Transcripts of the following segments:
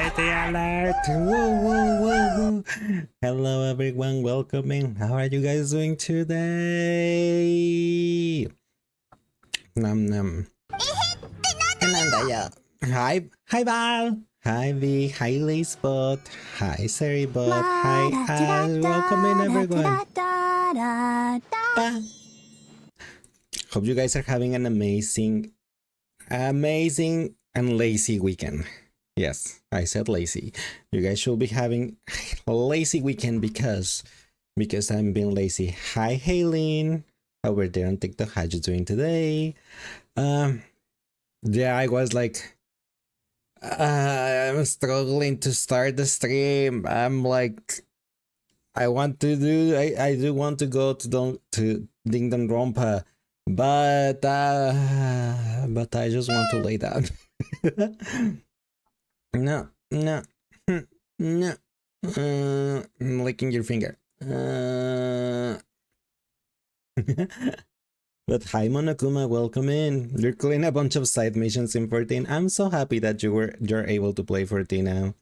Party alert! Woo, woo, woo. Hello everyone, welcome in. How are you guys doing today? Nam nam. Hi Val. Hi V. Hi Lacebot. Hi Seribot. Hi Ash. Welcome in everyone. Ba. Hope you guys are having an amazing and lazy weekend. Yes, I said lazy. You guys should be having a lazy weekend because I'm being lazy. Hi Haylene, over there on TikTok. How you doing today? Yeah, I was like, I'm struggling to start the stream. I'm like, I do want to go to Ding Dong Rompa, but I just want to lay down. No, no, no. I'm licking your finger. But hi Monokuma, welcome in. You're clearing a bunch of side missions in 14. I'm so happy that you're able to play 14 now.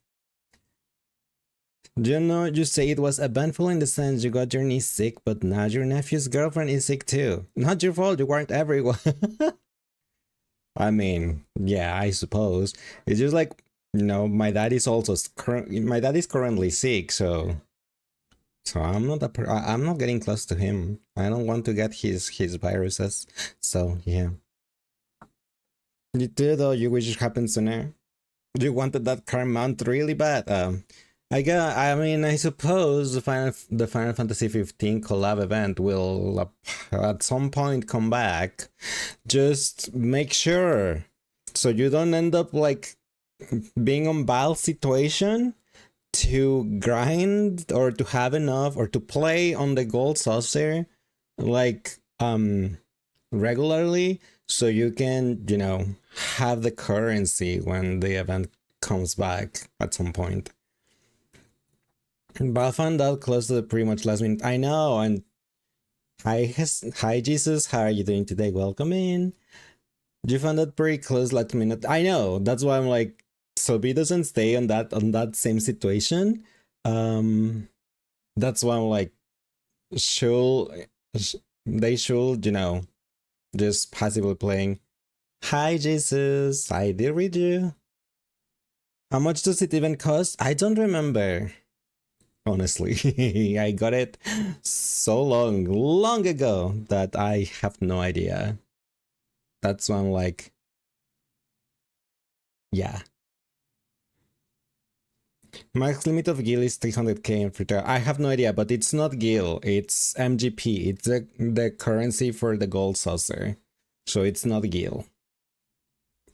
Do you know you say it was eventful in the sense you got your niece sick, but now your nephew's girlfriend is sick too. Not your fault, you weren't everyone. I mean, yeah, I suppose. It's just like, you know, my dad is currently sick, so I'm not getting close to him. I don't want to get his viruses. So yeah. You do though. You wish it happened sooner. You wanted that car mount really bad. I suppose the Final Fantasy 15 collab event will at some point come back. Just make sure so you don't end up like being on Val's situation to grind or to have enough or to play on the gold saucer like regularly so you can, you know, have the currency when the event comes back at some point. But I found out close to the pretty much last minute. I know, and hi Jesus, how are you doing today? Welcome in. You found that pretty close last minute. I know, that's why I'm like, so B doesn't stay on that same situation. That's why I'm like, they should, you know, just passively playing. Hi Jesus, I did read you. How much does it even cost? I don't remember. Honestly, I got it so long ago that I have no idea. That's why I'm like, yeah. Max limit of Gil is 300k in free trial. I have no idea, but it's not Gil, it's MGP. It's the currency for the gold saucer. So it's not Gil.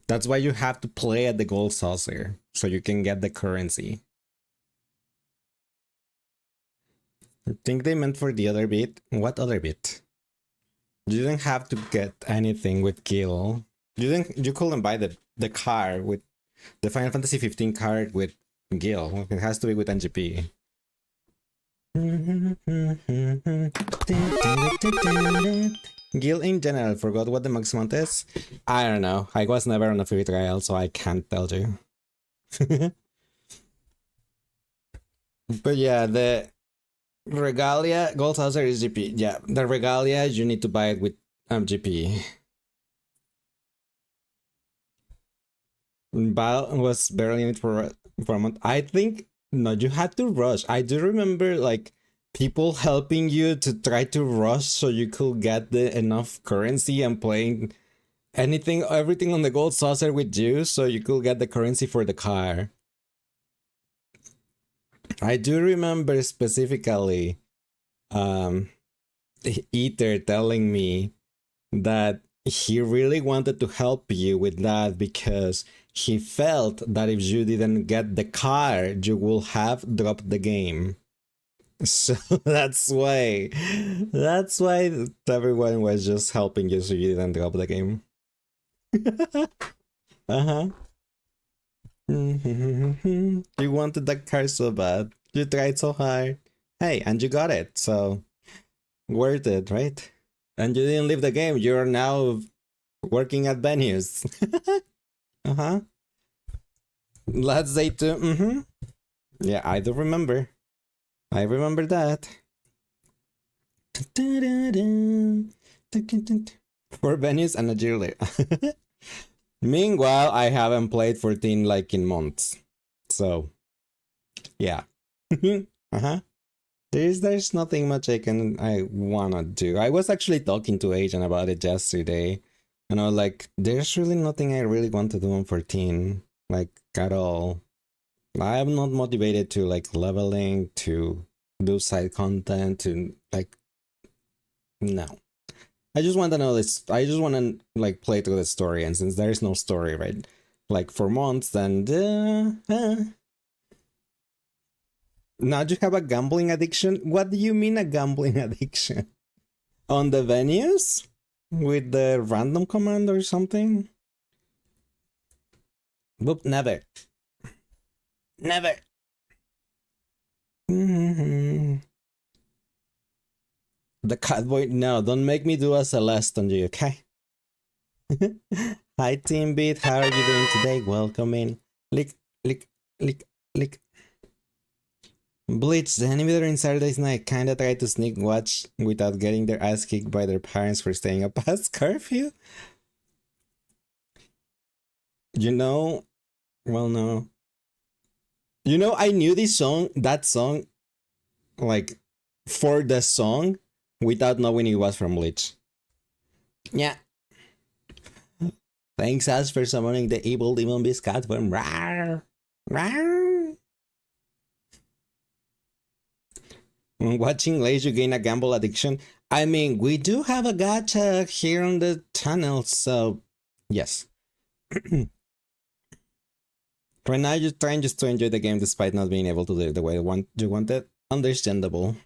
That's why you have to play at the gold saucer, so you can get the currency. I think they meant for the other bit. What other bit? You didn't have to get anything with Gil. You couldn't buy the car with the Final Fantasy 15 card with Gil. It has to be with NGP. Gil in general, forgot what the max amount is? I don't know. I was never on a free trial, so I can't tell you. But yeah, the Regalia Gold Saucer is GP. Yeah, the Regalia you need to buy it with GP. Val was barely in it for a month. I think no, you had to rush. I do remember like people helping you to try to rush so you could get the enough currency and playing everything on the gold saucer with you so you could get the currency for the car. I do remember specifically Ether telling me that he really wanted to help you with that because he felt that if you didn't get the car, you will have dropped the game. So that's why everyone was just helping you so you didn't drop the game. Uh-huh. You wanted that car so bad. You tried so hard. Hey, and you got it, so worth it, right? And you didn't leave the game. You're now working at venues. Uh-huh. Last day too. Yeah, I do remember. I remember that. Four venues and a year later. Meanwhile, I haven't played 14 like in months. So, yeah. Uh-huh. There's nothing much I wanna do. I was actually talking to Agent about it yesterday, and I was like, there's really nothing I really want to do on 14, like at all. I am not motivated to like leveling, to do side content, to like no. I just want to know this. I just want to like play through the story, and since there is no story, right? Like for months, then now you have a gambling addiction. What do you mean a gambling addiction? On the venues with the random command or something? Boop, never, never. The catboy. No, don't make me do a Celeste on you, okay? Hi, Team Beat. How are you doing today? Welcome in. Lick, lick, lick, lick. Bleach, the animator in Saturday's Night kinda tried to sneak watch without getting their ass kicked by their parents for staying up past curfew. You know, well, no. You know, I knew that song, like, for the song, without knowing it was from Bleach. Yeah. Thanks, Ash, for summoning the evil demon beast cat from Rawr. Rawr. When watching Lays, you gain a gamble addiction. I mean, we do have a gacha here on the channel, so yes. Right now, you're trying just to enjoy the game despite not being able to do it the way you want it. Understandable.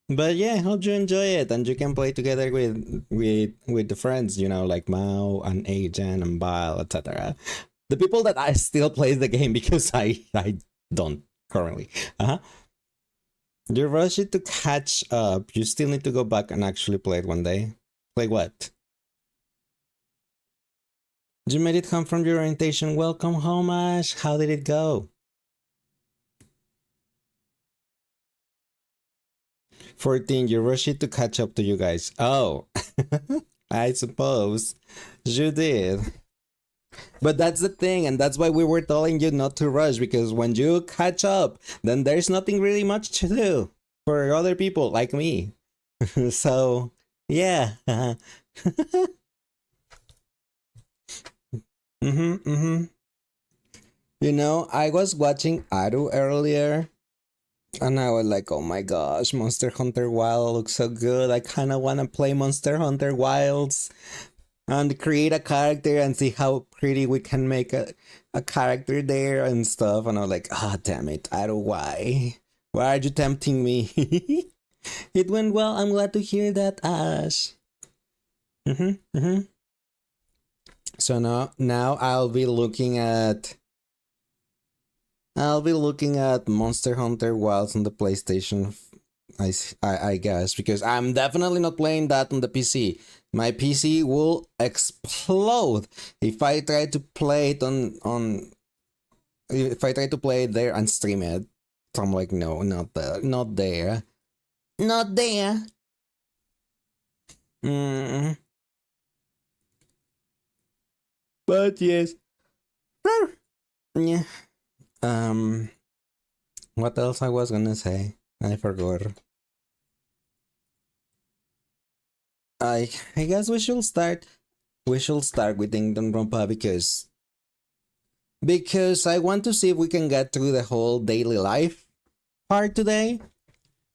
But yeah, I hope you enjoy it and you can play together with the friends, you know, like Mao and Agent and Bile, etc. The people that I still play the game because I don't currently. Uh-huh. You rush it to catch up. You still need to go back and actually play it one day. Play what? You made it home from your orientation. Welcome home, Ash. How did it go? 14, you rush it to catch up to you guys. Oh, I suppose you did. But that's the thing, and that's why we were telling you not to rush, because when you catch up, then there's nothing really much to do for other people like me. So, yeah. You know, I was watching Aru earlier, and I was like, oh my gosh, Monster Hunter Wild looks so good. I kind of want to play Monster Hunter Wilds and create a character and see how pretty we can make a character there and stuff. And I was like, ah, oh, damn it, Aru, why? Why are you tempting me? It went well. I'm glad to hear that, Ash. So now I'll be looking at Monster Hunter Wilds on the PlayStation. I guess, because I'm definitely not playing that on the PC. My PC will explode if I try to play it on if I try to play it there and stream it. So I'm like, no, not there, not there, not there. Mm. But yes. Yeah. What else I was gonna say? I forgot. I guess we should start. We should start with Danganronpa because I want to see if we can get through the whole daily life part today,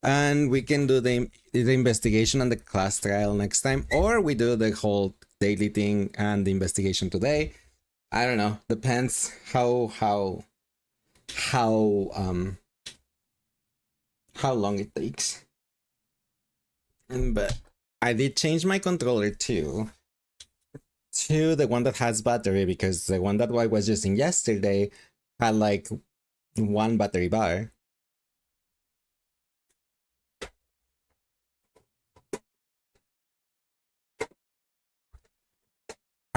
and we can do the investigation and the class trial next time, or we do the whole daily thing and the investigation today. I don't know. Depends how long it takes. But I did change my controller too to the one that has battery, because the one that I was using yesterday had like one battery bar.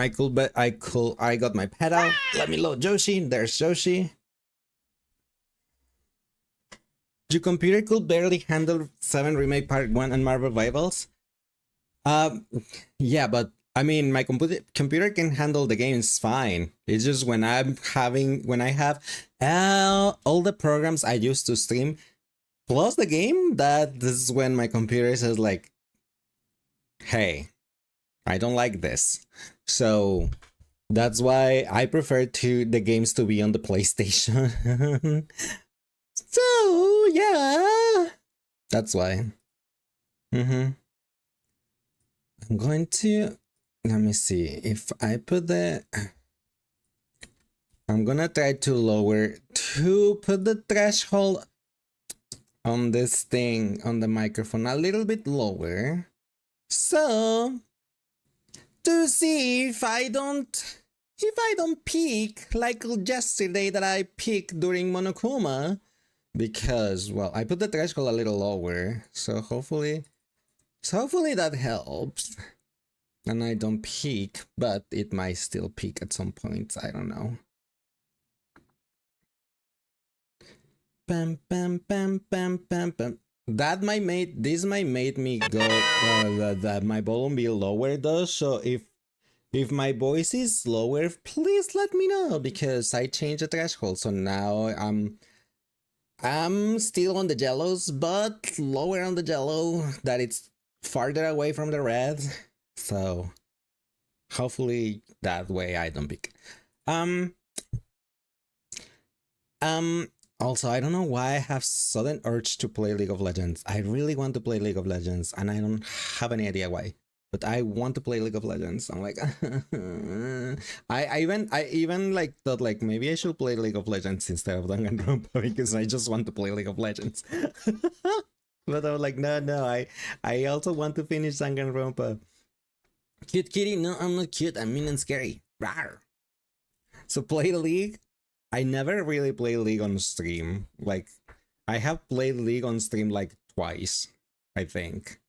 I got my pedal. Let me load Yoshi. There's Yoshi. Your computer could barely handle 7 Remake Part 1 and Marvel Rivals. Yeah, but I mean, my computer can handle the games fine. It's just when I have all the programs I used to stream plus the game, that this is when my computer says like, hey, I don't like this. So that's why I prefer the games to be on the PlayStation. So yeah, that's why. I'm going to, let me see if I put I'm gonna try to put the threshold on this thing on the microphone a little bit lower, so to see if I don't peak like yesterday that I peaked during Monokuma, because, well, I put the threshold a little lower, so hopefully that helps and I don't peak, but it might still peak at some point. I don't know. Bam, bam, bam, bam, bam, bam. This might make me go that my volume be lower though. So if my voice is lower, please let me know, because I changed the threshold. So now I'm still on the yellows, but lower on the yellow, that it's farther away from the red. So hopefully that way I don't pick. Also, I don't know why I have sudden urge to play League of Legends. I really want to play League of Legends, and I don't have any idea why. But I want to play League of Legends. I'm like, I even like thought like maybe I should play League of Legends instead of Danganronpa, because I just want to play League of Legends. But I was like, no, I also want to finish Danganronpa. Cute kitty? No, I'm not cute. I'm mean and scary. Rawr. So play League. I never really play League on stream. Like, I have played League on stream like twice, I think.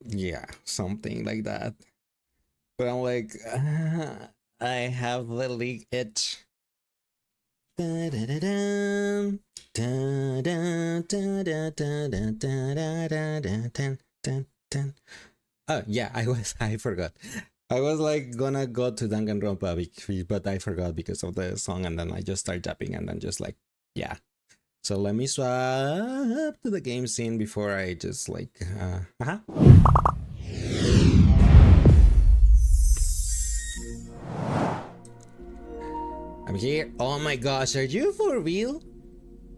Yeah, something like that. But I'm like, I have the League itch. Oh yeah, I forgot. I was like gonna go to Danganronpa, but I forgot because of the song, and then I just start tapping, and then just like, yeah. So let me swap to the game scene before I just like, I'm here. Oh my gosh, are you for real?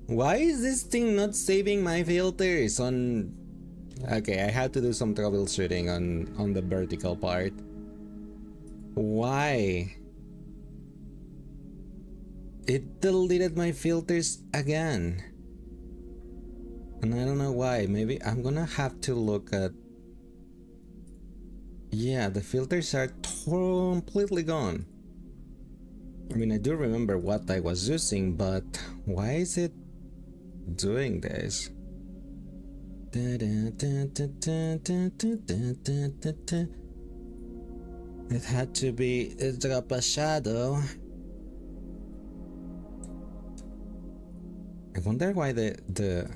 Why is this thing not saving my filters on... Okay, I had to do some troubleshooting on the vertical part. Why? It deleted my filters again. And I don't know why. Maybe I'm gonna have to look at... Yeah, the filters are completely gone. I mean, I do remember what I was using, but why is it doing this? It had to be drop a shadow. I wonder why the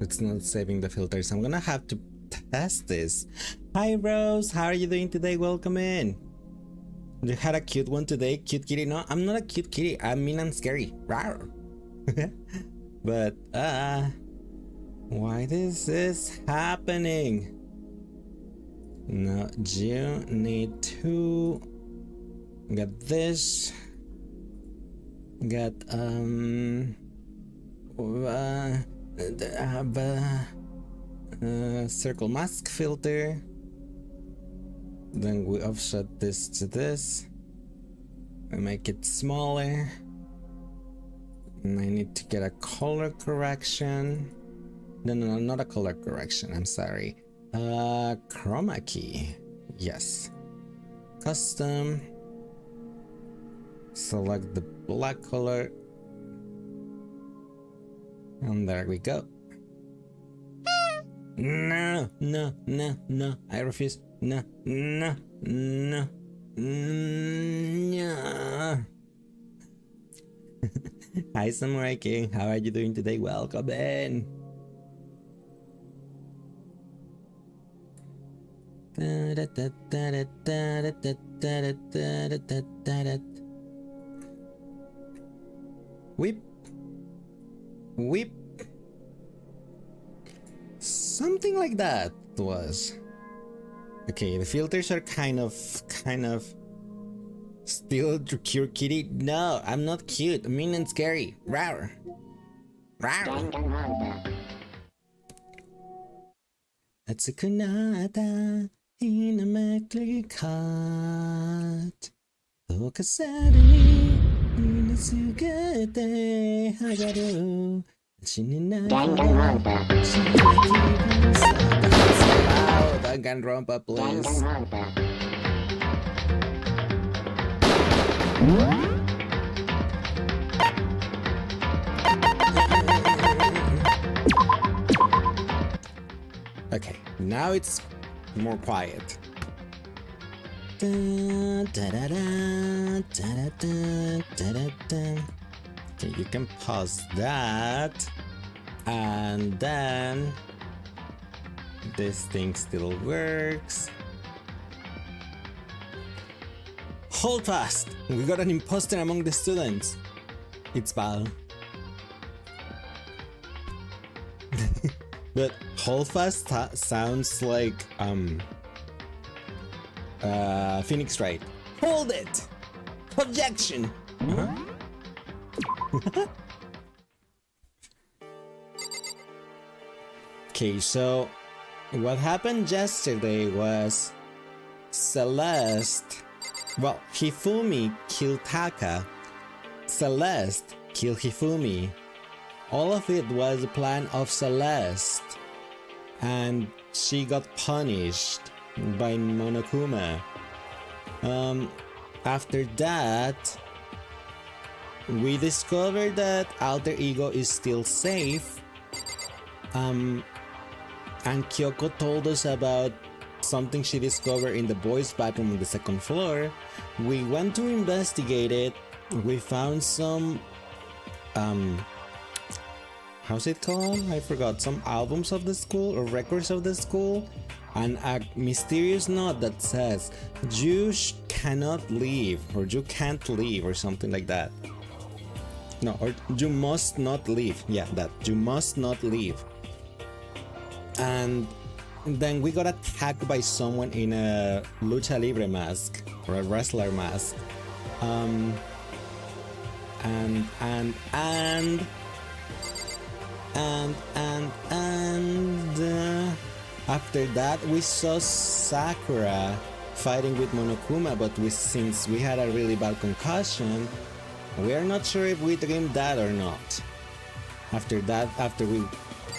it's not saving the filters. I'm gonna have to test this. Hi Rose, how are you doing today? Welcome in. You had a cute one today, cute kitty. No, I'm not a cute kitty. I'm mean and scary. Rawr. But why is this happening? No, you need to get this. Get circle mask filter. Then we offset this to this. We make it smaller. And I need to get a color correction. No, not a color correction. I'm sorry. Chroma key. Yes. Custom. Select the black color. And there we go. No, no, no, no. I refuse. No, no, no, no. Hi, Samurai King. How are you doing today? Welcome in. Whip. Whip. Something like that was. Okay, the filters are kind of still cute kitty. No, I'm not cute. I'm mean and scary. Rawr. Rawr. Atsukunata in a metricat. Tokasari in a sugate hagaru. Danganronpa. Wow, Danganronpa, please. Okay, now it's more quiet. Okay, you can pause that, and then this thing still works. Hold fast! We got an imposter among the students. It's Val. But hold fast sounds like Phoenix Wright. Hold it! Objection! Okay, so what happened yesterday was Celeste, well, Hifumi killed Taka, Celeste killed Hifumi. All of it was a plan of Celeste, and she got punished by Monokuma. After that, we discovered that Alter Ego is still safe, and Kyoko told us about something she discovered in the boys' bathroom on the second floor. We went to investigate it. We found some how's it called? I forgot. Some albums of the school or records of the school, and a mysterious note that says you cannot leave, or you can't leave, or something like that. No, or you must not leave. Yeah, that. You must not leave. And then we got attacked by someone in a lucha libre mask, or a wrestler mask. After that, we saw Sakura fighting with Monokuma, but since we had a really bad concussion, we are not sure if we dreamed that or not. After that, after we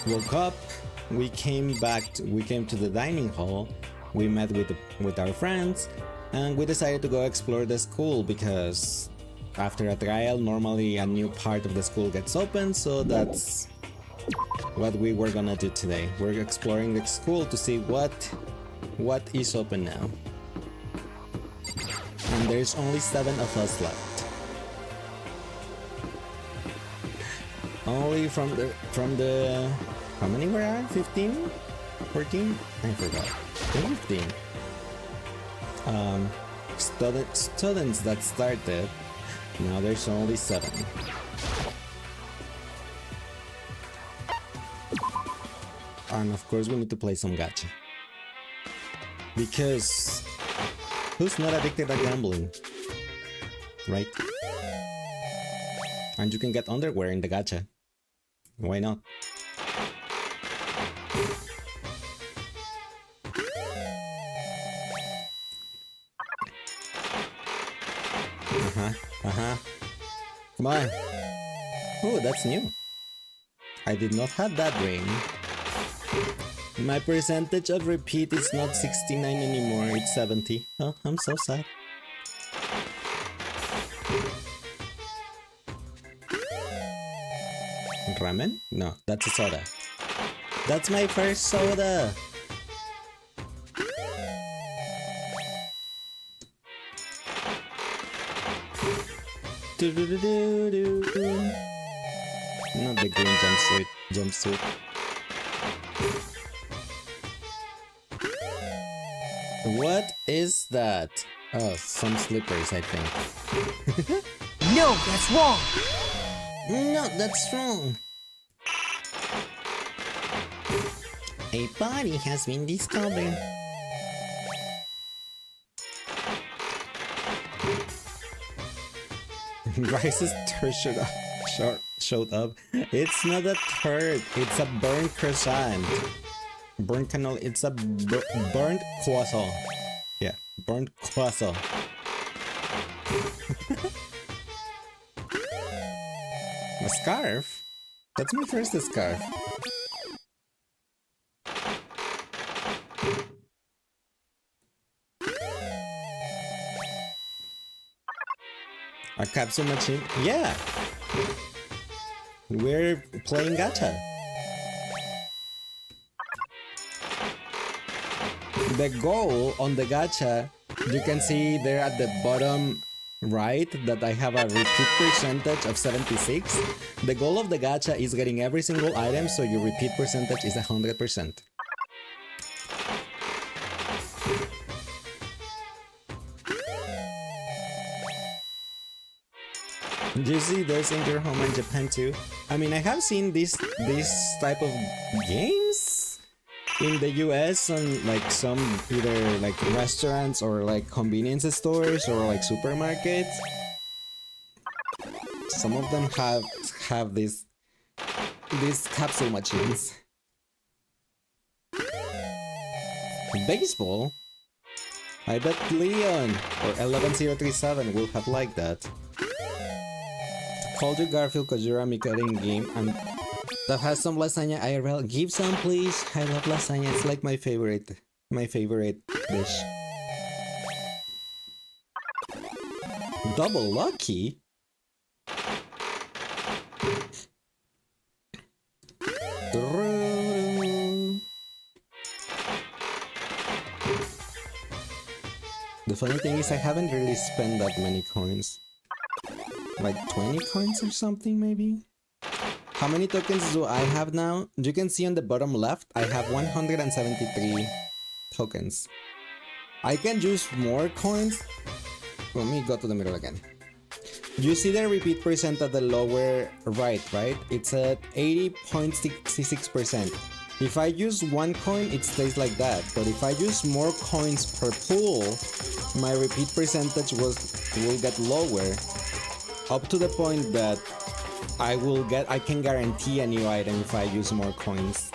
woke up, we came to the dining hall. We met with our friends, and we decided to go explore the school, because after a trial, normally a new part of the school gets open, so that's what we were gonna do today. We're exploring the school to see what is open now. And there's only 7 of us left. Only from the how many were there? 15? 14? I forgot. 15. Students that started. Now there's only 7. And of course we need to play some gacha. Because who's not addicted to gambling? Right? And you can get underwear in the gacha. Why not? Come on. Oh, that's new. I did not have that ring. My percentage of repeat is not 69 anymore, it's 70. Oh, I'm so sad. Ramen? No, that's a soda. That's my first soda. Not the green jumpsuit. What is that? Oh, some slippers, I think. No, that's wrong! No, that's wrong. A body has been discovered. Rice's turd showed up. It's not a turd, it's a burnt croissant. Burnt cannoli, it's a burnt croissant. Yeah, burnt croissant. A scarf? That's my first scarf. A capsule machine? Yeah! We're playing gacha. The goal on the gacha, you can see there at the bottom right that I have a repeat percentage of 76. The goal of the gacha is getting every single item, so your repeat percentage is 100%. Do you see those in your home in Japan too? I mean, I have seen this type of games in the US on like some either like restaurants or like convenience stores or like supermarkets. Some of them have these capsule machines. Baseball? I bet Leon or 11037 will have liked that. Called you Garfield because you're a Mikarin game and that has some lasagna IRL. Give some please. I love lasagna. It's like my favorite dish. Double lucky? The funny thing is I haven't really spent that many coins. Like 20 coins or something maybe? How many tokens do I have now? You can see on the bottom left, I have 173 tokens. I can use more coins. Let me go to the middle again. You see the repeat percent at the lower right? It's at 80.66%. If I use one coin, it stays like that. But if I use more coins per pool, my repeat percentage will get lower. Up to the point that I can guarantee a new item if I use more coins.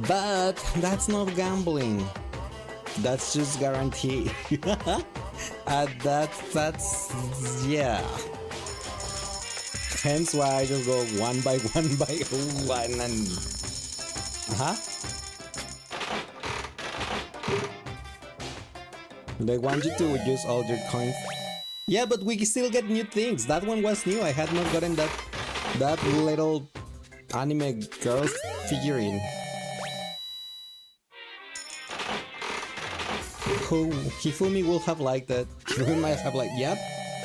But that's not gambling. That's just guarantee. That's yeah. Hence why I just go one by one and They want you to use all your coins. Yeah, but we still get new things. That one was new. I had not gotten that little anime girl figurine. Who Hifumi will have liked that. Hifumi might have like, yep.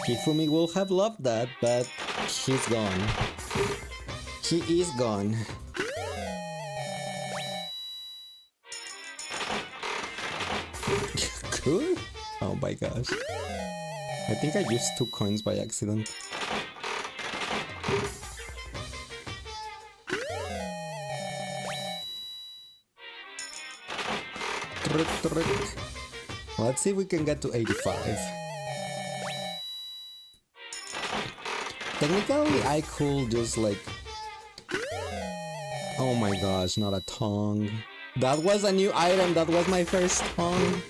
Hifumi will have loved that, but he's gone. He is gone. Cool? Oh my gosh. I think I used 2 coins by accident. Let's see if we can get to 85. Technically, I could just like... Oh my gosh, not a tongue. That was a new item, that was my first tongue.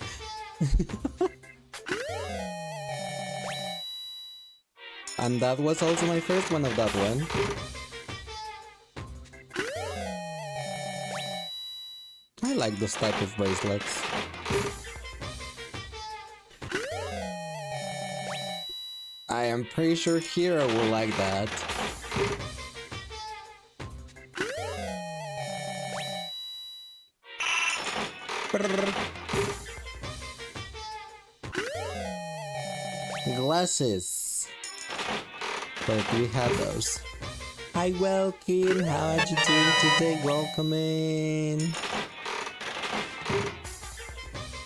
And that was also my first one of that one. I like those type of bracelets. I am pretty sure Hero will like that. Glasses. But we have those. Hi, welcome. How are you doing today? Welcome in.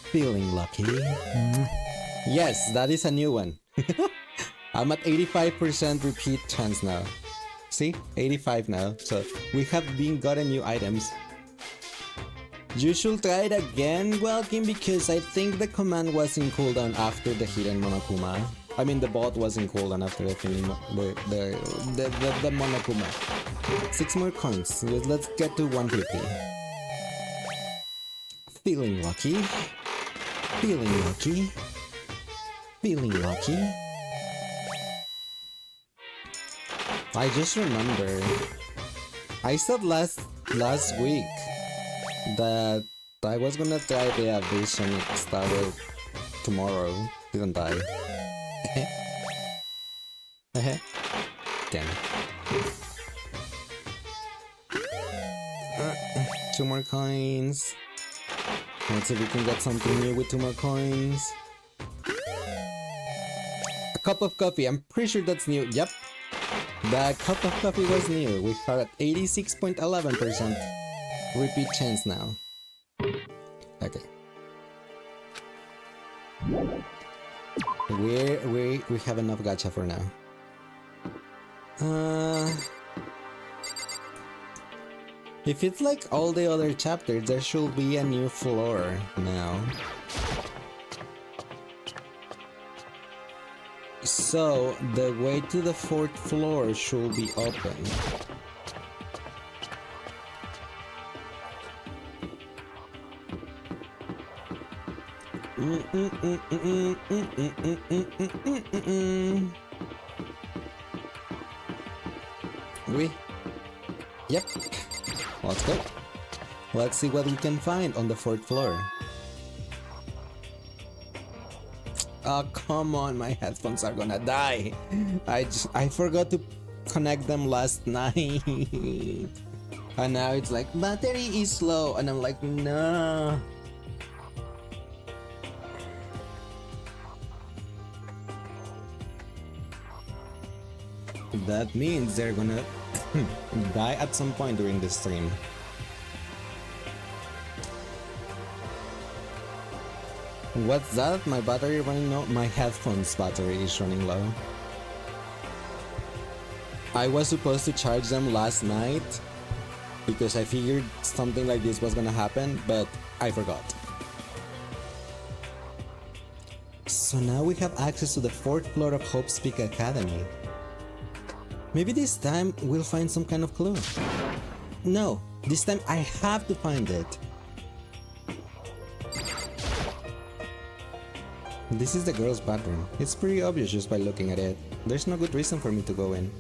Feeling lucky. Yes, that is a new one. I'm at 85% repeat chance now. See? 85 now. So we have been gotten new items. You should try it again, Welkin, because I think the command was in cooldown after the hidden Monokuma. I mean, the bot was in cooldown after the Monokuma. 6 more coins. Let's get to 150. Feeling lucky. Feeling lucky. Feeling lucky. I just remember I said last week that I was gonna try the Abyssal Starter tomorrow, didn't I? Damn it. 2 more coins. Let's see if we can get something new with 2 more coins. A cup of coffee, I'm pretty sure that's new. Yep. The cup of coffee was new. We are at 86.11% repeat chance now. Okay. We have enough gacha for now. If it's like all the other chapters, there should be a new floor now. So, the way to the 4th floor should be open. We? Yep. Let's go. Let's see what we can find on the 4th floor. Oh, come on, my headphones are gonna die. I forgot to connect them last night. And now it's like, battery is low. And I'm like, no. That means they're gonna die at some point during the stream. What's that? My battery running low? My headphones battery is running low. I was supposed to charge them last night because I figured something like this was gonna happen, but I forgot. So now we have access to the 4th floor of Hope's Peak Academy. Maybe this time we'll find some kind of clue. No, this time I have to find it. This is the girls' bathroom. It's pretty obvious just by looking at it. There's no good reason for me to go in.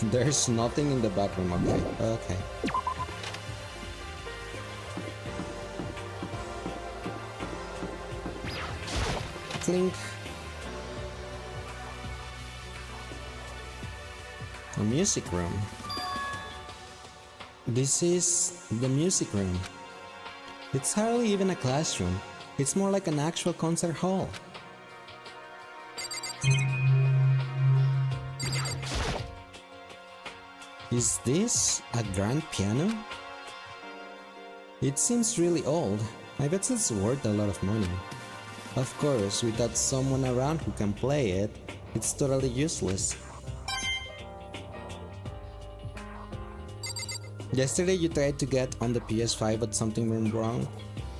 There's nothing in the bathroom, okay. Okay. Clink. A music room. This is the music room. It's hardly even a classroom. It's more like an actual concert hall. Is this a grand piano? It seems really old. I bet it's worth a lot of money. Of course, without someone around who can play it, it's totally useless. Yesterday you tried to get on the PS5 but something went wrong.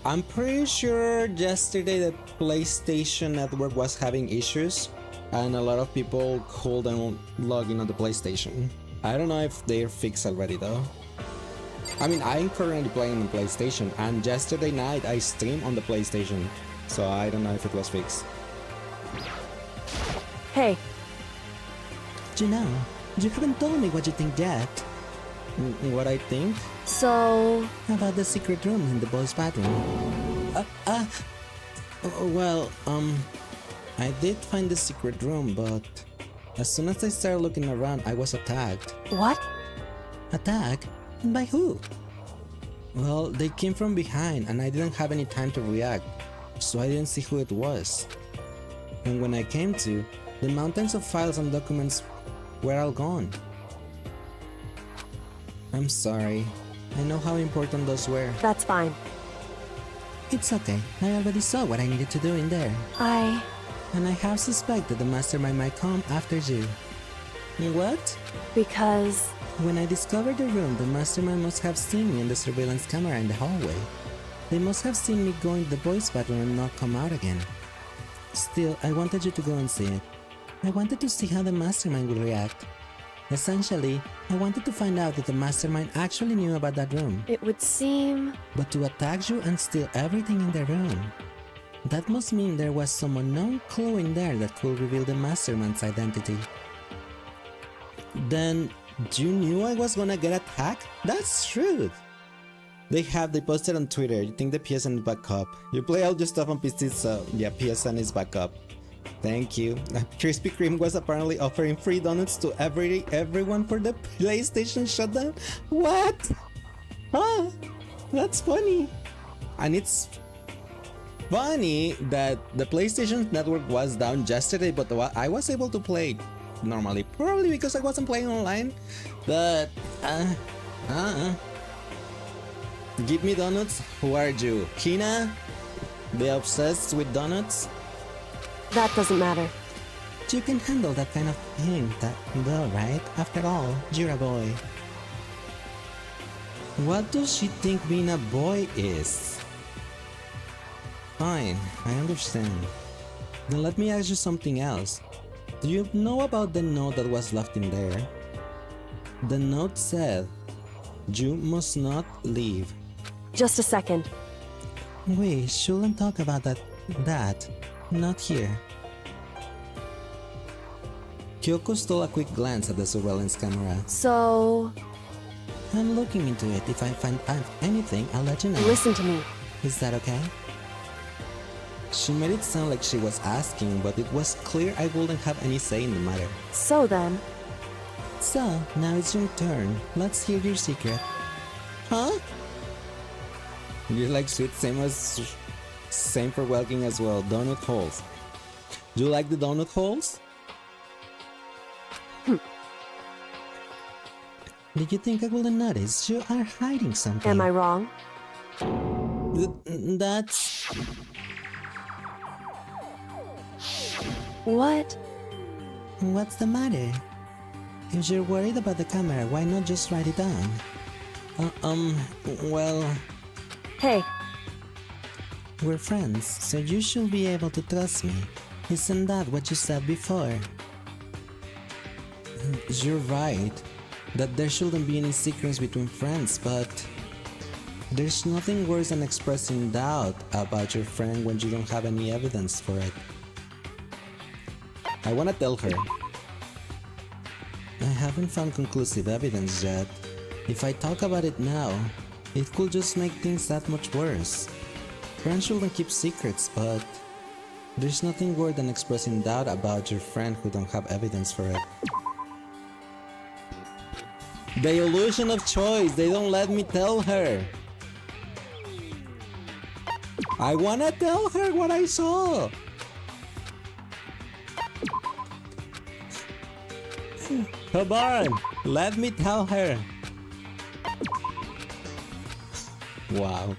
I'm pretty sure yesterday the PlayStation Network was having issues and a lot of people couldn't log in on the PlayStation. I don't know if they're fixed already though. I mean, I'm currently playing on PlayStation and yesterday night I streamed on the PlayStation, so I don't know if it was fixed. Hey. You know, you haven't told me what you think yet. What I think? So... About the secret room in the boys' bathroom. Well, I did find the secret room, but As soon as I started looking around, I was attacked. What? Attacked? By who? Well, they came from behind and I didn't have any time to react, so I didn't see who it was. And when I came to, the mountains of files and documents were all gone. I'm sorry. I know how important those were. That's fine. It's okay. I already saw what I needed to do in there. And I have suspected the mastermind might come after you. What? Because... When I discovered the room, the mastermind must have seen me in the surveillance camera in the hallway. They must have seen me go into the boys' bathroom and not come out again. Still, I wanted you to go and see it. I wanted to see how the mastermind would react. Essentially, I wanted to find out if the mastermind actually knew about that room. It would seem... But to attack you and steal everything in the room, that must mean there was some unknown clue in there that could reveal the mastermind's identity. Then, you knew I was gonna get attacked? That's rude! They posted on Twitter, you think the PSN is back up. You play all your stuff on PC, so yeah, PSN is back up. Thank you. Krispy Kreme was apparently offering free donuts to everyone for the PlayStation shutdown? What? Huh? That's funny. And it's funny that the PlayStation network was down yesterday, but I was able to play normally. Probably because I wasn't playing online. But, Give me donuts? Who are you? Kina? They obsessed with donuts? That doesn't matter. You can handle that kind of thing, though, right? After all, you're a boy. What does she think being a boy is? Fine, I understand. Then let me ask you something else. Do you know about the note that was left in there? The note said, "You must not leave." Just a second. We shouldn't talk about that. Not here. Kyoko stole a quick glance at the surveillance camera. So... I'm looking into it. If I find anything, I'll let you know. Listen to me. Is that okay? She made it sound like she was asking, but it was clear I wouldn't have any say in the matter. So then... So, now it's your turn. Let's hear your secret. Huh? You're like sweet, same for walking as well. Donut holes. Do you like the donut holes? Did you think I wouldn't notice? You are hiding something. Am I wrong? That's... What? What's the matter? If you're worried about the camera, why not just write it down? Well... Hey. We're friends, so you should be able to trust me. Isn't that what you said before? You're right, that there shouldn't be any secrets between friends, but... There's nothing worse than expressing doubt about your friend when you don't have any evidence for it. I wanna tell her. I haven't found conclusive evidence yet. If I talk about it now, it could just make things that much worse. Friends shouldn't keep secrets, but there's nothing worse than expressing doubt about your friend who don't have evidence for it. The illusion of choice, they don't let me tell her. I wanna tell her what I saw. Come on, let me tell her. Wow.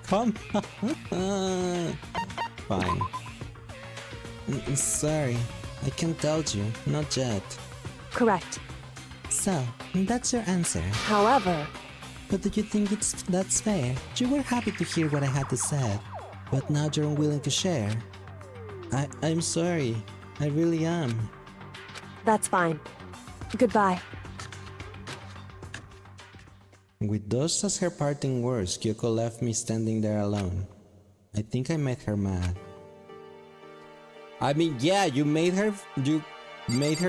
Come on. Fine. Sorry, I can't tell you, not yet. Correct. So, that's your answer. However... But do you think that's fair? You were happy to hear what I had to say, but now you're unwilling to share. I'm sorry. I really am. That's fine. Goodbye. With those as her parting words, Kyoko left me standing there alone. I think I made her mad. I mean, yeah, you made her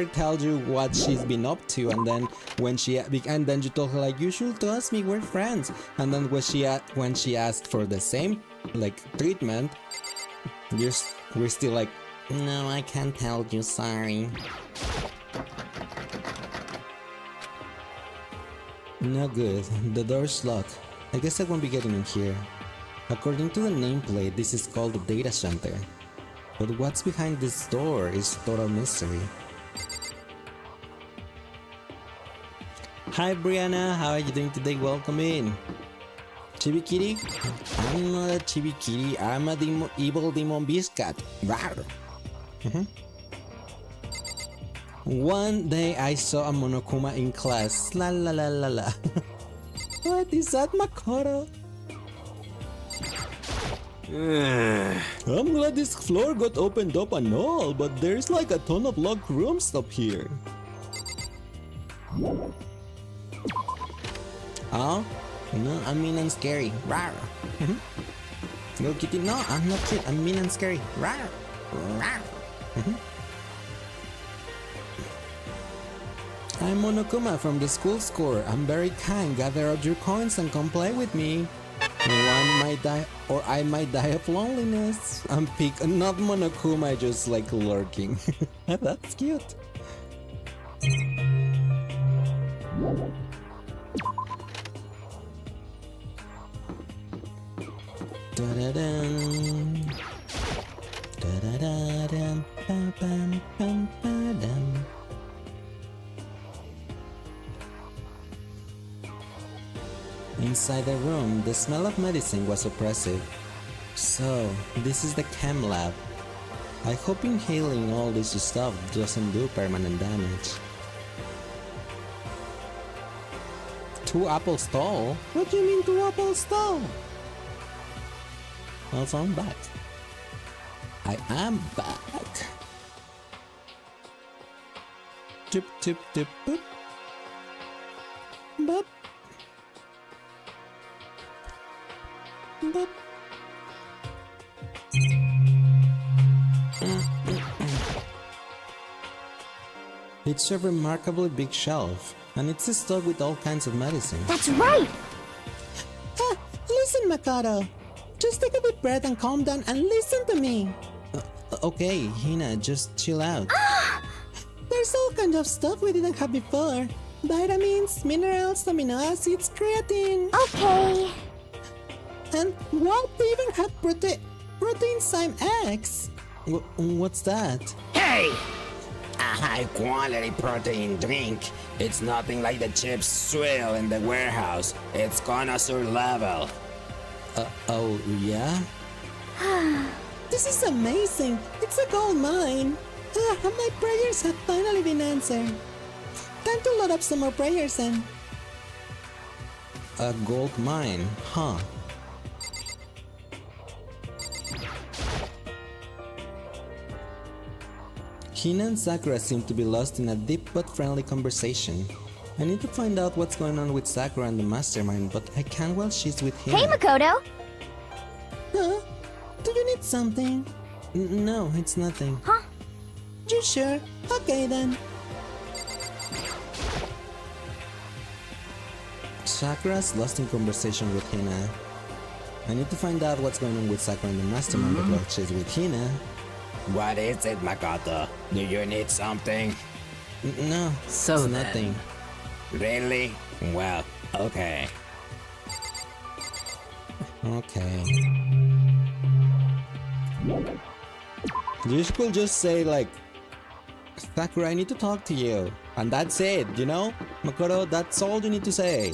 tell you what she's been up to, and then then you told her like, you should trust me, we're friends. And then when she asked for the same like treatment, we're still like, No, I can't tell you, sorry. No good. The door's locked. I guess I won't be getting in here. According to the nameplate, this is called the data center. But what's behind this door is total mystery. Hi Brianna, how are you doing today? Welcome in. Chibi Kitty? I'm not a Chibi Kitty, I'm a evil demon beast cat. Rawr. One day I saw a Monokuma in class. La la la la la. What is that, Makoto? I'm glad this floor got opened up and all, but there's like a ton of locked rooms up here. Oh? No, I'm mean and scary. Rawr. No kitty, no, I'm not cute. I'm mean and scary. Rawr. Rawr. I'm Monokuma from the school score. I'm very kind. Gather up your coins and come play with me. One might die, or I might die of loneliness. I'm not Monokuma, just like lurking. That's cute. Da-da-dum. Da-da-da-dum. Ba-bam-bam-ba-dum. Inside the room, the smell of medicine was oppressive. So, this is the chem lab. I hope inhaling all this stuff doesn't do permanent damage. 2 apples tall? What do you mean 2 apples tall? Also, I'm back. I am back. Tip tip tip boop. Boop. Boop. It's a remarkably big shelf, and it's stocked with all kinds of medicine. That's right! Listen, Makoto. Just take a deep breath and calm down and listen to me. Okay, Hina, just chill out. There's all kinds of stuff we didn't have before. Vitamins, minerals, amino acids, creatine. Okay. And what? They even have Proteinzyme X. What's that? Hey! A high-quality protein drink. It's nothing like the cheap swill in the warehouse. It's connoisseur level. Oh, yeah? This is amazing! It's a gold mine! My prayers have finally been answered. Time to load up some more prayers and... A gold mine, huh? Hina and Sakura seem to be lost in a deep but friendly conversation. I need to find out what's going on with Sakura and the mastermind, but I can't while she's with him. Hey, Makoto! Huh? Do you need something? No, it's nothing. Huh? You sure? Okay then. Sakura's lost in conversation with Hina. I need to find out what's going on with Sakura and the mastermind, but while she's with Hina... What is it, Makoto? Do you need something? No, So it's then. nothing. Really? Well, okay. Okay. You could just say like, Sakura, I need to talk to you. And that's it, you know? Makoto, that's all you need to say.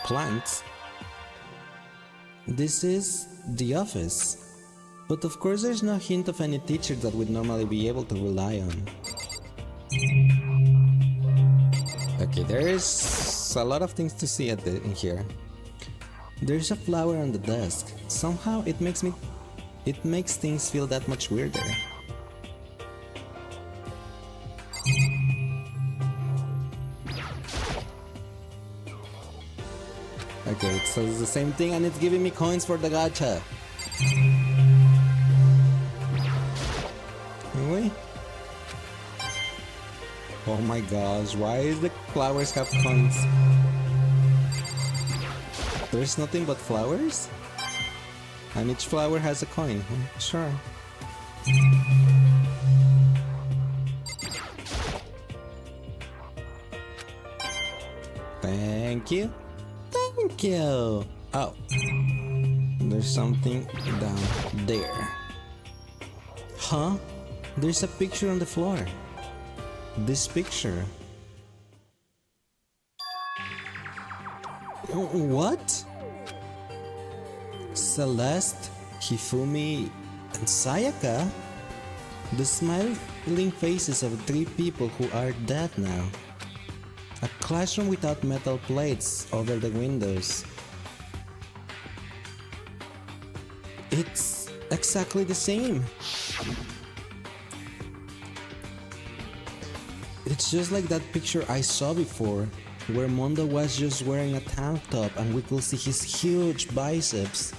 Plants? This is the office. But of course there's no hint of any teacher that we'd normally be able to rely on. Okay, there's a lot of things to see in here. There's a flower on the desk. Somehow it makes things feel that much weirder. Okay, it says the same thing and it's giving me coins for the gacha. Anyway. Oh my gosh, why is the flowers have coins? There's nothing but flowers? And each flower has a coin. Sure. Thank you. Thank you. Oh. There's something down there. Huh? There's a picture on the floor. This picture. What? Celeste, Hifumi, and Sayaka? The smiling faces of 3 people who are dead now. A classroom without metal plates over the windows. It's exactly the same. It's just like that picture I saw before, where Mondo was just wearing a tank top and we could see his huge biceps.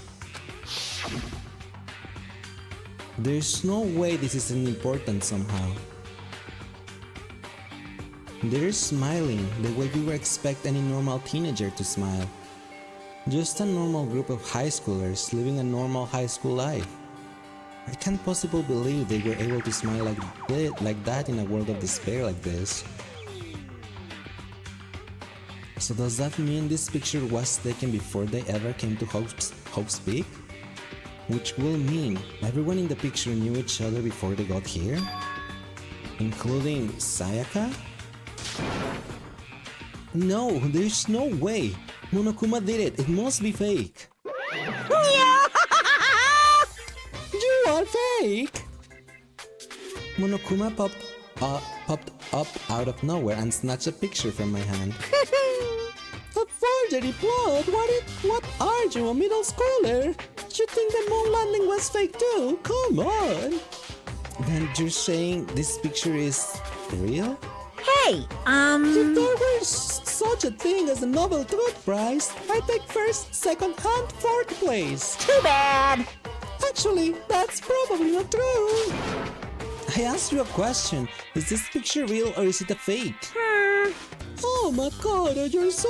There's no way this isn't important somehow. They're smiling the way you would expect any normal teenager to smile. Just a normal group of high schoolers living a normal high school life. I can't possibly believe they were able to smile like that in a world of despair like this. So does that mean this picture was taken before they ever came to Hope's Peak? Which will mean everyone in the picture knew each other before they got here? Including Sayaka? No, there's no way! Monokuma did it, it must be fake! You are fake! Monokuma popped up out of nowhere and snatched a picture from my hand. A forgery plot? What are you, a middle schooler? You think the moon landing was fake too? Come on! Then you're saying this picture is real? Hey, If there were such a thing as a Nobel Truth Prize, I'd take first, second, and fourth place. too bad. Actually, that's probably not true. I asked you a question. Is this picture real or is it a fake? Oh Makoto, you're so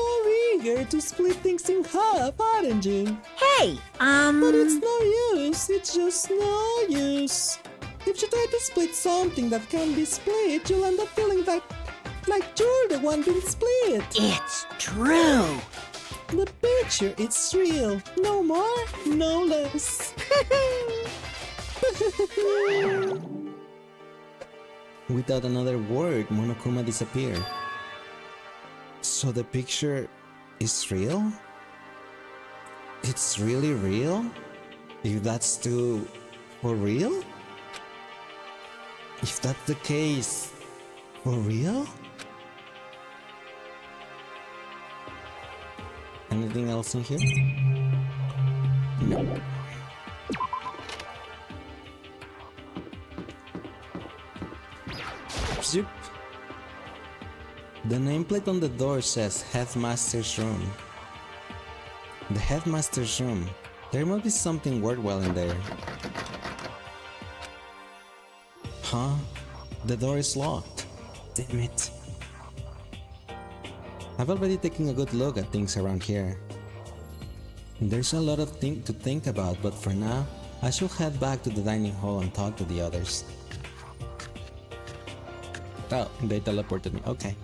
eager to split things in half, aren't you? Hey, But it's no use. It's just no use. If you try to split something that can be split, you'll end up feeling like you're the one being split. it's true. The picture, it's real. No more, no less. Without another word, Monokuma disappeared. So the picture is real? It's really real? If that's too for real? If that's the case, for real? Anything else in here? No. Zip. The nameplate on the door says Headmaster's Room. The Headmaster's Room. There must be something worthwhile in there. Huh? The door is locked. Damn it. I've already taken a good look at things around here. There's a lot of things to think about, but for now, I should head back to the dining hall and talk to the others. Oh, they teleported me. Okay.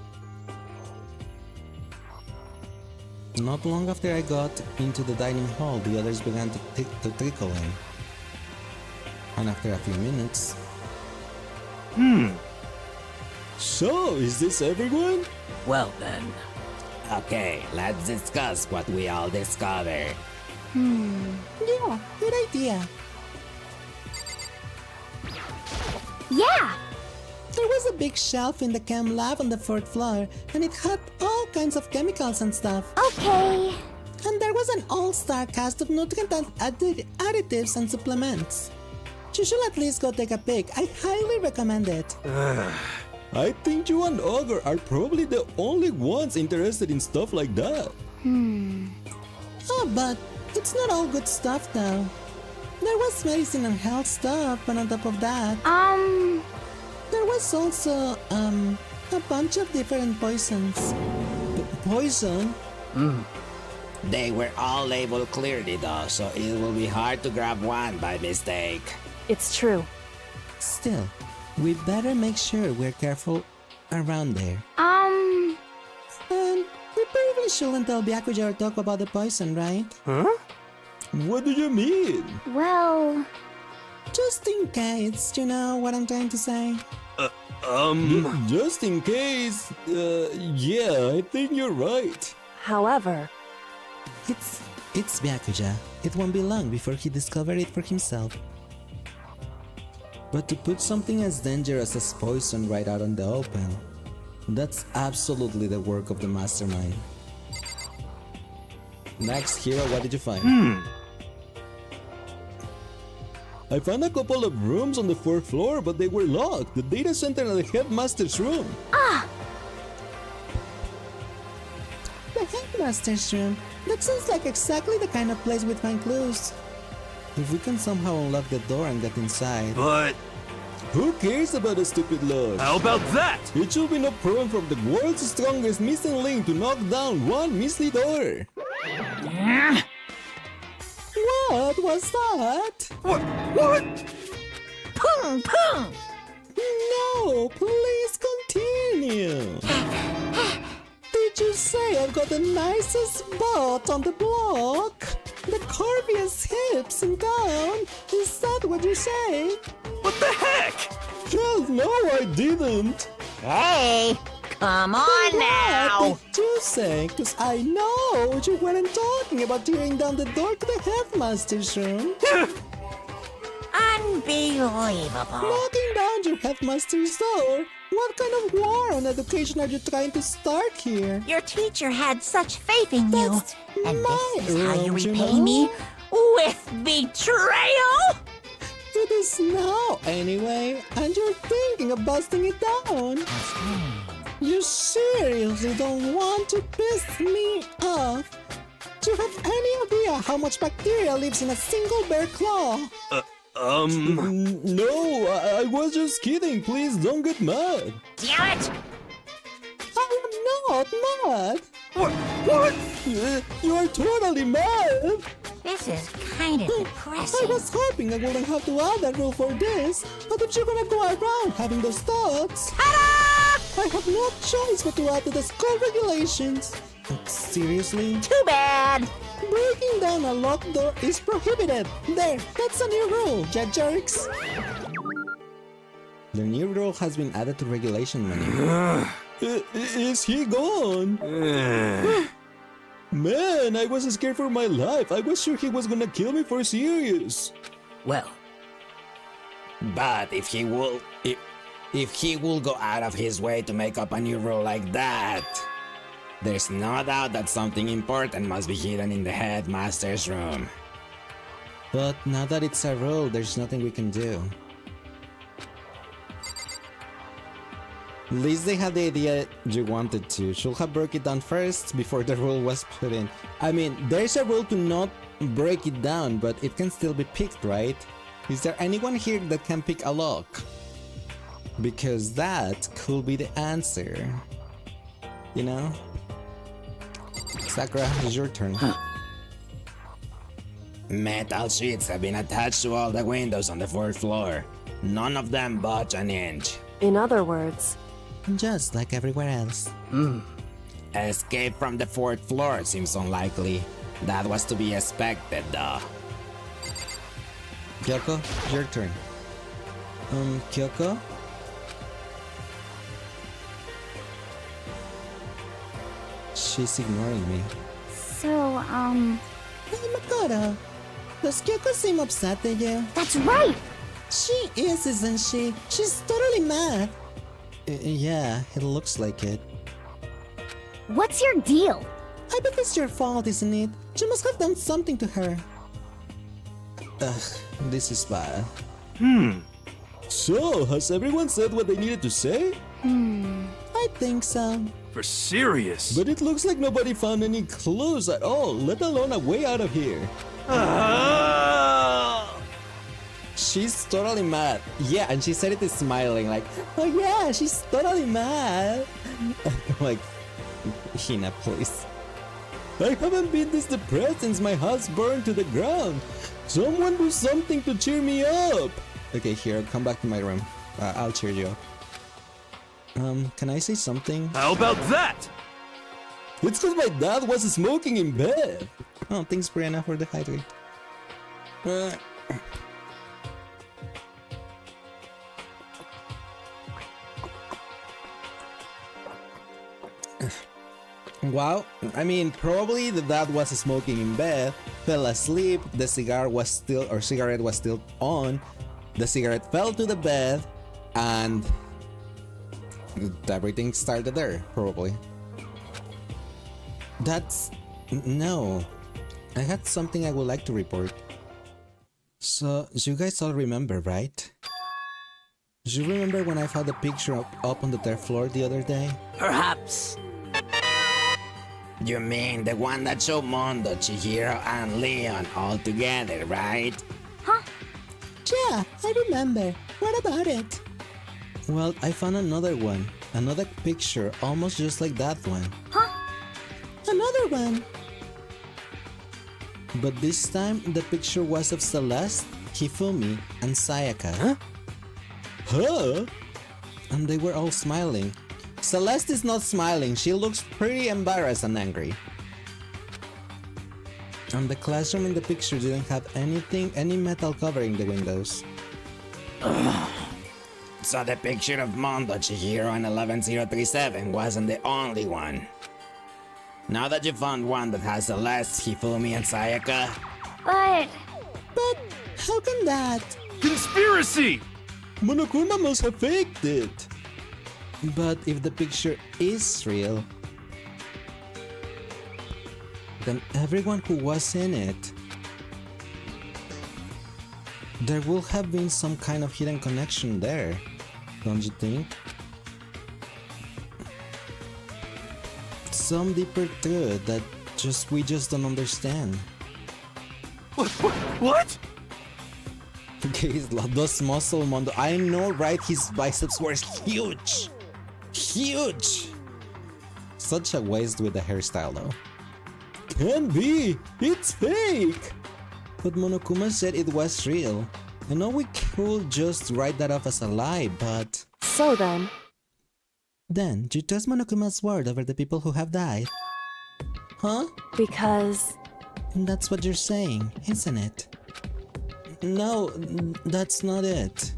Not long after I got into the dining hall, the others began to trickle in. And after a few minutes... So, is this everyone? Well then. Okay, let's discuss what we all discovered. Yeah, good idea. Yeah! There was a big shelf in the chem lab on the 4th floor, and it had all kinds of chemicals and stuff. Okay. And there was an all-star cast of nutrient additives and supplements. You should at least go take a peek. I highly recommend it. I think you and Ogre are probably the only ones interested in stuff like that. Oh, but it's not all good stuff though. There was medicine and health stuff, but on top of that, there was also, a bunch of different poisons. Poison? They were all labeled clearly though, so it will be hard to grab one by mistake. It's true. Still, we better make sure we're careful around there. And we probably shouldn't tell Byakuya or talk about the poison, right? Huh? What do you mean? Well, Just in case, you know what I'm trying to say? Just in case, yeah, I think you're right. however, It's Byakuya. It won't be long before he discovers it for himself. But to put something as dangerous as poison right out in the open, that's absolutely the work of the mastermind. Next, Hiro, what did you find? I found a couple of rooms on the 4th floor, but they were locked. The data center and the headmaster's room. The headmaster's room? That sounds like exactly the kind of place we'd find clues. If we can somehow unlock the door and get inside. But Who cares about a stupid lock? how about that? It should be no problem from the world's strongest missing link to knock down one measly door. What was that? What? Pung pung! No, please continue. Did you say I've got the nicest butt on the block? The curviest hips in town? Is that what you say? What the heck? Hell no, I didn't. Hey, come on now! What did you say? Cause I know you weren't talking about tearing down the door to the headmaster's room. Unbelievable! Knocking down your headmaster's door? What kind of war on education are you trying to start here? Your teacher had such faith in you. That's And my this is how you room, you repay know? me? With betrayal? It is now, anyway, and you're thinking of busting it down. You seriously don't want to piss me off? Do you have any idea how much bacteria lives in a single bear claw? No, I was just kidding. Please don't get mad. Damn it! I am not mad. What? You are totally mad. This is kind of I depressing. was hoping I wouldn't have to add a rule for this, but if you're gonna go around having those thoughts, Ta-da! I have no choice but to add to the school regulations. Seriously? Too bad! Breaking down a locked door is prohibited. There, that's a new rule, you jerks. The new rule has been added to regulation menu. Is he gone? Man, I was scared for my life. I was sure he was gonna kill me for serious. Well, But if he will go out of his way to make up a new rule like that, there's no doubt that something important must be hidden in the headmaster's room. But now that it's a rule, there's nothing we can do. At least they had the idea you wanted to. Should have broke it down first before the rule was put in. I mean, there's a rule to not break it down, but it can still be picked, right? Is there anyone here that can pick a lock? Because that could be the answer. You know? Sakura, it's your turn. Metal sheets have been attached to all the windows on the 4th floor. None of them budge an inch. in other words, Just like everywhere else. Escape from the 4th floor seems unlikely. That was to be expected though. Kyoko, your turn. Kyoko? She's ignoring me. so, Hey, Makoto. Does Kyoko seem upset at you? that's right! She is, isn't she? She's totally mad. Yeah, it looks like it. What's your deal? I bet it's your fault, isn't it? You must have done something to her. Ugh, this is bad. So, has everyone said what they needed to say? I think so. For serious? But it looks like nobody found any clues at all, let alone a way out of here. She's totally mad. Yeah, and she said it is smiling like, oh yeah, she's totally mad. Like, Hina, please. I haven't been this depressed since my house burned to the ground. Someone do something to cheer me up. Okay, here, come back to my room. I'll cheer you up. Can I say something? How about that? It's because my dad was smoking in bed. Oh, thanks, Brianna, for the hydrate. Wow, I mean, probably the dad was smoking in bed, fell asleep, the cigarette was still on, the cigarette fell to the bed, and everything started there, probably. No. I had something I would like to report. So, you guys all remember, right? Do you remember when I found the picture up on the third floor the other day? Perhaps. You mean the one that showed Mondo, Chihiro, and Leon all together, right? Yeah, I remember. What about it? Well, I found another one. Another picture almost just like that one. Another one! But this time, the picture was of Celeste, Hifumi, and Sayaka. Huh? And they were all smiling. Celeste is not smiling, she looks pretty embarrassed and angry. And the classroom in the picture didn't have any metal covering the windows. So the picture of Mondo, Chihiro, and 11037 wasn't the only one. Now that you found one that has Celeste, Hifumi, and Sayaka... But How can that? Conspiracy! Monokuma must have faked it. But if the picture is real, then everyone who was in it, there will have been some kind of hidden connection there, don't you think? Some deeper truth that we just don't understand. What? Okay, those muscle Mondo. I know, right? His biceps were huge. Huge! Such a waste with the hairstyle, though. Can't be! It's fake! But Monokuma said it was real. I know we could just write that off as a lie, but... so then, Then, you trust Monokuma's word over the people who have died? Huh? because That's what you're saying, isn't it? No, that's not it.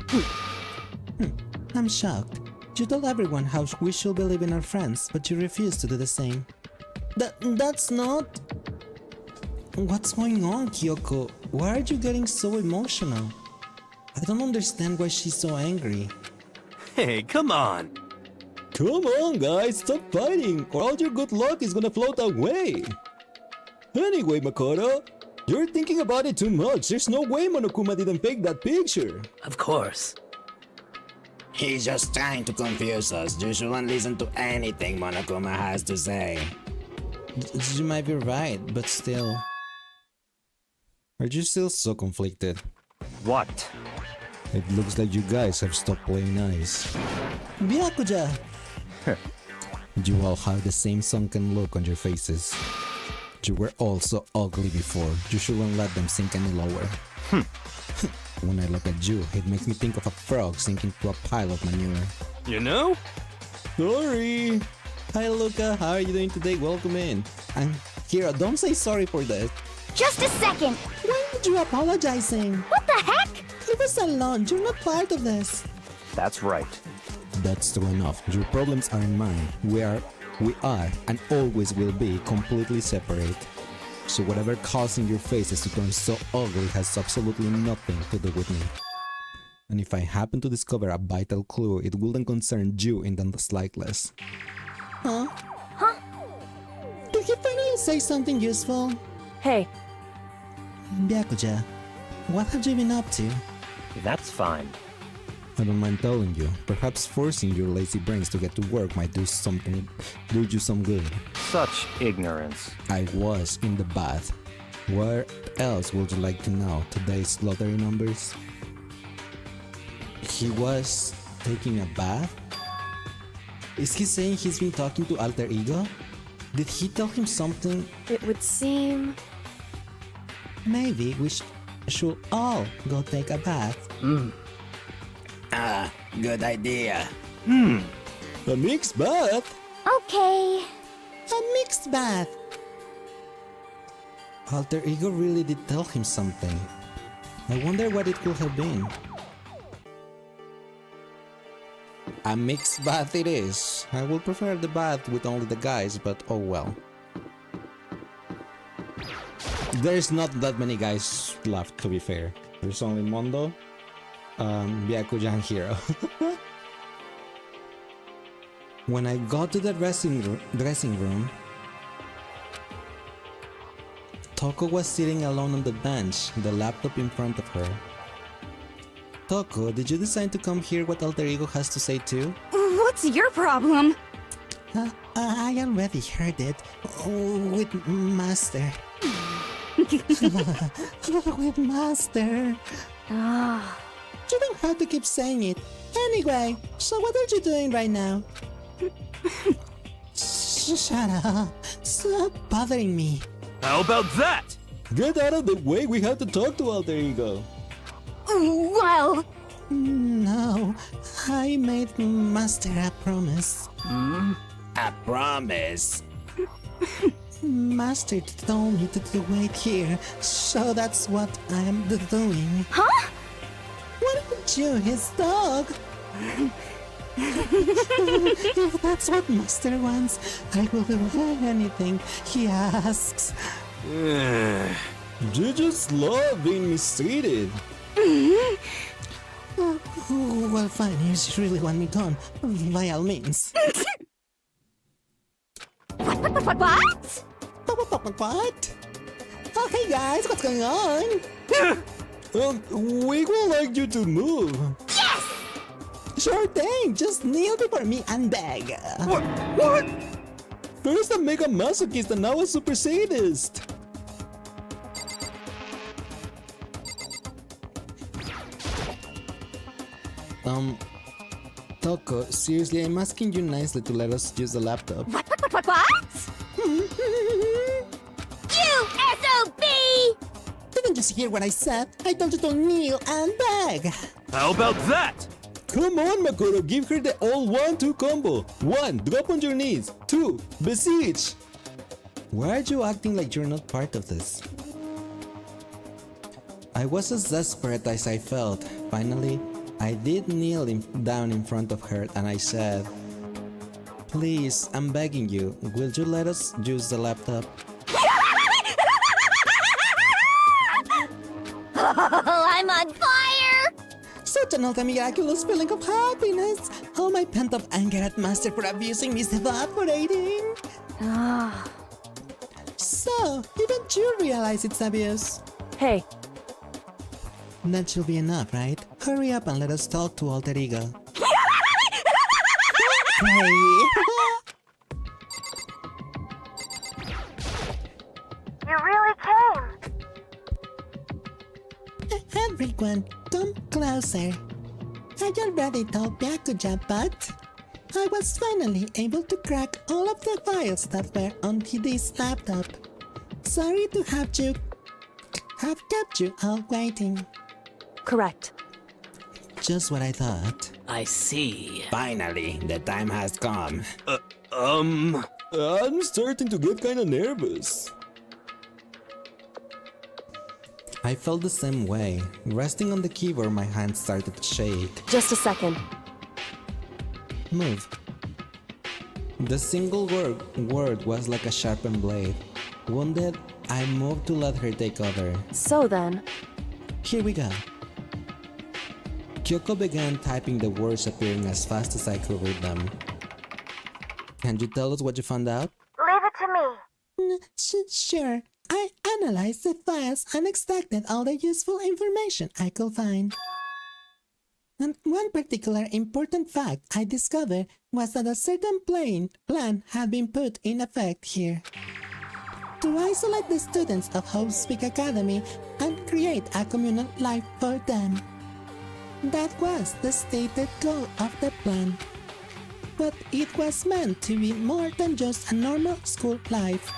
I'm shocked. You told everyone how we should believe in our friends, but you refused to do the same. That's not... What's going on, Kyoko? Why are you getting so emotional? I don't understand why she's so angry. Hey, come on. Come on, guys, stop fighting, or all your good luck is gonna float away. Anyway, Makoto, you're thinking about it too much. There's no way Monokuma didn't fake that picture. Of course. He's just trying to confuse us. You shouldn't listen to anything Monokuma has to say. You might be right, but still... Are you still so conflicted? What? It looks like you guys have stopped playing nice. Byakuja! You all have the same sunken look on your faces. You were all so ugly before. You shouldn't let them sink any lower. When I look at you, it makes me think of a frog sinking to a pile of manure. You know? Sorry! Hi Luca, how are you doing today? Welcome in. And Kira, don't say sorry for that. just a second. Why are you apologizing? What the heck? Leave us alone, you're not part of this. That's right. That's true enough. Your problems aren't mine. We are, and always will be completely separate. So whatever causing your faces to turn so ugly has absolutely nothing to do with me. And if I happen to discover a vital clue, it wouldn't concern you in the slightest. Huh? Did he finally say something useful? Hey, Byakuja, what have you been up to? That's fine. I don't mind telling you, perhaps forcing your lazy brains to get to work might do you some good. Such ignorance. I was in the bath. Where else would you like to know today's lottery numbers? He was taking a bath? Is he saying he's been talking to Alter Ego? Did he tell him something? It would seem. Maybe we should all go take a bath. Ah, good idea. A mixed bath? Okay. A mixed bath! Alter Ego really did tell him something. I wonder what it could have been. A mixed bath it is. I would prefer the bath with only the guys, but oh well. There's not that many guys left, to be fair. There's only Mondo, Byakuya and Hiro. When I got to the dressing room, Toko was sitting alone on the bench, the laptop in front of her. Toko, did you decide to come hear what Alter Ego has to say too? What's your problem? I already heard it. With Master. With Master. Ah. You don't have to keep saying it. Anyway, so what are you doing right now? Shut up. Stop bothering me. How about that? Get out of the way, we have to talk to Alter Ego. Well, No, I made Master a promise. A promise. Master told me to wait here, so that's what I am doing. huh? What about you, his dog? If that's what Master wants, I will do anything he asks. You just love being mistreated. Well, fine, if you really want me gone, by all means. What? What? Oh, hey guys, what's going on? We would like you to move. Yes! Sure thing, just kneel before me and beg. What? First a mega masochist and now a super sadist. Toko, seriously, I'm asking you nicely to let us use the laptop. What? You SOB! Didn't just hear what I said. I told you to kneel and beg. How about that? Come on, Makoto, give her the all 1-2 combo. 1, drop on your knees. 2, beseech. Why are you acting like you're not part of this? I was as desperate as I felt. Finally, I did kneel down in front of her and I said, "Please, I'm begging you, will you let us use the laptop?" I'm on fire! Such an ultra miraculous feeling of happiness! All my pent-up anger at Master for abusing me is evaporating! Ah. So, even you realize it's abuse? Hey, That should be enough, right? Hurry up and let us talk to Alter Ego. Hey! you really came. Everyone, come closer. I already told Byakuya, but I was finally able to crack all of the files that were on this laptop. Sorry to have kept you all waiting. Correct. Just what I thought. I see. Finally, the time has come. I'm starting to get kinda nervous. I felt the same way. Resting on the keyboard, my hands started to shake. Just a second. Move. The single word was like a sharpened blade. Wounded, I moved to let her take over. So then, Here we go. Kyoko began typing the words appearing as fast as I could read them. Can you tell us what you found out? leave it to me. Sure. I analyzed the files and extracted all the useful information I could find. And one particular important fact I discovered was that a certain plan had been put in effect here. To isolate the students of Hope's Peak Academy and create a communal life for them. That was the stated goal of the plan. but it was meant to be more than just a normal school life.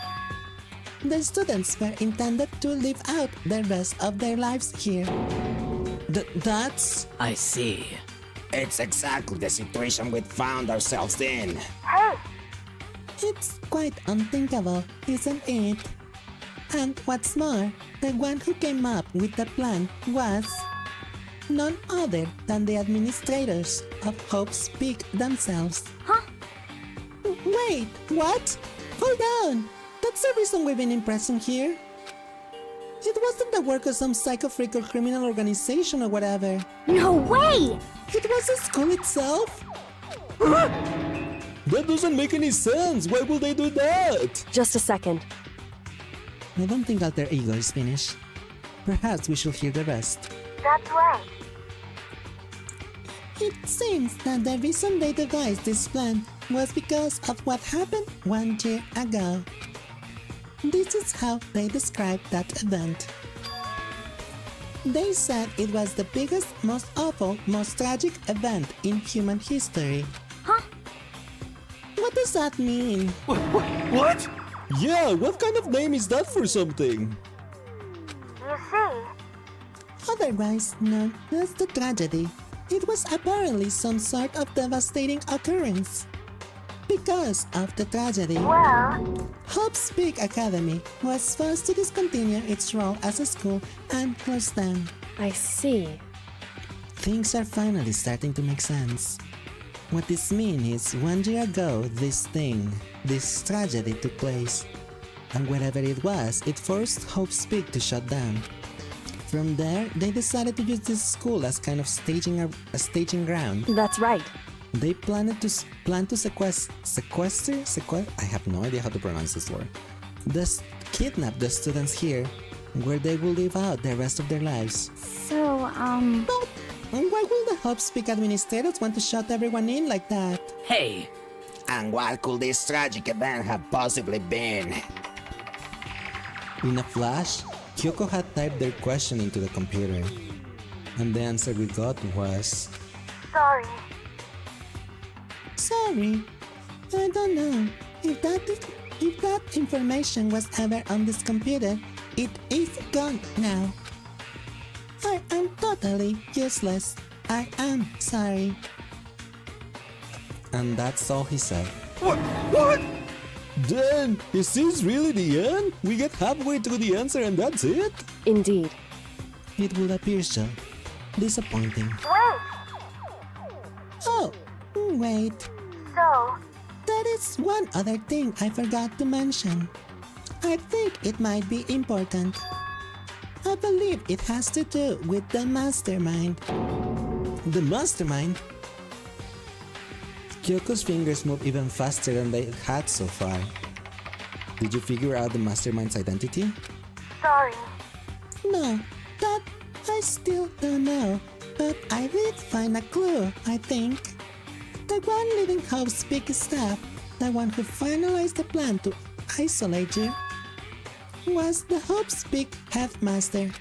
The students were intended to live out the rest of their lives here. That's... I see. It's exactly the situation we found ourselves in. Hey, It's quite unthinkable, isn't it? And what's more, the one who came up with the plan was none other than the administrators of Hope's Peak themselves. Huh? Wait, what? Hold on! That's the reason we've been in prison here. It wasn't the work of some psycho-freak or criminal organization or whatever. no way! It was the school itself. That doesn't make any sense. Why would they do that? Just a second. I don't think Alter Ego is finished. Perhaps we should hear the rest. That's right. It seems that the reason they devised this plan was because of what happened 1 year ago. This is how they described that event. They said it was the biggest, most awful, most tragic event in human history. Huh? What does that mean? What? Yeah, what kind of name is that for something? You see, Otherwise known as the tragedy, it was apparently some sort of devastating occurrence. Because of the tragedy, well, Hope's Peak Academy was forced to discontinue its role as a school and close down. I see. Things are finally starting to make sense. What this means is 1 year ago, this tragedy took place. And wherever it was, it forced Hope's Peak to shut down. From there, they decided to use this school as kind of a staging ground. That's right. They plan to sequester. I have no idea how to pronounce this word. Kidnap the students here, where they will live out the rest of their lives. So, But why will the Hope's Peak administrators want to shut everyone in like that? Hey, And what could this tragic event have possibly been? In a flash, Kyoko had typed their question into the computer. And the answer we got was... sorry. Sorry, I don't know. If that information was ever on this computer, it is gone now. I am totally useless. I am sorry. And that's all he said. What? Then, is this really the end? We get halfway through the answer and that's it? Indeed. It would appear so. Disappointing. Wait, Oh, wait. so, There is one other thing I forgot to mention. I think it might be important. I believe it has to do with the mastermind. The mastermind? Kyoko's fingers move even faster than they had so far. Did you figure out the mastermind's identity? sorry. No, that I still don't know. But I did find a clue, I think. The one leading Hope's Peak staff, the one who finalized the plan to isolate you, was the Hope's Peak headmaster.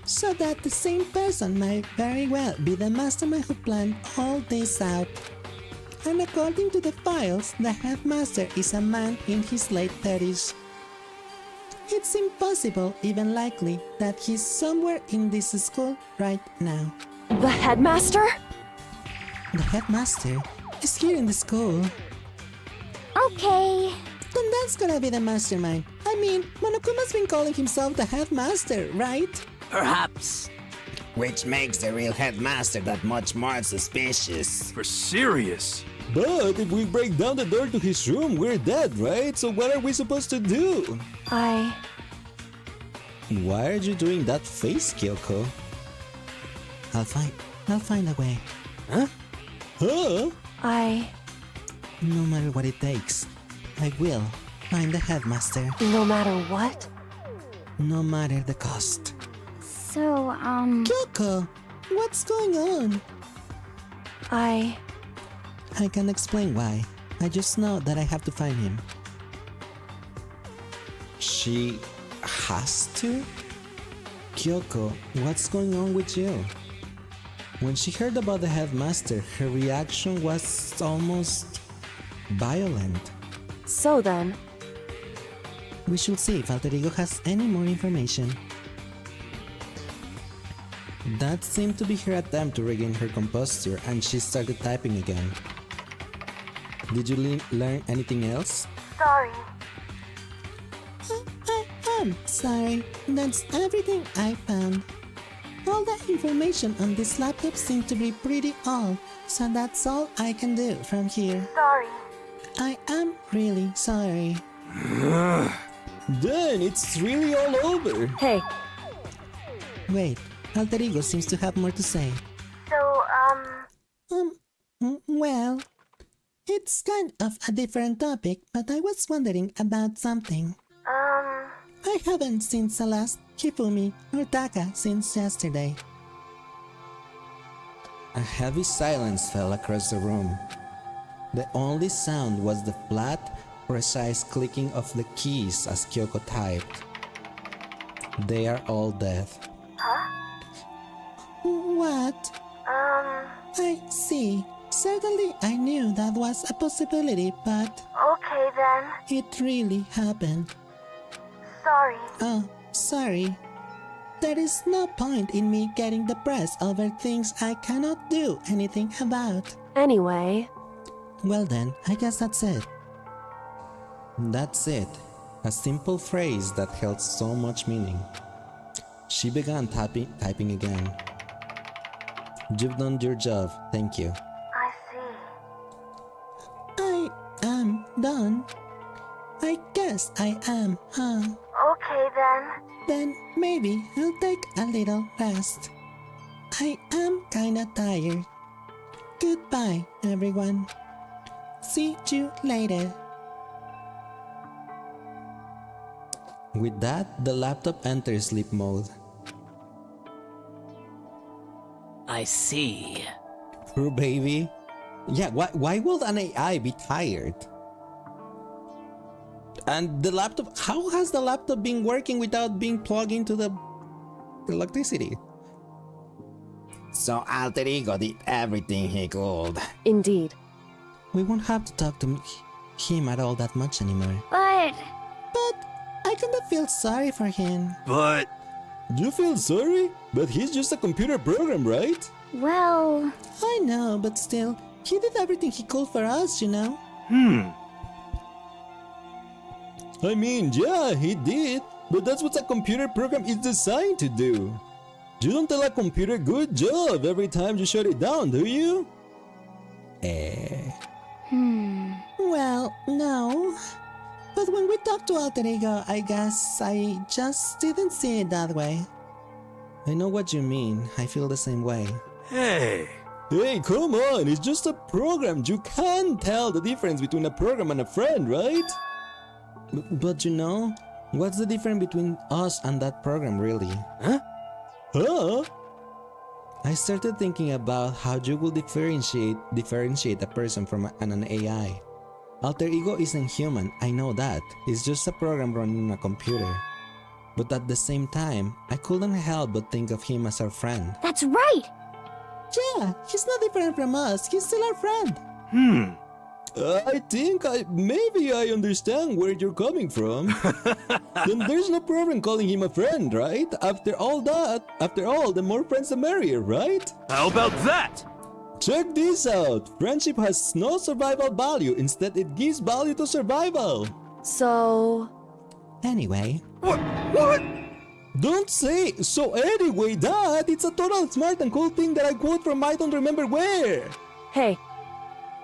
So that the same person might very well be the mastermind who planned all this out. And according to the files, the headmaster is a man in his late 30s. It's impossible, even likely, that he's somewhere in this school right now. The headmaster? The headmaster is here in the school. Okay. Then that's gonna be the mastermind. I mean, Monokuma's been calling himself the headmaster, right? perhaps. Which makes the real headmaster that much more suspicious. For serious. But if we break down the door to his room, we're dead, right? So what are we supposed to do? Why are you doing that face, Kyoko? I'll find a way. Huh? No matter what it takes, I will find the headmaster, No matter what? no matter the cost. So, Kyoko, what's going on? I can explain why. I just know that I have to find him. She has to? Kyoko, what's going on with you? When she heard about the headmaster, her reaction was almost violent. So then, We should see if Alter Ego has any more information. That seemed to be her attempt to regain her composure, and she started typing again. Did you learn anything else? sorry. I'm sorry, that's everything I found. All the information on this laptop seems to be pretty old, so that's all I can do from here. Sorry. I am really sorry. Then it's really all over. Hey, Wait, Alter Ego seems to have more to say. so, Well, it's kind of a different topic, but I was wondering about something. I haven't seen Celeste, Hifumi, or Taka since yesterday. A heavy silence fell across the room. The only sound was the flat, precise clicking of the keys as Kyoko typed. They are all dead. What? I see. Certainly I knew that was a possibility, but okay then. it really happened. Sorry. Oh, sorry. There is no point in me getting depressed over things I cannot do anything about. Anyway, Well then, I guess that's it. That's it. A simple phrase that held so much meaning. She began typing again. You've done your job, thank you. I see. I am done. I guess I am, huh? Okay then. Then maybe I'll take a little rest. I am kinda tired. Goodbye, everyone. See you later. With that, the laptop enters sleep mode. I see. Poor baby. Yeah, why would an AI be tired? And the laptop, how has the laptop been working without being plugged into the electricity? So Alter Ego did everything he could. Indeed. We won't have to talk to him at all that much anymore. But But I kinda feel sorry for him. But You feel sorry? But he's just a computer program, right? well, I know, but still, he did everything he could for us, you know? I mean, yeah, he did. But that's what a computer program is designed to do. You don't tell a computer good job every time you shut it down, do you? Well, no. But when we talked to Alter Ego, I guess I just didn't see it that way. I know what you mean. I feel the same way. hey, Hey, come on, it's just a program. You can't tell the difference between a program and a friend, right? But you know, what's the difference between us and that program, really? Huh? I started thinking about how you will differentiate a person from an AI. Alter Ego isn't human, I know that. It's just a program running on a computer. But at the same time, I couldn't help but think of him as our friend. that's right. Yeah, he's not different from us. He's still our friend. I think maybe I understand where you're coming from. Then there's no problem calling him a friend, right? After all, the more friends the merrier, right? how about that? Check this out. Friendship has no survival value. Instead, it gives value to survival. So, Anyway, What? Don't say so. Anyway, that it's a total smart and cool thing that I quote from I don't remember where. hey,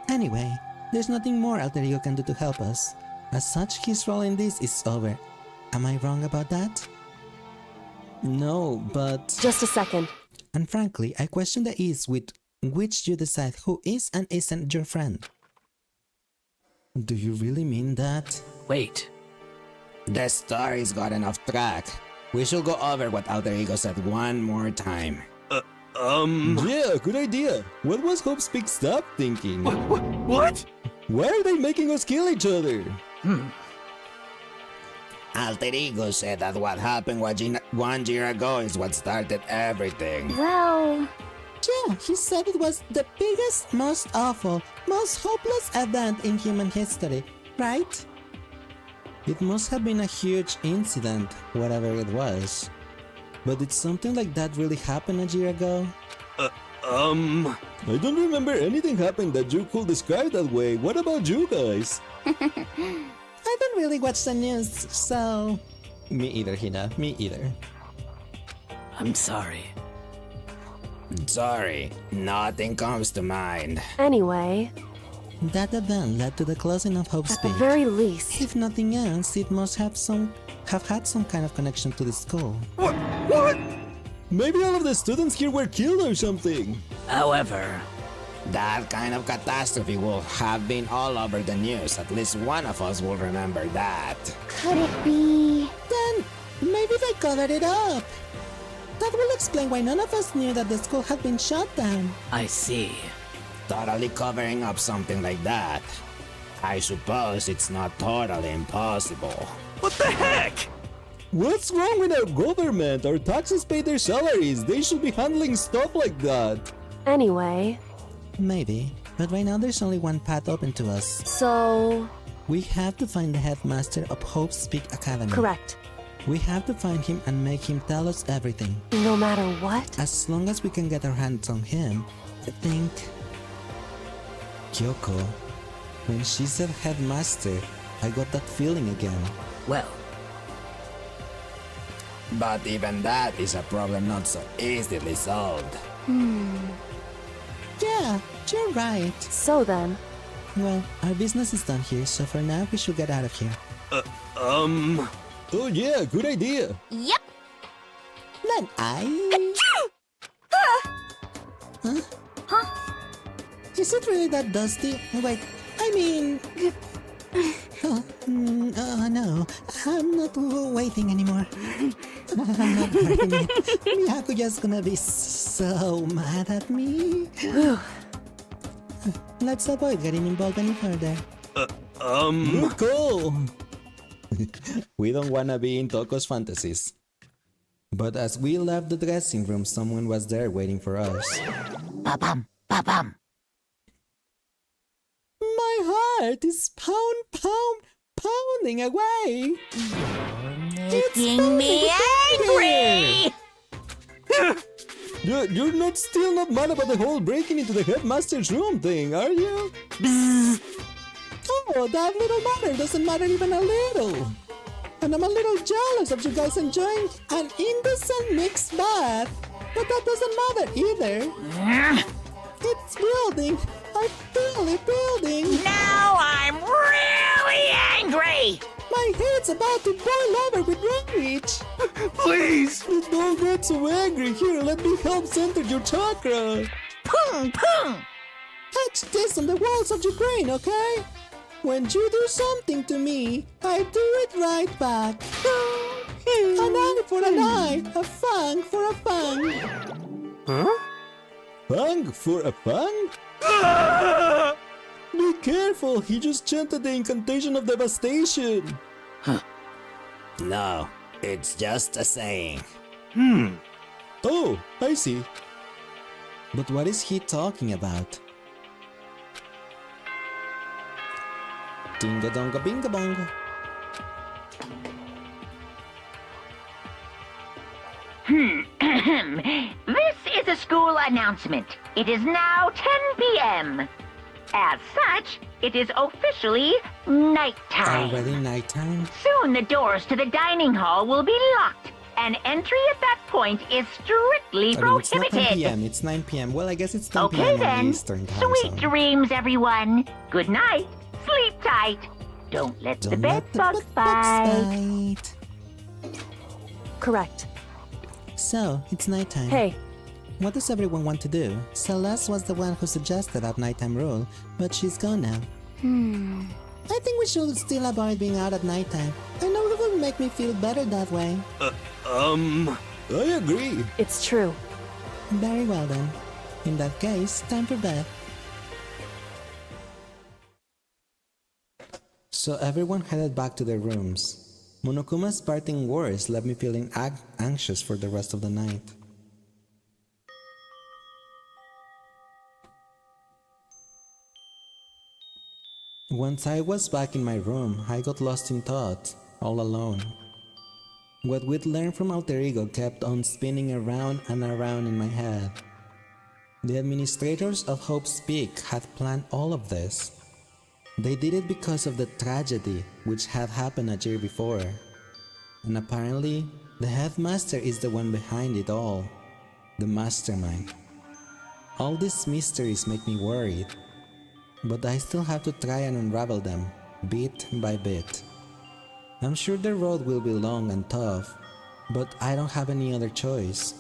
anyway, there's nothing more Alter Ego can do to help us. As such, his role in this is over. Am I wrong about that? No, but just a second. And frankly, I question the ease with which you decide who is and isn't your friend. do you really mean that? Wait. The story's gotten off track. We should go over what Alter Ego said one more time. Yeah, good idea. What was Hope Speak Stop thinking? What? Why are they making us kill each other? Alter Ego said that what happened 1 year ago is what started everything. Well, Yeah, he said it was the biggest, most awful, most hopeless event in human history, right? It must have been a huge incident, whatever it was. But did something like that really happen a year ago? I don't remember anything happened that you could describe that way. What about you guys? I don't really watch the news, so... Me either, Hina. Me either. I'm sorry. Sorry, nothing comes to mind. Anyway, That event led to the closing of Hope's at the Peak. very least, If nothing else, it must have had some kind of connection to the school. What? Maybe all of the students here were killed or something. However, That kind of catastrophe will have been all over the news. At least one of us will remember that. could it be? Then, maybe they covered it up. That will explain why none of us knew that the school had been shut down. I see. Totally covering up something like that. I suppose it's not totally impossible. What the heck? What's wrong with our government? Our taxes pay their salaries. They should be handling stuff like that. Anyway, Maybe, but right now there's only one path open to us. so... We have to find the headmaster of Hope's Peak Academy. Correct. We have to find him and make him tell us everything. No matter what? As long as we can get our hands on him, I think... Kyoko, when she said headmaster, I got that feeling again. Well, But even that is a problem not so easily solved. Yeah, you're right. So then, Well, our business is done here, so for now we should get out of here. Oh yeah, good idea. yep. Then Huh? Is it really that dusty? Wait, I mean... no, I'm not waiting anymore. I'm not hurting it. Miyakuya's gonna be so mad at me. Let's avoid getting involved any further. Good call. We don't wanna be in Toko's fantasies. But as we left the dressing room, someone was there waiting for us. ba-bum, ba-bum. My heart is pounding away. Making me angry! You're still not mad about the whole breaking into the headmaster's room thing, are you? Oh, that little matter doesn't matter even a little. And I'm a little jealous of you guys enjoying an indecent mixed bath. But that doesn't matter either. It's building. I feel it building. Now I'm really angry! My head's about to boil over with rage. Please! Don't get so angry. Here, let me help center your chakra. Pung, pung! Etch this on the walls of your brain, okay? When you do something to me, I do it right back. An eye for an eye, a fang for a fang. Fang for a fang? Be careful, he just chanted the incantation of devastation. No, it's just a saying. Oh, I see. But what is he talking about? Dinga donga binga bonga. This is a school announcement. It is now 10 p.m. As such, it is officially nighttime. Already nighttime? Soon the doors to the dining hall will be locked, and entry at that point is strictly I mean, it's not 10 prohibited. p.m., it's 9 p.m. Well, I guess it's 10 Okay p.m. on then. Eastern time Sweet zone. dreams, everyone. Good night. Sleep tight. Don't let the Don't bed let the bugs bite. bite. Correct. So, it's nighttime. Hey, What does everyone want to do? Celeste was the one who suggested that nighttime rule, but she's gone now. I think we should still avoid being out at nighttime. I know it will make me feel better that way. I agree. it's true. Very well then. In that case, time for bed. So everyone headed back to their rooms. Monokuma's parting words left me feeling anxious for the rest of the night. Once I was back in my room, I got lost in thought, all alone. What we'd learned from Alter Ego kept on spinning around and around in my head. The administrators of Hope's Peak had planned all of this. They did it because of the tragedy which had happened a year before. And apparently, the headmaster is the one behind it all, the mastermind. All these mysteries make me worried, but I still have to try and unravel them, bit by bit. I'm sure the road will be long and tough, but I don't have any other choice.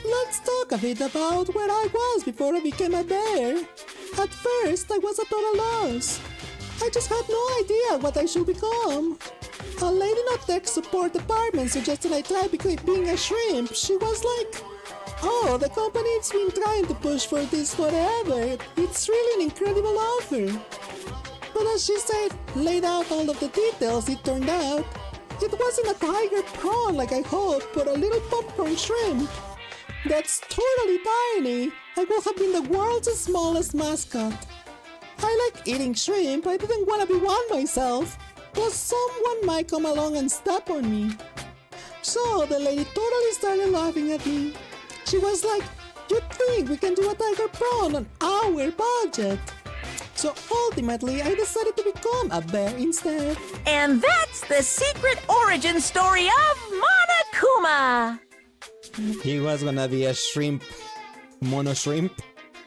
Let's talk a bit about where I was before I became a bear. At first, I was at total loss. I just had no idea what I should become. A lady in a tech support department suggested I try being a shrimp. She was like, "Oh, the company's been trying to push for this forever. It's really an incredible offer." But as she said, laid out all of the details, it turned out it wasn't a tiger prawn like I hoped, but a little popcorn shrimp. That's totally tiny. I would have been the world's smallest mascot. I like eating shrimp. I didn't want to be one myself. Plus, someone might come along and step on me. So the lady totally started laughing at me. She was like, "You think we can do a tiger prawn on our budget?" So ultimately, I decided to become a bear instead. And that's the secret origin story of Monokuma. He was gonna be a shrimp. Mono shrimp?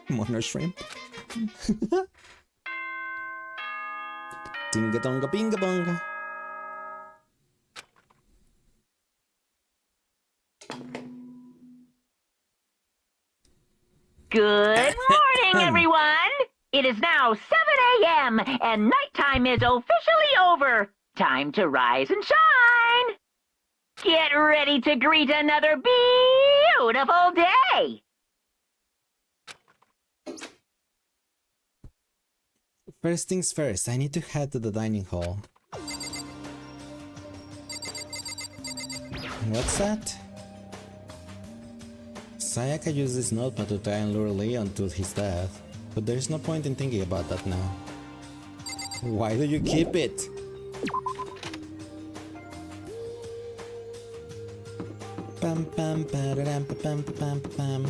Mono shrimp? Tinga tonga binga bonga. Good morning, everyone! It is now 7 a.m. and nighttime is officially over. Time to rise and shine! Get ready to greet another beautiful day! First things first, I need to head to the dining hall. What's that? Sayaka used this notepad to try and lure Leon to his death, but there's no point in thinking about that now. Why do you keep it? Pam pam pam pam pam pam.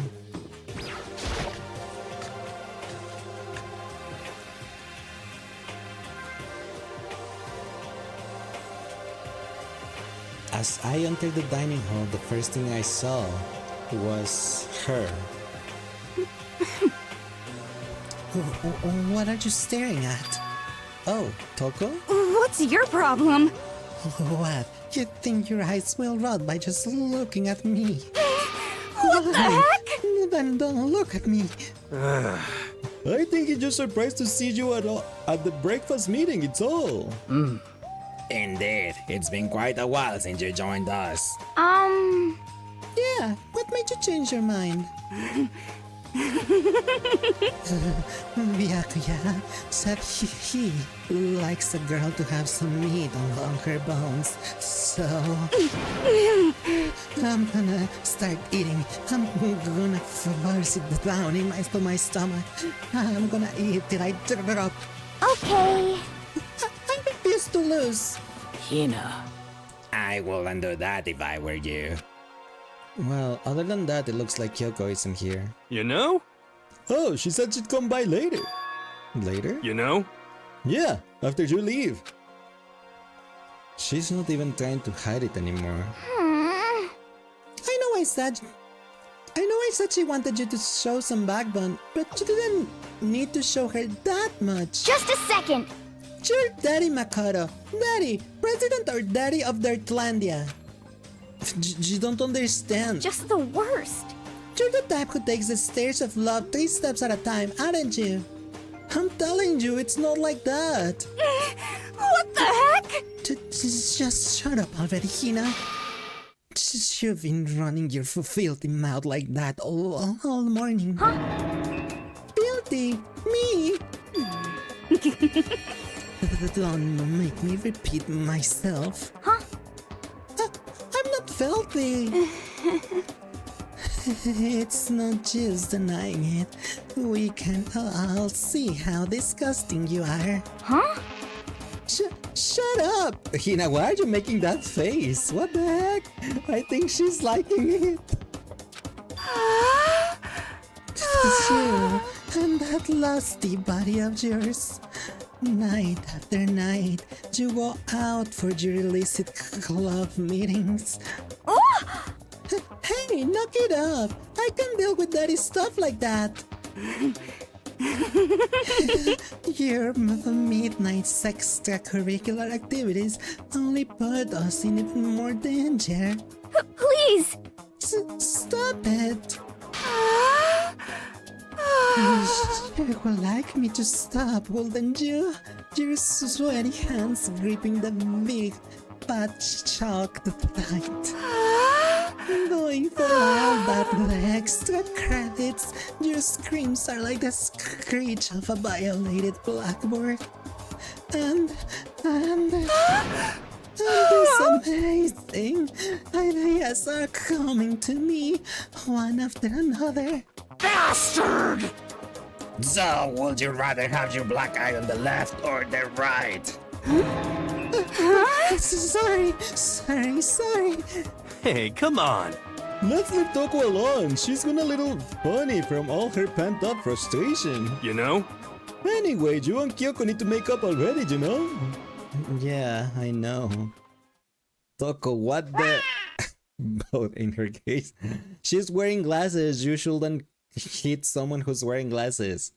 As I entered the dining hall, the first thing I saw was her. What are you staring at? Oh, Toko? What's your problem? What? You think your eyes will rot by just looking at me? What the heck? Then don't look at me. I think he's just surprised to see you at the breakfast meeting, it's all. Indeed, it's been quite a while since you joined us. Yeah, what made you change your mind? Byakuya said he likes a girl to have some meat on her bones, so I'm gonna start eating. I'm gonna force it down in my stomach. I'm gonna eat till I drop. Okay. I refuse to lose. Hina. I wouldn't do that if I were you. Well, other than that, it looks like Kyoko isn't here. You know? Oh, she said she'd come by later. Later? You know? Yeah, after you leave. She's not even trying to hide it anymore. I know I said she wanted you to show some backbone, but you didn't need to show her that much. Just a second. You're Daddy Makoto. Daddy, President or Daddy of Dirtlandia. You don't understand. Just the worst. You're the type who takes the stairs of love 3 steps at a time, aren't you? I'm telling you, it's not like that. What the heck? Just shut up already, Hina. You've been running your filthy mouth like that all morning. Huh? Filthy? Me? Don't make me repeat myself. Huh? I'm not filthy. It's not just denying it. We can all see how disgusting you are. Huh? Shut up! Hina, why are you making that face? What the heck? I think she's liking it. It's you and that lusty body of yours. Night after night, you go out for your illicit club meetings. Hey, knock it up! I can deal with dirty stuff like that. Your midnight extracurricular activities only put us in even more danger. Please! Stop it! You would like me to stop, wouldn't you? Your sweaty hands gripping the big, fat chalk tight. Going for all that extra credits, your screams are like the screech of a violated blackboard. And it's amazing. Ideas are coming to me, one after another. Bastard! So, would you rather have your black eye on the left or the right? Sorry. Hey, come on. Let's leave Toko alone. She's gonna little funny from all her pent up frustration. You know? Anyway, you and Kyoko need to make up already, you know? Yeah, I know. Toko, what the... Both in her case. She's wearing glasses. You shouldn't hit someone who's wearing glasses.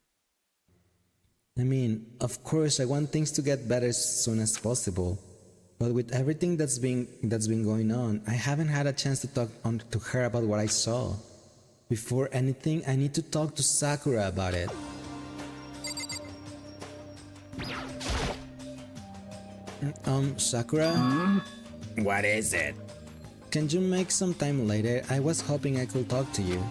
I mean, of course, I want things to get better as soon as possible. But with everything that's been going on, I haven't had a chance to talk to her about what I saw. Before anything, I need to talk to Sakura about it. Sakura? What is it? Can you make some time later? I was hoping I could talk to you.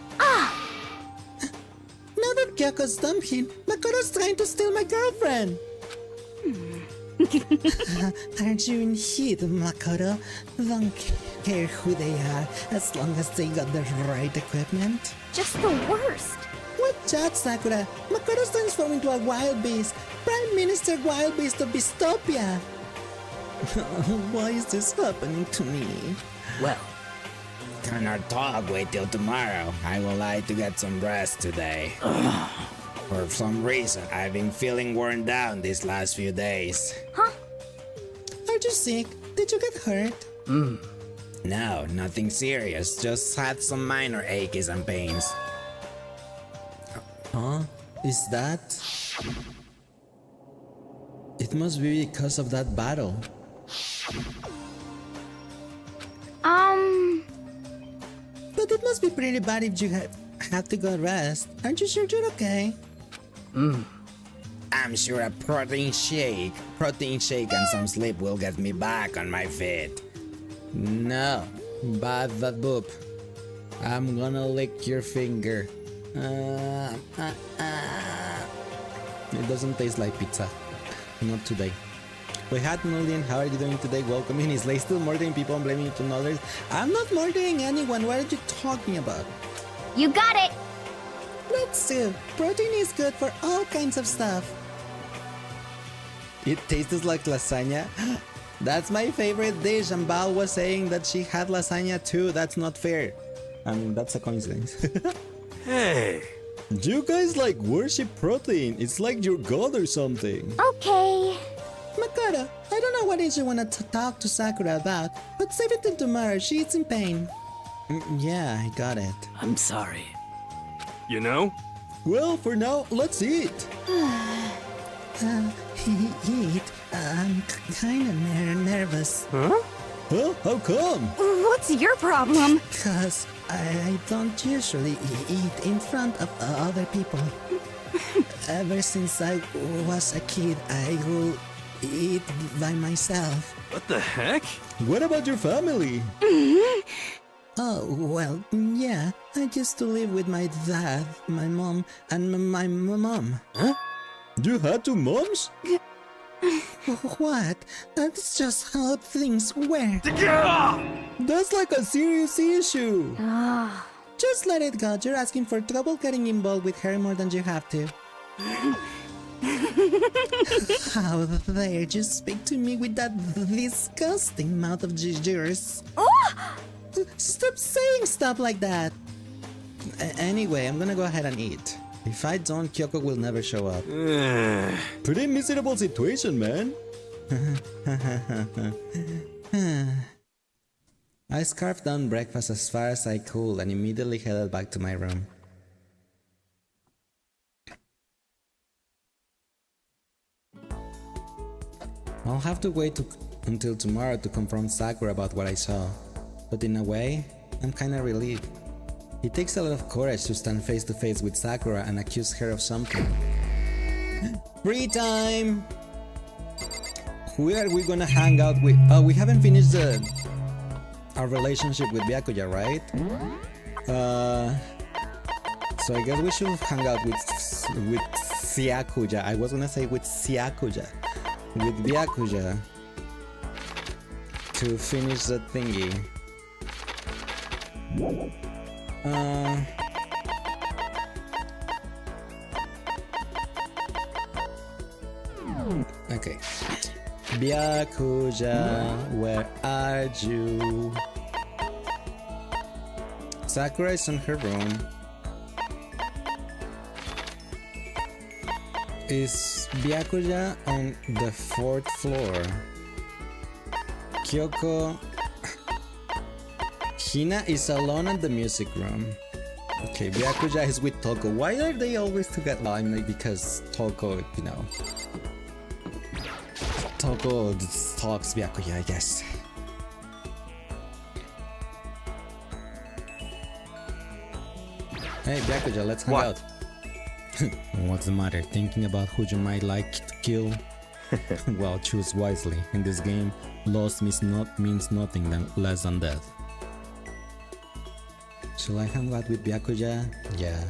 Now that Kyoko's dumping, Makoto's trying to steal my girlfriend. Aren't you in heat, Makoto? Don't care who they are, as long as they got the right equipment. Just the worst. Watch out, Sakura. Makoto's transformed into a wild beast. Prime Minister Wild Beast of Bistopia. Why is this happening to me? Well, cannot talk. Wait till tomorrow. I will like to get some rest today. For some reason, I've been feeling worn down these last few days. Huh? Are you sick? Did you get hurt? No, nothing serious. Just had some minor aches and pains. Huh? Is that? It must be because of that battle. But it must be pretty bad if you have to go rest. Aren't you sure you're okay? I'm sure a protein shake and some sleep will get me back on my feet. No, bad that boop. I'm gonna lick your finger. It doesn't taste like pizza. Not today. We had Million, how are you doing today? Welcome in. Is Lay still murdering people and blaming it on others? I'm not murdering anyone. What are you talking about? You got it! Let's do. Protein is good for all kinds of stuff. It tastes like lasagna. That's my favorite dish, and Val was saying that she had lasagna too. That's not fair. I mean, that's a coincidence. Hey. You guys like worship protein. It's like your god or something. Okay. Makoto, I don't know what it is you want to talk to Sakura about, but save it till tomorrow. She's in pain. Yeah, I got it. I'm sorry. You know? Well, for now, let's eat. Eat. I'm kinda nervous. Huh? Huh? How come? What's your problem? Cause I don't usually eat in front of other people. Ever since I was a kid, I will eat by myself. What the heck? What about your family? Oh, well, yeah. I used to live with my dad, my mom, and my mom. You had two moms? What? That's just how things were. That's like a serious issue. Ah. Just let it go. You're asking for trouble getting involved with her more than you have to. How dare you speak to me with that disgusting mouth of yours? Stop saying stuff like that. Anyway, I'm gonna go ahead and eat. If I don't, Kyoko will never show up. Pretty miserable situation, man. I scarfed down breakfast as far as I could and immediately headed back to my room. I'll have to wait until tomorrow to confront Sakura about what I saw, but in a way, I'm kinda relieved. It takes a lot of courage to stand face to face with Sakura and accuse her of something. Free time! Who are we gonna hang out with? Oh, we haven't finished our relationship with Byakuya, right? So I guess we should hang out with Syakuya. I was gonna say with Syakuya. With Byakuya. To finish the thingy. Okay. Byakuya, where are you? Sakura is in her room. Is Byakuya on the 4th floor? Kyoko... Hina is alone in the music room. Okay, Byakuya is with Toko. Why are they always together? Well, I mean, because Toko, you know... Toko talks Byakuya, I guess. Hey, Byakuya, let's hang out. What's the matter? Thinking about who you might like to kill? Well, choose wisely. In this game, loss means nothing less than death. Shall I hang out with Byakuya? Yeah.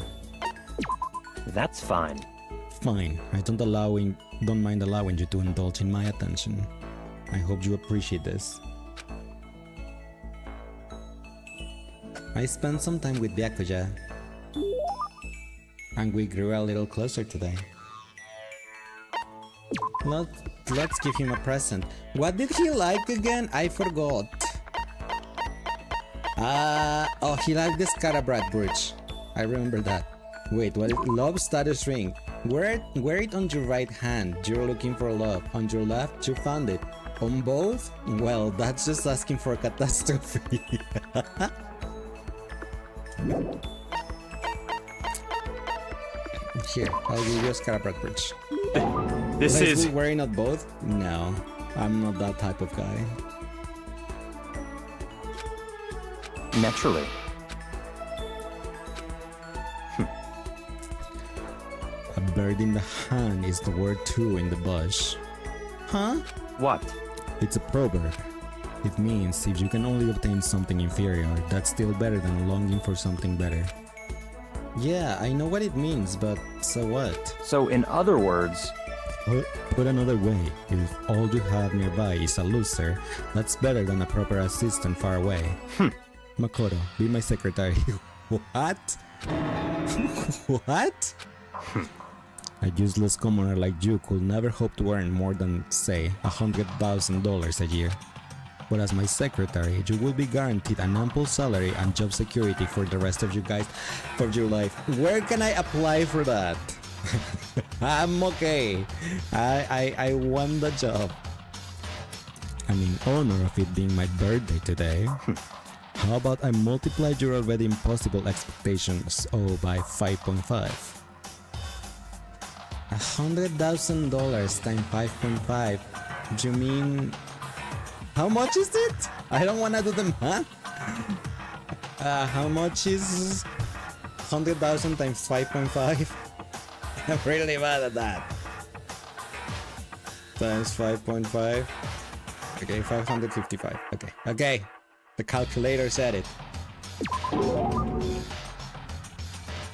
That's fine. Fine. I don't mind allowing you to indulge in my attention. I hope you appreciate this. I spent some time with Byakuya, and we grew a little closer today. Let's give him a present. What did he like again? I forgot. Oh, he liked the Scarabrat brooch. I remember that. Wait, what is love status ring? Wear it on your right hand. You're looking for love. On your left, you found it. On both? Well, that's just asking for a catastrophe. Here, I'll give you a Scarabrat brooch. This is... wearing not both? No, I'm not that type of guy. Naturally. A bird in the hand is the word two in the bush. Huh? What? It's a proverb. It means if you can only obtain something inferior, that's still better than longing for something better. Yeah, I know what it means, but so what? So in other words... Put another way, if all you have nearby is a loser, that's better than a proper assistant far away. Makoto, be my secretary. What? What? A useless commoner like you could never hope to earn more than, say, $100,000 a year. But as my secretary, you will be guaranteed an ample salary and job security for the rest of you guys for your life. Where can I apply for that? I'm okay. I won the job. And in honor of it being my birthday today, how about I multiply your already impossible expectations by 5.5? $100,000 times 5.5. You mean... How much is it? I don't wanna do the math. How much is 100,000 times 5.5? I'm really bad at that. Times 5.5. Okay, 555. Okay. The calculator said it.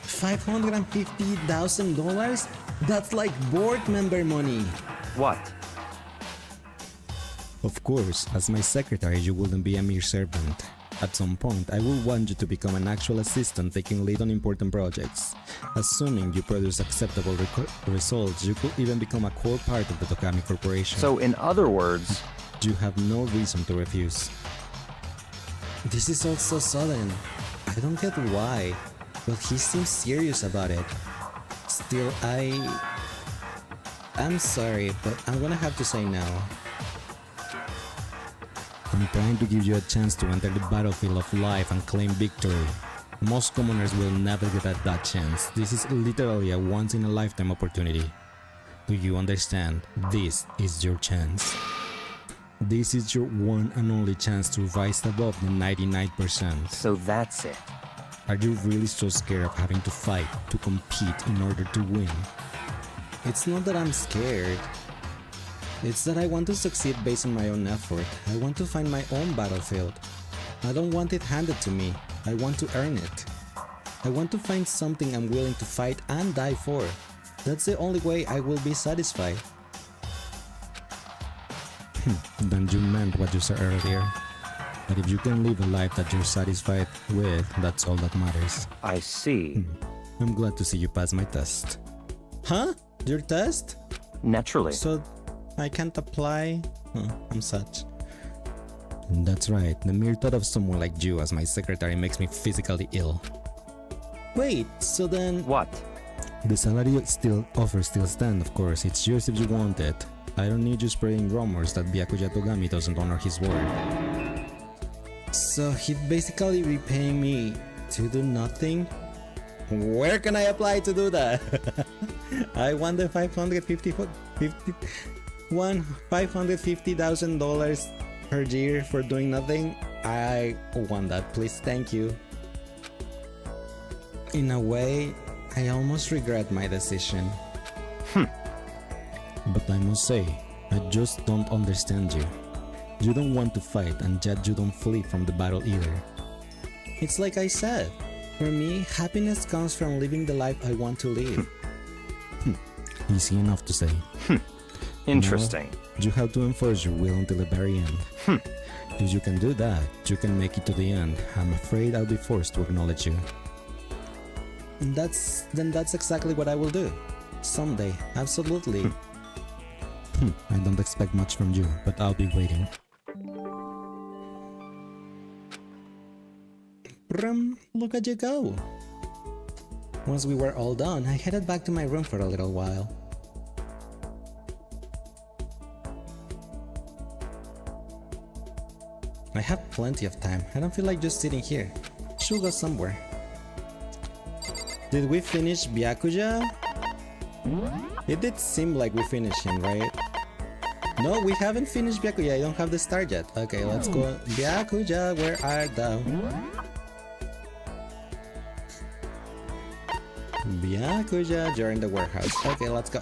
$550,000? That's like board member money. What? Of course, as my secretary, you wouldn't be a mere servant. At some point, I will want you to become an actual assistant taking lead on important projects. Assuming you produce acceptable results, you could even become a core part of the Togami Corporation. So, in other words, You have no reason to refuse. This is all so sudden. I don't get why, but he seems serious about it. Still, I'm sorry, but I'm gonna have to say no. I'm trying to give you a chance to enter the battlefield of life and claim victory. Most commoners will never get that chance. This is literally a once-in-a-lifetime opportunity. Do you understand? This is your chance. This is your one and only chance to rise above the 99%. so that's it. Are you really so scared of having to fight, to compete in order to win? It's not that I'm scared. It's that I want to succeed based on my own effort. I want to find my own battlefield. I don't want it handed to me. I want to earn it. I want to find something I'm willing to fight and die for. That's the only way I will be satisfied. Then you meant what you said earlier. But if you can live a life that you're satisfied with, that's all that matters. I see. I'm glad to see you pass my test. Huh? Your test? Naturally. So I can't apply? I'm such. That's right, the mere thought of someone like you as my secretary makes me physically ill. Wait, so then... What? The salary offer still stand, of course. It's yours if you want it. I don't need you spreading rumors that Byakuya Togami doesn't honor his word. So he'd basically be paying me to do nothing? Where can I apply to do that? I want the $550,000 per year for doing nothing. I want that, please, thank you. In a way, I almost regret my decision. But I must say, I just don't understand you. You don't want to fight, and yet you don't flee from the battle either. It's like I said, for me, happiness comes from living the life I want to live. Easy enough to say. Interesting. You have to enforce your will until the very end. If you can do that, you can make it to the end. I'm afraid I'll be forced to acknowledge you. And that's exactly what I will do. Someday, absolutely. I don't expect much from you, but I'll be waiting. Look at you go! Once we were all done, I headed back to my room for a little while. I have plenty of time. I don't feel like just sitting here. Should go somewhere. Did we finish Byakuya? It did seem like we finished him, right? No, we haven't finished Byakuya. I don't have the star yet. Okay, let's go. Byakuya, where art thou? Byakuya, you're in the warehouse. Okay, let's go.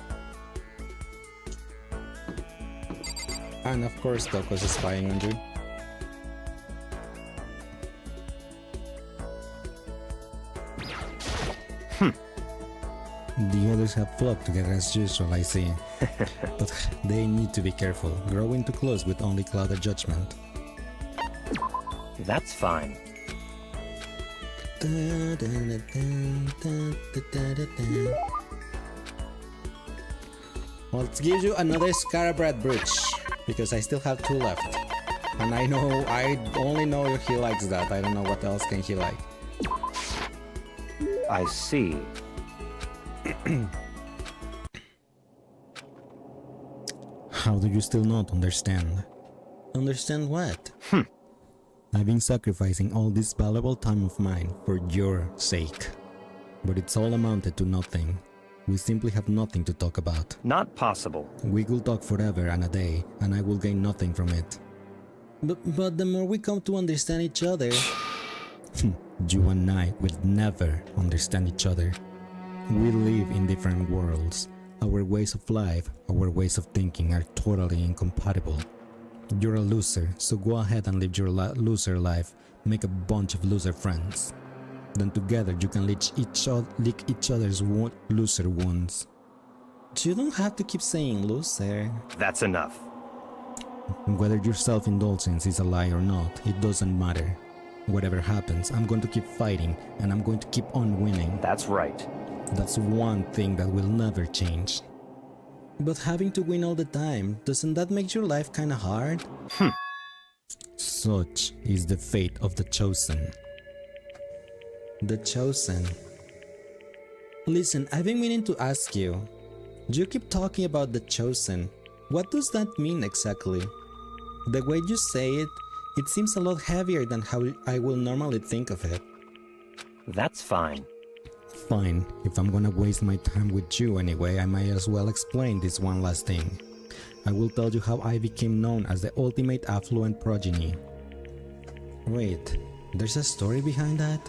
And of course, Toko's spying on you. The others have flocked together as usual, I see. But they need to be careful. Growing too close with only clouded judgment. That's fine. Let's give you another Scarabrat brooch, because I still have 2 left. And I only know he likes that. I don't know what else can he like. I see. How do you still not understand? Understand what? I've been sacrificing all this valuable time of mine for your sake. But it's all amounted to nothing. We simply have nothing to talk about. Not possible. We could talk forever and a day, and I will gain nothing from it. But the more we come to understand each other... You and I will never understand each other. We live in different worlds. Our ways of life, our ways of thinking are totally incompatible. You're a loser, so go ahead and live your loser life. Make a bunch of loser friends. Then together you can lick each other's loser wounds. You don't have to keep saying loser. That's enough. Whether your self-indulgence is a lie or not, it doesn't matter. Whatever happens, I'm going to keep fighting, and I'm going to keep on winning. That's right. That's one thing that will never change. But having to win all the time, doesn't that make your life kinda hard? Such is the fate of the Chosen. The Chosen. Listen, I've been meaning to ask you. You keep talking about the Chosen. What does that mean exactly? The way you say it, it seems a lot heavier than how I will normally think of it. That's fine. Fine, if I'm gonna waste my time with you anyway, I might as well explain this one last thing. I will tell you how I became known as the ultimate affluent progeny. Wait, there's a story behind that?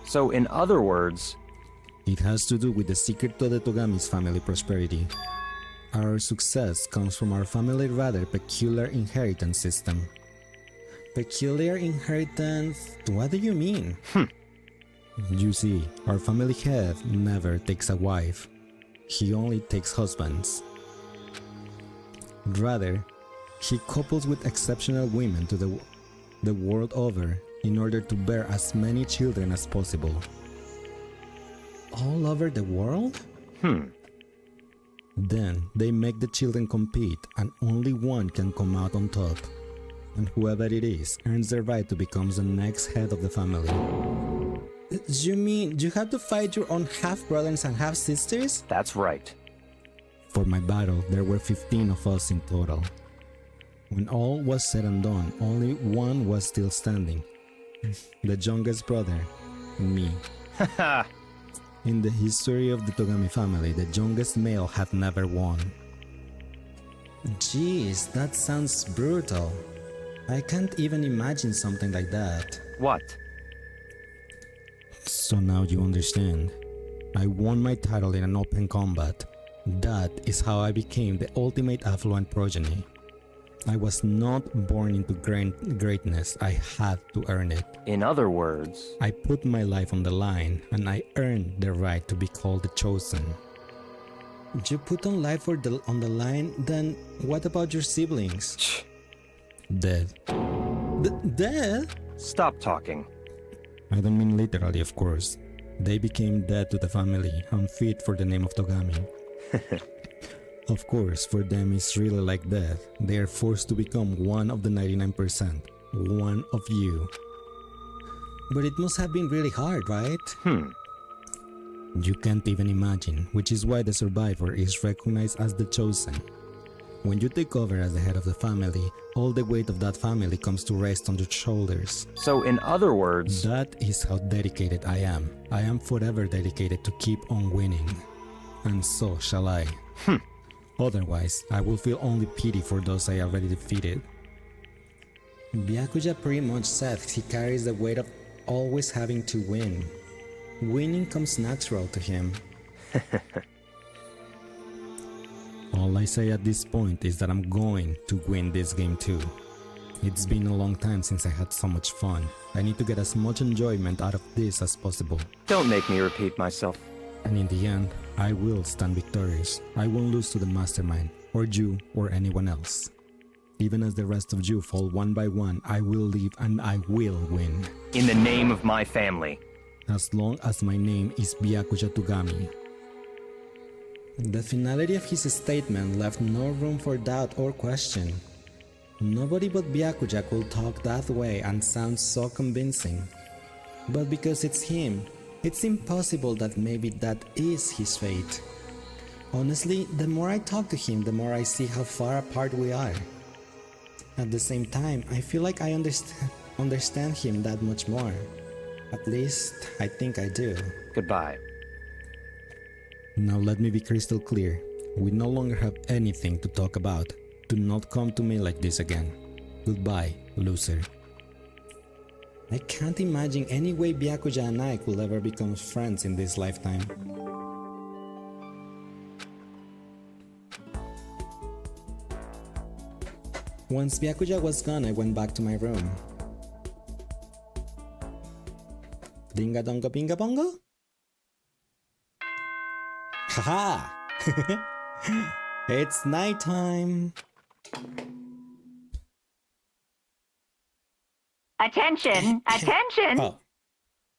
So, in other words, It has to do with the secret to the Togami's family prosperity. Our success comes from our family's rather peculiar inheritance system. Peculiar inheritance? What do you mean? You see, our family head never takes a wife. He only takes husbands. Rather, he couples with exceptional women to the world over in order to bear as many children as possible. All over the world? Then they make the children compete and only one can come out on top. And whoever it is earns the right to become the next head of the family. You mean you have to fight your own half-brothers and half-sisters? that's right. For my battle, there were 15 of us in total. When all was said and done, only one was still standing. The youngest brother, me. In the history of the Togami family, the youngest male had never won. Jeez, that sounds brutal. I can't even imagine something like that. What? So now you understand. I won my title in an open combat. That is how I became the ultimate affluent progeny. I was not born into greatness, I had to earn it. In other words, I put my life on the line, and I earned the right to be called the Chosen. You put on life on the line, then what about your siblings? Dead. Dead? stop talking. I don't mean literally, of course. They became dead to the family, unfit for the name of Togami. Of course, for them it's really like death. They are forced to become one of the 99%. One of you. But it must have been really hard, right? You can't even imagine, which is why the survivor is recognized as the Chosen. When you take over as the head of the family, all the weight of that family comes to rest on your shoulders. So, in other words, That is how dedicated I am. I am forever dedicated to keep on winning. And so shall I. Otherwise, I will feel only pity for those I already defeated. Byakuya pretty much said he carries the weight of always having to win. Winning comes natural to him. All I say at this point is that I'm going to win this game too. It's been a long time since I had so much fun. I need to get as much enjoyment out of this as possible. don't make me repeat myself. And in the end, I will stand victorious. I won't lose to the mastermind, or you, or anyone else. Even as the rest of you fall one by one, I will live and I will win. In the name of my family. As long as my name is Byakuya Togami. The finality of his statement left no room for doubt or question. Nobody but Byakuya could talk that way and sound so convincing. But because it's him, it's impossible that maybe that is his fate. Honestly, the more I talk to him, the more I see how far apart we are. At the same time, I feel like I understand him that much more. At least, I think I do. Goodbye. Now let me be crystal clear. We no longer have anything to talk about. Do not come to me like this again. Goodbye, loser. I can't imagine any way Byakuya and I could ever become friends in this lifetime. Once Byakuya was gone, I went back to my room. Dinga donga binga bongo? Haha! It's nighttime! Attention! Attention! Oh,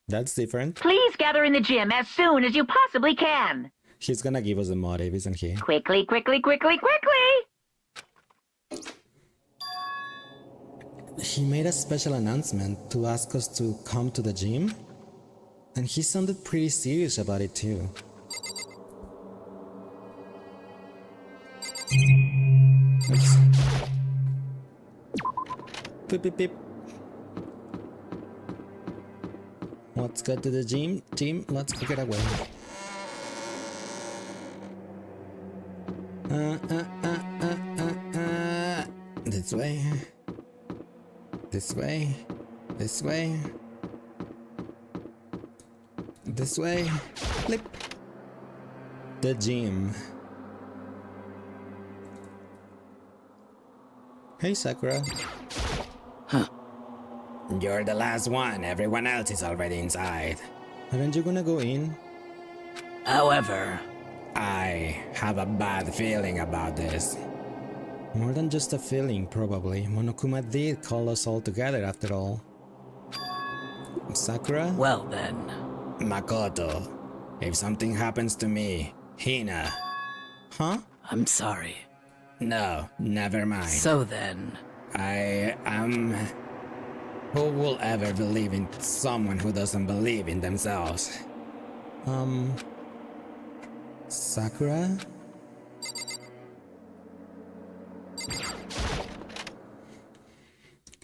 that's different. Please gather in the gym as soon as you possibly can. He's gonna give us a motive, isn't he? Quickly, quickly, quickly, quickly! He made a special announcement to ask us to come to the gym, and he sounded pretty serious about it too. Oops. Beep, beep, beep. Let's go to the gym. Let's go get away. This way. This way. This way. This way. Flip. The gym. Hey, Sakura. You're the last one. Everyone else is already inside. Aren't you gonna go in? However, I have a bad feeling about this. More than just a feeling, probably. Monokuma did call us all together after all. Sakura? Well then. Makoto, if something happens to me, Hina. Huh? I'm sorry. No, never mind. So then. I am. Who will ever believe in someone who doesn't believe in themselves? Sakura?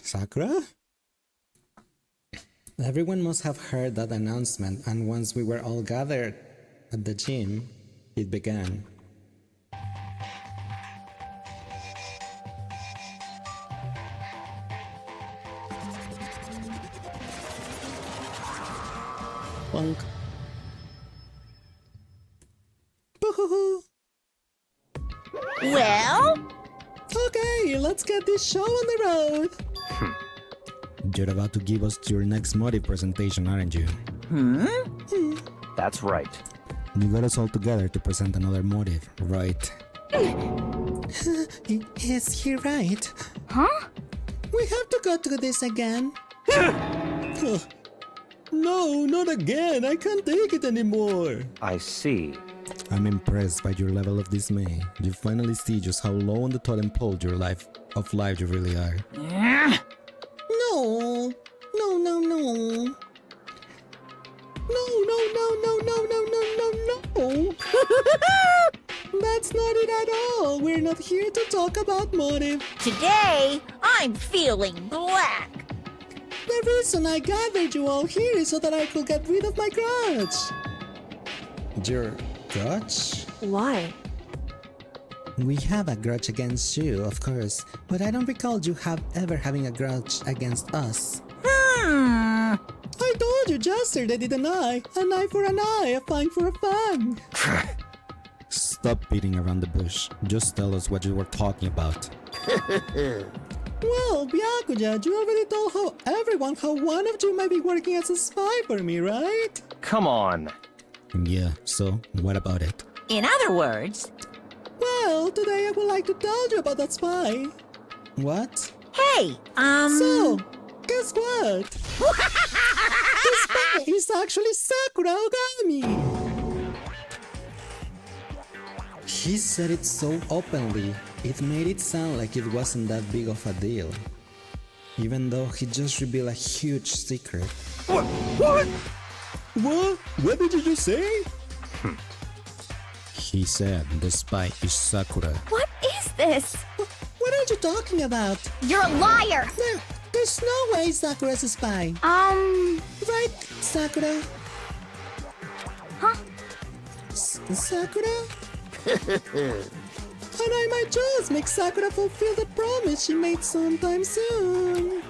Sakura? Everyone must have heard that announcement, and once we were all gathered at the gym, it began. Bonk. Boo-hoo-hoo. Well? Okay, let's get this show on the road. You're about to give us your next motive presentation, aren't you? That's right. You got us all together to present another motive, right? Is he right? Huh? We have to go through this again. No, not again. I can't take it anymore. I see. I'm impressed by your level of dismay. You finally see just how low on the totem pole your life you really are. No. No, no, no. No, no, no, no, no, no, no, no, no. That's not it at all. We're not here to talk about motive. Today, I'm feeling black. The reason I gathered you all here is so that I could get rid of my grudge. Your grudge? Why? We have a grudge against you, of course, but I don't recall you ever having a grudge against us. I told you yesterday, didn't I? An eye for an eye, a fang for a fang. Stop beating around the bush. Just tell us what you were talking about. Well, Byakuya, you already told everyone how one of you might be working as a spy for me, right? Come on. Yeah, so what about it? In other words, Well, today I would like to tell you about that spy. What? hey, So, guess what? The spy is actually Sakura Ogami. He said it so openly, it made it sound like it wasn't that big of a deal. Even though he just revealed a huge secret. What? What? What did you just say? He said the spy is Sakura. What is this? What are you talking about? You're a liar! There's no way Sakura's a spy. Right, Sakura? Huh? Sakura? And I might just make Sakura fulfill the promise she made sometime soon.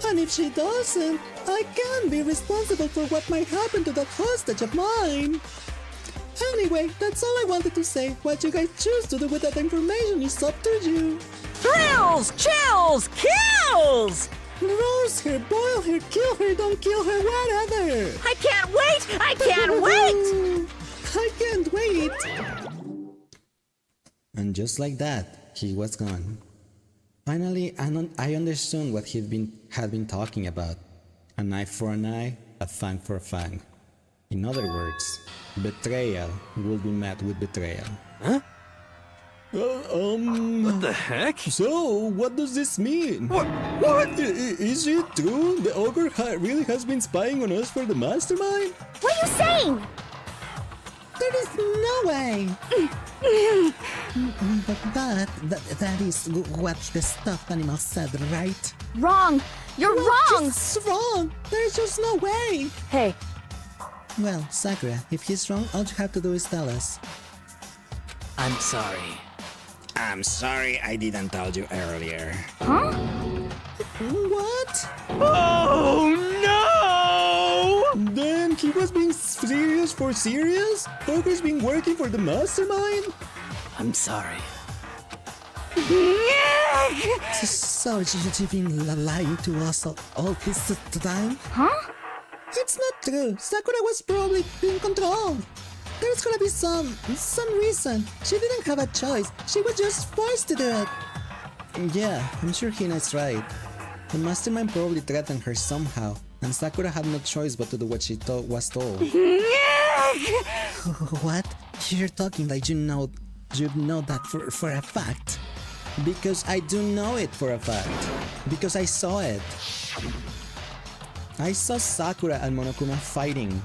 And if she doesn't, I can't be responsible for what might happen to that hostage of mine. Anyway, that's all I wanted to say. What you guys choose to do with that information is up to you. thrills, chills, kills! Roast her, boil her, kill her, don't kill her, whatever. I can't wait! I can't wait! I can't wait. And just like that, he was gone. Finally, I understood what had been talking about. An eye for an eye, a fang for a fang. In other words, betrayal will be met with betrayal. Huh? What the heck? So, what does this mean? What? Is it true? The ogre really has been spying on us for the mastermind? What are you saying? There is no way! but that is what the stuffed animal said, right? Wrong! You're wrong! It's wrong! There's just no way! Hey, Well, Sakura, if he's wrong, all you have to do is tell us. I'm sorry. I'm sorry I didn't tell you earlier. Huh? What? Oh no! Then he was being serious for serious? Ogre's been working for the mastermind? I'm sorry. So you've been lying to us all this time? Huh? It's not true. Sakura was probably being controlled. There's gonna be some reason. She didn't have a choice. She was just forced to do it. Yeah, I'm sure Hina's right. The mastermind probably threatened her somehow, and Sakura had no choice but to do what she was told. What? You're talking like you know that for a fact. Because I do know it for a fact. Because I saw it. I saw Sakura and Monokuma fighting.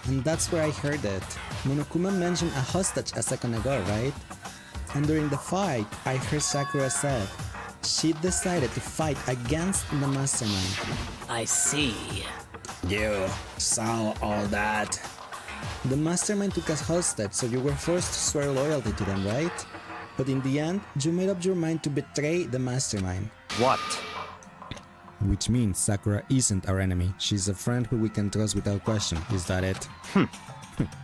And that's where I heard it. Monokuma mentioned a hostage a second ago, right? And during the fight, I heard Sakura said she decided to fight against the mastermind. I see. You saw all that? The mastermind took us hostage, so you were forced to swear loyalty to them, right? But in the end, you made up your mind to betray the mastermind. What? Which means Sakura isn't our enemy. She's a friend who we can trust without question. Is that it?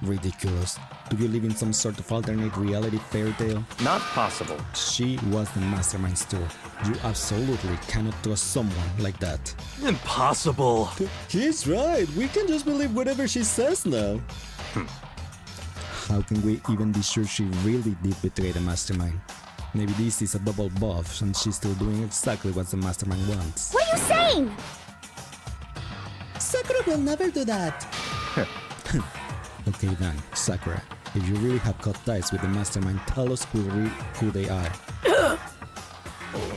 Ridiculous. Do you live in some sort of alternate reality fairy tale? Not possible. She was the mastermind's tool. You absolutely cannot trust someone like that. Impossible. He's right. We can just believe whatever she says now. How can we even be sure she really did betray the mastermind? Maybe this is a double buff and she's still doing exactly what the mastermind wants. What are you saying? Sakura will never do that. Okay then, Sakura, if you really have cut ties with the mastermind, tell us who they are.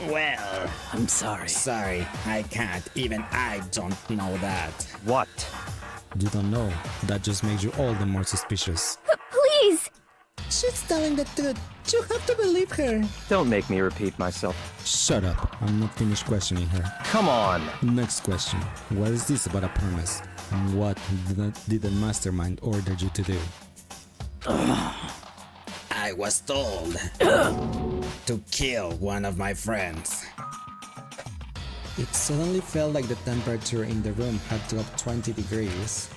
Well, I'm sorry. sorry, I can't. Even I don't know that. What? You don't know. That just makes you all the more suspicious. Please! She's telling the truth. You have to believe her. Don't make me repeat myself. Shut up. I'm not finished questioning her. Come on. Next question. What is this about a promise? And what did the mastermind order you to do? I was told to kill one of my friends. It suddenly felt like the temperature in the room had dropped 20 degrees.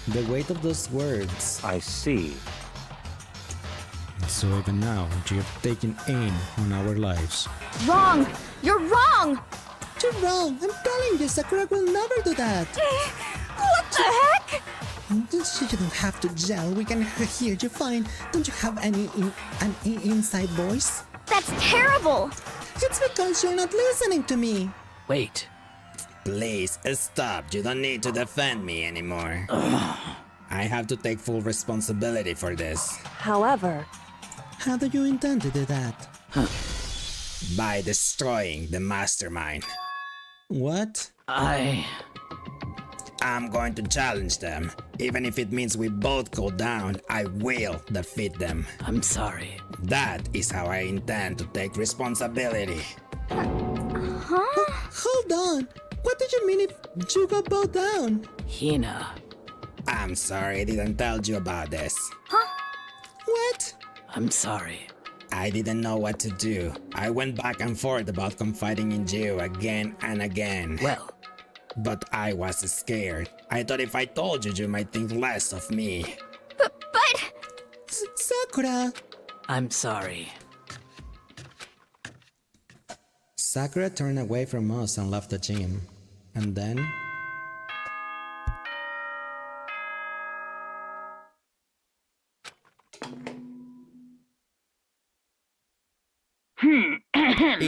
The weight of those words. I see. So even now, you have taken aim on our lives. Wrong! You're wrong! You're wrong. I'm telling you, Sakura will never do that. What the heck? You don't have to yell. We can hear you fine. Don't you have an inside voice? That's terrible! It's because you're not listening to me. Wait. Please stop. You don't need to defend me anymore. I have to take full responsibility for this. however, How do you intend to do that? By destroying the mastermind. What? I'm going to challenge them. Even if it means we both go down, I will defeat them. I'm sorry. That is how I intend to take responsibility. Hold on. What did you mean if you go bow down? Hina. I'm sorry I didn't tell you about this. What? I'm sorry. I didn't know what to do. I went back and forth about confiding in you again and again. Well, But I was scared. I thought if I told you, you might think less of me. But... Sakura. I'm sorry. Sakura turned away from us and left the gym. And then...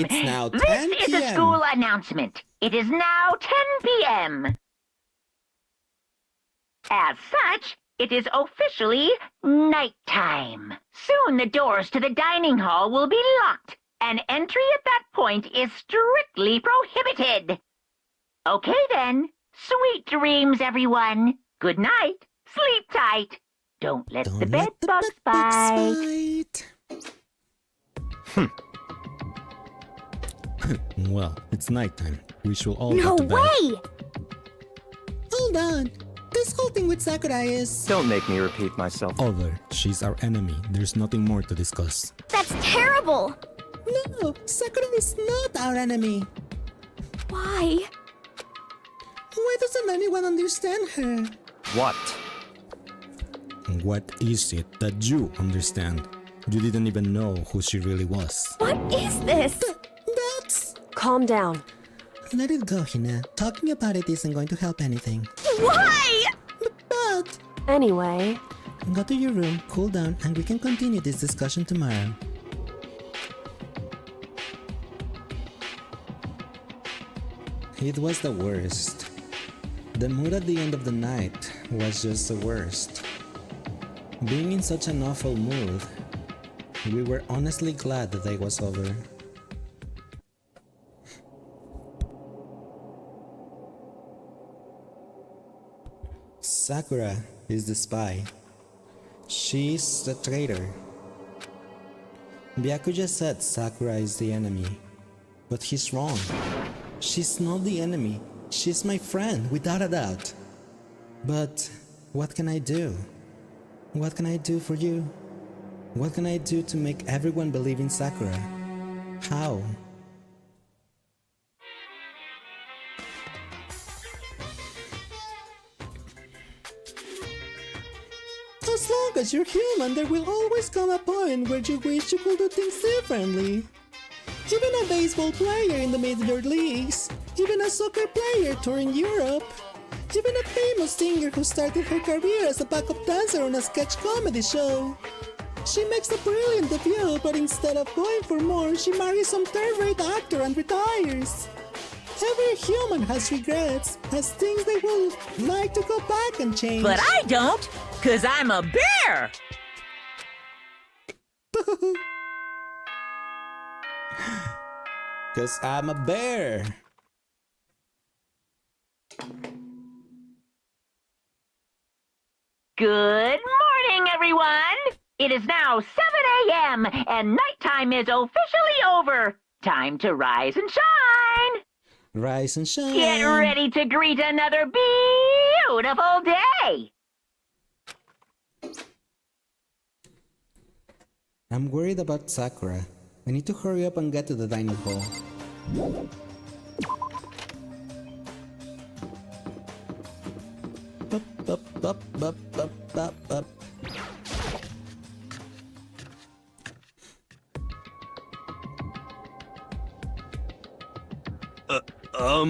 It's now This 10 is a p.m. school announcement. It is now 10 p.m. As such, it is officially nighttime. Soon the doors to the dining hall will be locked, and entry at that point is strictly prohibited. Okay then. Sweet dreams, everyone. Good night. Sleep tight. Don't let the bed bugs bite. Well, it's nighttime. We should all No go to bed. way! Hold on. This whole thing with Sakura is... Don't make me repeat myself. Over. She's our enemy. There's nothing more to discuss. That's terrible! No, Sakura is not our enemy. Why? Why doesn't anyone understand her? What? What is it that you understand? You didn't even know who she really was. What is this? That's... Calm down. Let it go, Hina. Talking about it isn't going to help anything. Why? But... Anyway, Go to your room, cool down, and we can continue this discussion tomorrow. It was the worst. The mood at the end of the night was just the worst. Being in such an awful mood, we were honestly glad the day was over. Sakura is the spy. She's the traitor. Byakuya said Sakura is the enemy, but he's wrong. She's not the enemy. She's my friend, without a doubt. But what can I do? What can I do for you? What can I do to make everyone believe in Sakura? How? As long as you're human, there will always come a point where you wish you could do things differently. Even a baseball player in the major leagues, even a soccer player touring Europe, even a famous singer who started her career as a backup dancer on a sketch comedy show. She makes a brilliant debut, but instead of going for more, she marries some third-rate actor and retires. Every human has regrets, has things they will like to go back and change. But I don't, 'cause I'm a bear! Cause I'm a bear. Good morning, everyone! It is now 7 a.m. and nighttime is officially over. Time to rise and shine! Rise and shine. Get ready to greet another beautiful day! I'm worried about Sakura. I need to hurry up and get to the dining hall. Up. Oh,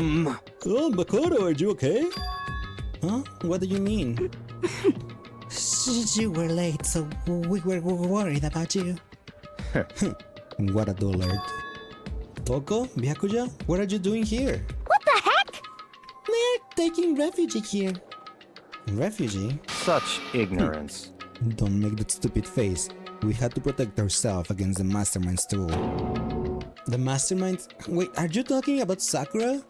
Makoto, are you okay? Huh? What do you mean? You were late, so we were worried about you. What a dullard. Toko, Byakuya, what are you doing here? What the heck? We're taking refuge here. Refugee? Such ignorance. Don't make that stupid face. We had to protect ourselves against the Mastermind's tool. The Mastermind? Wait, are you talking about Sakura?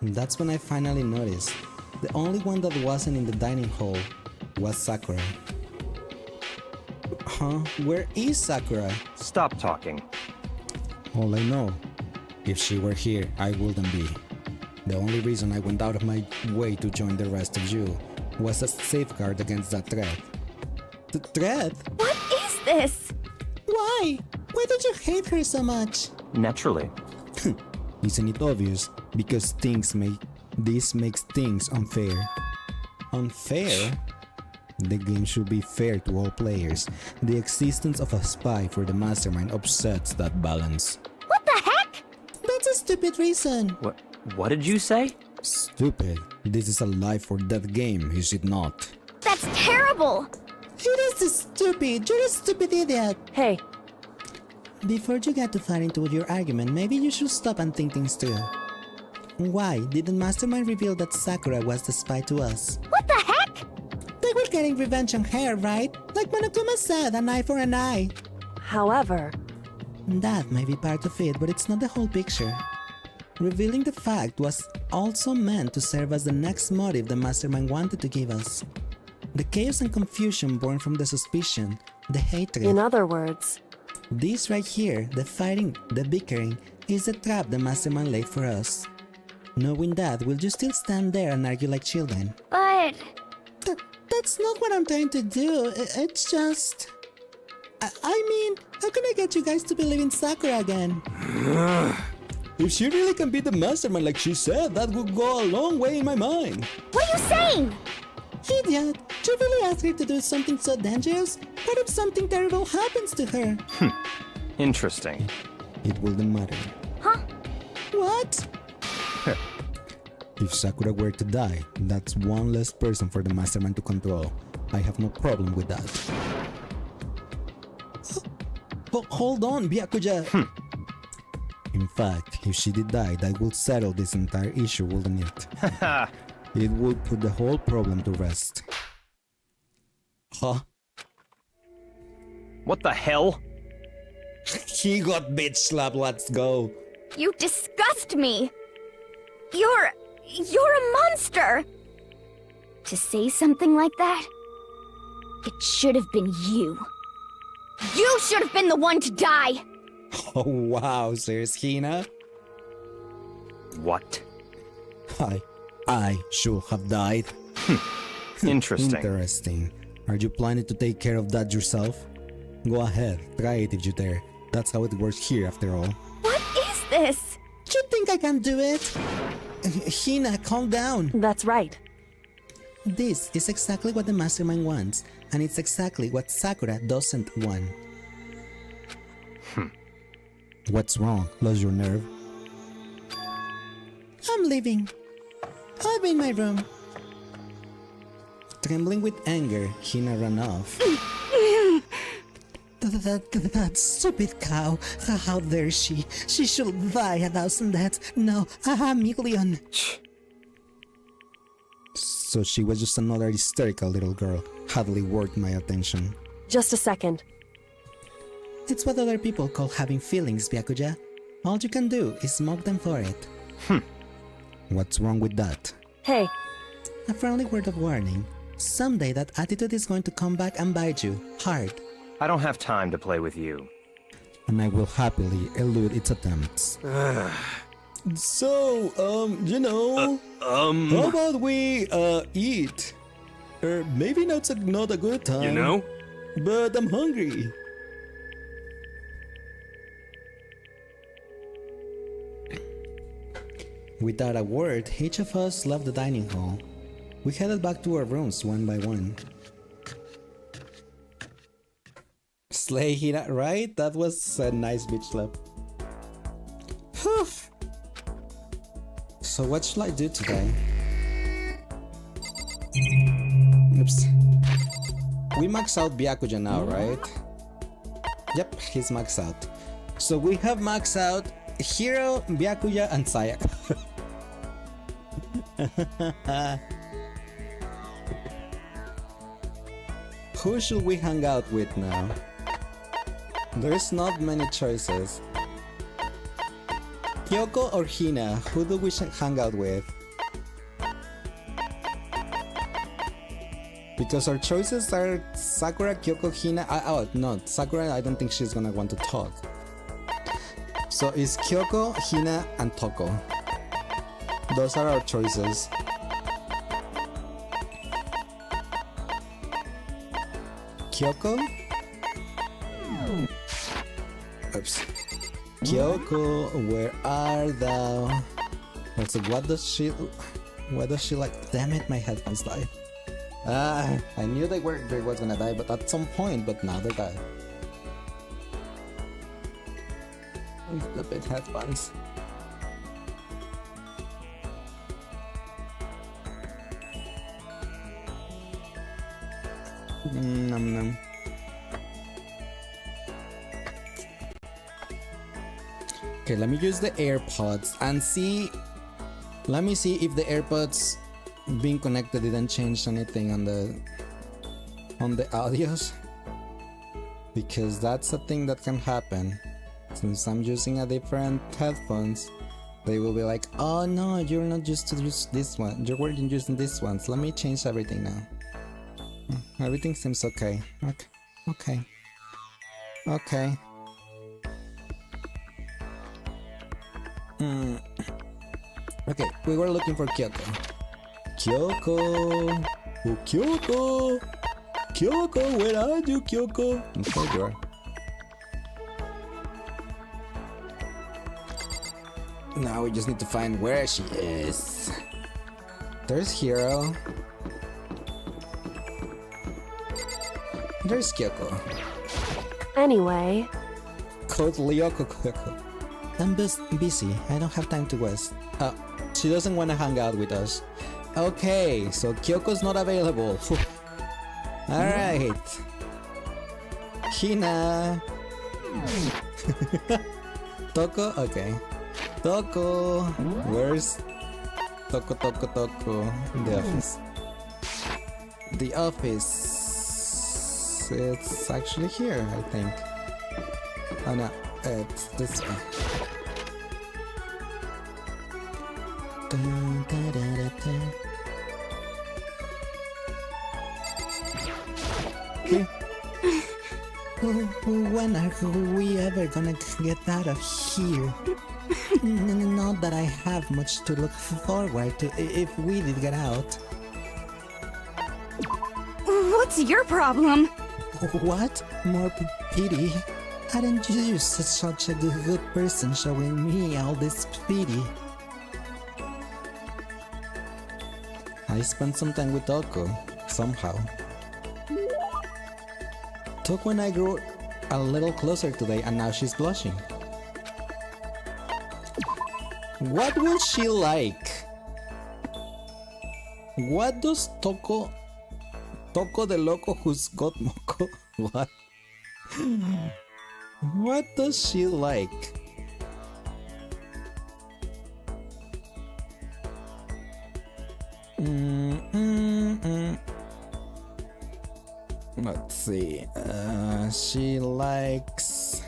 That's when I finally noticed. The only one that wasn't in the dining hall was Sakura. Huh? Where is Sakura? Stop talking. All I know, if she were here, I wouldn't be. The only reason I went out of my way to join the rest of you was a safeguard against that threat. The threat? What is this? Why? Why do you hate her so much? Naturally. Isn't it obvious? Because this makes things unfair. Unfair? The game should be fair to all players. The existence of a spy for the Mastermind upsets that balance. What the heck? That's a stupid reason. What did you say? Stupid. This is a life or death game, is it not? That's terrible! It is stupid. You're a stupid idiot. Hey, Before you get to far into your argument, maybe you should stop and think things through. Why did the mastermind reveal that Sakura was the spy to us? What the heck? They were getting revenge on her, right? Like Monokuma said, an eye for an eye. however, That may be part of it, but it's not the whole picture. Revealing the fact was also meant to serve as the next motive the mastermind wanted to give us. The chaos and confusion born from the suspicion, the hatred. in other words, This right here, the fighting, the bickering, is the trap the mastermind laid for us. Knowing that, will you still stand there and argue like children? But That's not what I'm trying to do. It's just... I mean, how can I get you guys to believe in Sakura again? If she really can be the mastermind like she said, that would go a long way in my mind. what are you saying? Idiot, you really asked her to do something so dangerous? What if something terrible happens to her? Interesting. It wouldn't matter. Huh? What? If Sakura were to die, that's one less person for the mastermind to control. I have no problem with that. But hold on, Byakuya! In fact, if she did die, that would settle this entire issue, wouldn't it? It would put the whole problem to rest. Huh? What the hell? He got bitch slapped, let's go. You disgust me. You're a monster. To say something like that, it should have been you. You should have been the one to die. Oh wow, serious Hina? What? I should have died. Interesting. Interesting. Are you planning to take care of that yourself? Go ahead, try it if you dare. That's how it works here after all. What is this? You think I can do it? Hina, calm down. that's right. This is exactly what the mastermind wants, and it's exactly what Sakura doesn't want. What's wrong? Lost your nerve? I'm leaving. I'll be in my room. Trembling with anger, Hina ran off. That stupid cow. How dare she? She should die 1,000 deaths. No, a million. So she was just another hysterical little girl. Hardly worth my attention. Just a second. It's what other people call having feelings, Byakuya. All you can do is mock them for it. What's wrong with that? Hey, A friendly word of warning. Someday that attitude is going to come back and bite you hard. I don't have time to play with you. And I will happily elude its attempts. So, how about we, eat? Maybe now's not a good time. You know? But I'm hungry. Without a word, each of us left the dining hall. We headed back to our rooms one by one. Slay Hina, right? That was a nice bitch slap. Whew. So what shall I do today? Oops. We max out Byakuya now, right? Yep, he's maxed out. So we have maxed out Hiro, Byakuya, and Sayaka. Who should we hang out with now? There's not many choices. Kyoko or Hina, who do we hang out with? Because our choices are Sakura, Kyoko, Hina. No, Sakura, I don't think she's gonna want to talk. So it's Kyoko, Hina, and Toko. Those are our choices. Kyoko? Oops. Kyoko, where are thou? Also, what does she like? Damn it, my headphones died. I knew they was gonna die, but at some point, but now they died. The big headphones. Nom nom. Okay, let me use the AirPods and see. Let me see if the AirPods being connected didn't change anything on the audios, because that's a thing that can happen. Since I'm using a different headphones, they will be like, "Oh no, you're not used to use this one. You weren't using this one. So let me change everything now." Everything seems okay. Okay. Okay, we were looking for Kyoko. Kyoko! Oh, Kyoko! Kyoko, where are you, Kyoko? There you are. Now we just need to find where she is. There's Hiro. There's Kyoko. Anyway, Code Lyoko Kyoko. I'm busy. I don't have time to waste. She doesn't want to hang out with us. Okay, so Kyoko's not available. Alright. Hina. Toko? Okay. Toko. Where's Toko? The office. The office. It's actually here, I think. Oh no, it's this one. Okay. When are we ever gonna get out of here? Not that I have much to look forward to if we did get out. What's your problem? What? More pity? Hadn't you such a good person showing me all this pity? I spent some time with Toko, somehow. Toko and I grew a little closer today, and now she's blushing. What will she like? What does Toko the Loco who's got Moko? What? What does she like? Let's see. She likes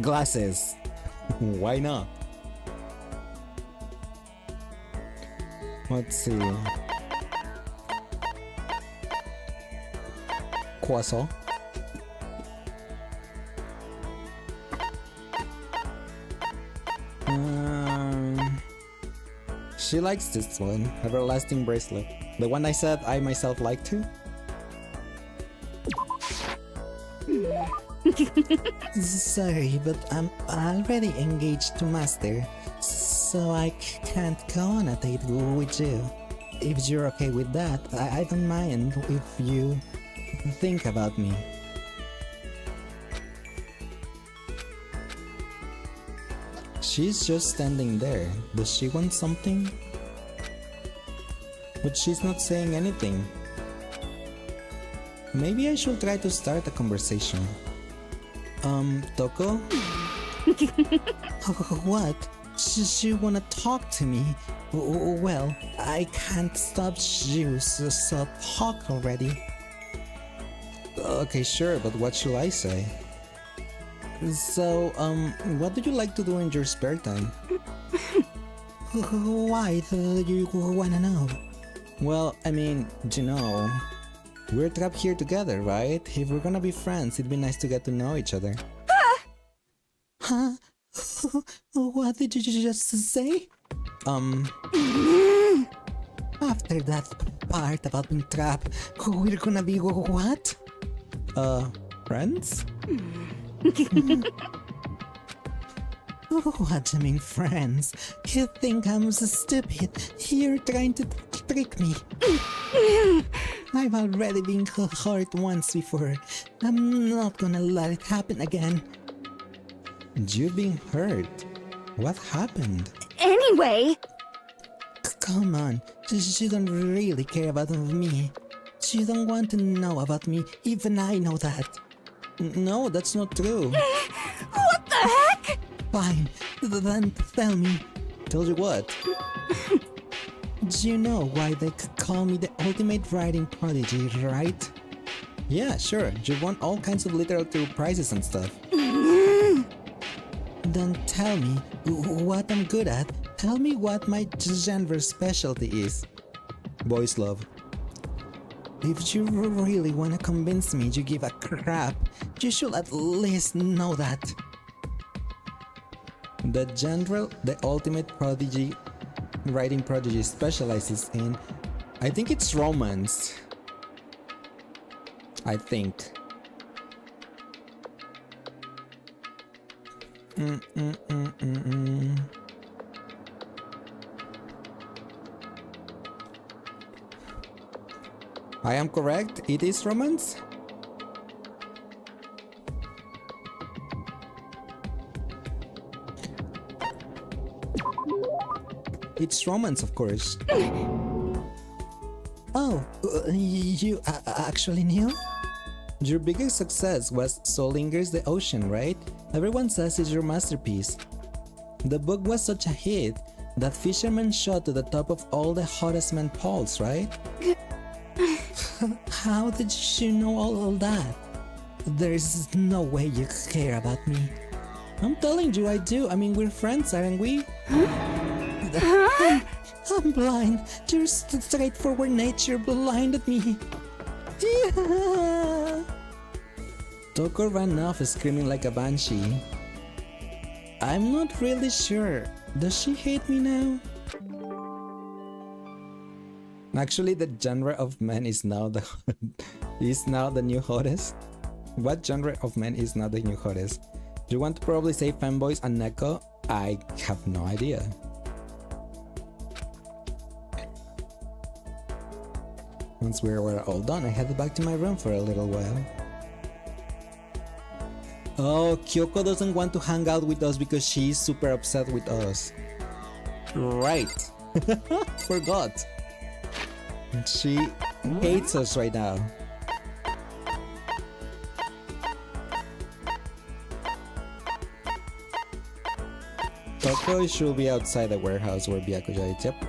glasses. Why not? Let's see. Croissant. She likes this one, Everlasting Bracelet. The one I said I myself like too. Sorry, but I'm already engaged to Master, so I can't go on a date with you. If you're okay with that, I don't mind if you think about me. She's just standing there. Does she want something? But she's not saying anything. Maybe I should try to start a conversation. Toko? What? She wanna talk to me? Well, I can't stop you, so talk already. Okay, sure, but what should I say? So, what do you like to do in your spare time? Why do you wanna know? Well, I mean, you know, we're trapped here together, right? If we're gonna be friends, it'd be nice to get to know each other. Huh? What did you just say? After that part about being trapped, we're gonna be what? Friends? What do you mean, friends? You think I'm so stupid? You're trying to trick me. I've already been hurt once before. I'm not gonna let it happen again. You've been hurt. What happened? Anyway, Come on, you don't really care about me. You don't want to know about me, even I know that. No, that's not true. What the heck? Fine, then tell me. Tell you what? Do you know why they call me the ultimate writing prodigy, right? Yeah, sure. You won all kinds of literature prizes and stuff. Then tell me what I'm good at. Tell me what my genre specialty is. Boys love. If you really want to convince me you give a crap, you should at least know that. The genre the ultimate prodigy writing prodigy specializes in, I think it's romance. I think. I am correct, it is romance? It's romance, of course. Oh, you actually knew? Your biggest success was Solinger's The Ocean, right? Everyone says it's your masterpiece. The book was such a hit that Fisherman shot to the top of all the hottest men polls, right? How did you know all that? There's no way you care about me. I'm telling you I do. I mean, we're friends, aren't we? I'm blind. Your straightforward nature blinded me. Yeah. Toko ran off screaming like a banshee. I'm not really sure. Does she hate me now? Actually, the genre of men is now the new hottest. What genre of men is now the new hottest? Do you want to probably say fanboys and Neko? I have no idea. Once we were all done, I headed back to my room for a little while. Oh, Kyoko doesn't want to hang out with us because she's super upset with us. Right. Forgot. She hates us right now. Toko should be outside the warehouse where Byakuya is. Yep.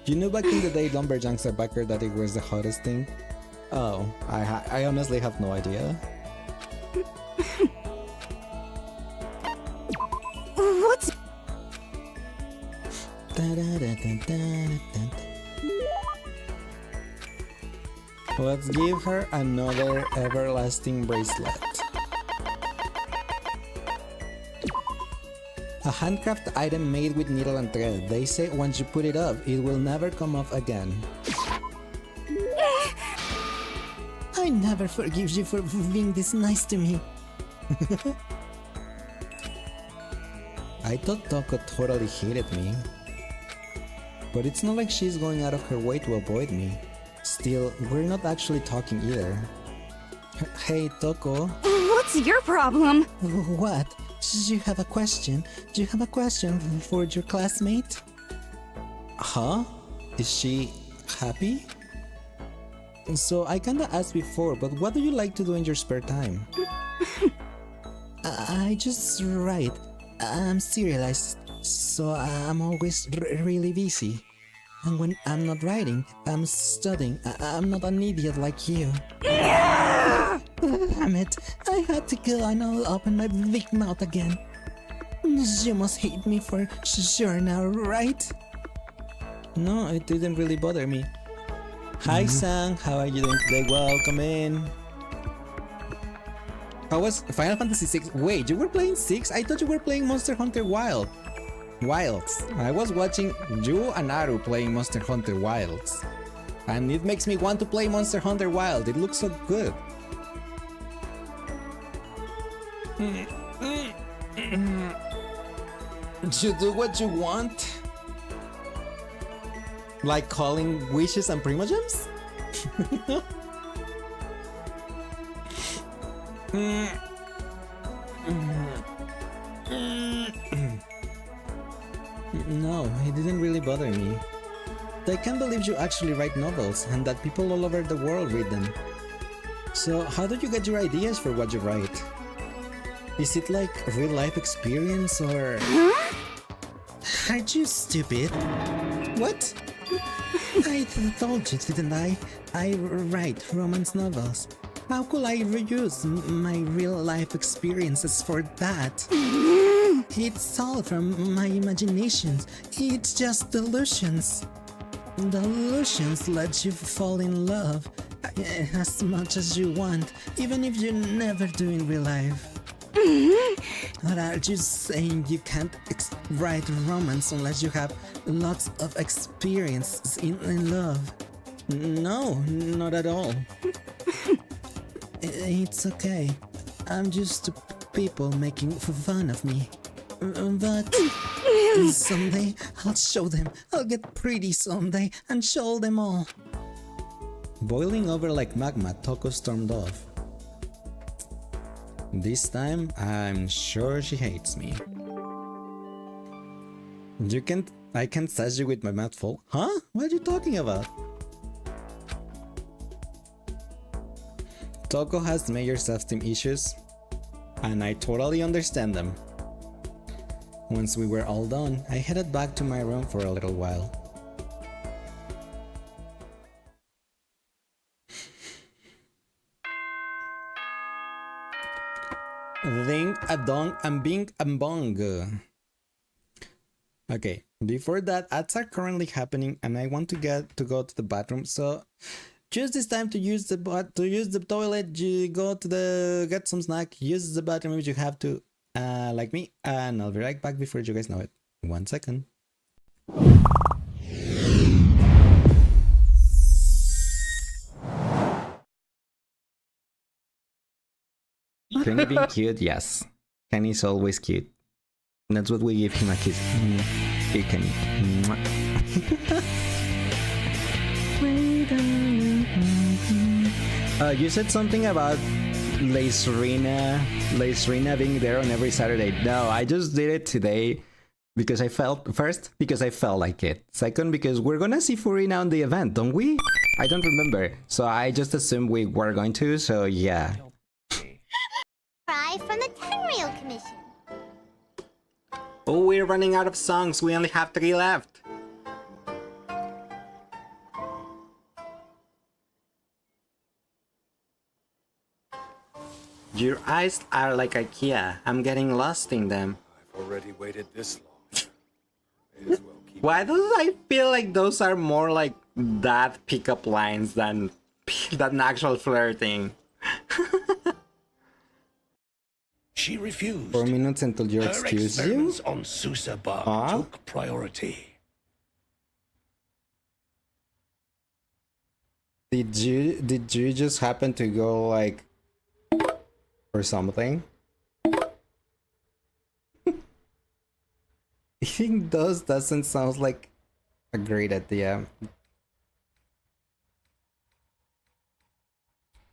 You knew back in the day Lumberjacks are backer that it was the hottest thing? Oh, I honestly have no idea. What's... Let's give her another everlasting bracelet. A handcraft item made with needle and thread. They say once you put it up, it will never come off again. I never forgive you for being this nice to me. I thought Toko totally hated me. But it's not like she's going out of her way to avoid me. Still, we're not actually talking either. Hey, Toko. What's your problem? What? Do you have a question? Do you have a question for your classmate? Huh? Is she happy? So I kinda asked before, but what do you like to do in your spare time? I just write. I'm serialized, so I'm always really busy. And when I'm not writing, I'm studying. I'm not an idiot like you. Damn it, I had to go and I'll open my big mouth again. You must hate me for sure now, right? No, it didn't really bother me. Hi Sang, how are you doing today? Welcome in. How was Final Fantasy 6? Wait, you were playing 6? I thought you were playing Monster Hunter Wilds. I was watching you and Aru playing Monster Hunter Wilds. And it makes me want to play Monster Hunter Wild. It looks so good. You do what you want? Like calling wishes and Primogems? No, it didn't really bother me. I can't believe you actually write novels and that people all over the world read them. So how do you get your ideas for what you write? Is it like real life experience or... Are you stupid? What? I told you, didn't I? I write romance novels. How could I reuse my real life experiences for that? It's all from my imaginations. It's just delusions. Delusions let you fall in love as much as you want, even if you never do in real life. Or are you saying you can't write romance unless you have lots of experience in love? No, not at all. It's okay. I'm used to people making fun of me. But someday I'll show them. I'll get pretty someday and show them all. Boiling over like magma, Toko stormed off. This time, I'm sure she hates me. I can't sass you with my mouth full. Huh? What are you talking about? Toko has major self-esteem issues, and I totally understand them. Once we were all done, I headed back to my room for a little while. Ding a dong and bing and bong. Okay, before that, ads are currently happening and I want to go to the bathroom, so choose this time to use the toilet. You go to get some snack, use the bathroom if you have to, like me, and I'll be right back before you guys know it. 1 second. Kenny being cute, yes. Kenny's always cute. That's what we give him a kiss. Hey, Kenny. You said something about Lace Rina being there on every Saturday. No, I just did it today because I felt like it. Second, because we're gonna see Furina on the event, don't we? I don't remember. So I just assumed we were going to, so yeah. From the Tenryou Commission. Oh, we're running out of songs. We only have 3 left. Your eyes are like IKEA. I'm getting lost in them. I've already waited this long. May as well keep... Why do I feel like those are more like that pickup lines than actual flirting? She refused. 4 minutes until you Her excuse you? experiments on Susa Bar took priority. Did you just happen to go like or something? I think those doesn't sound like a great idea.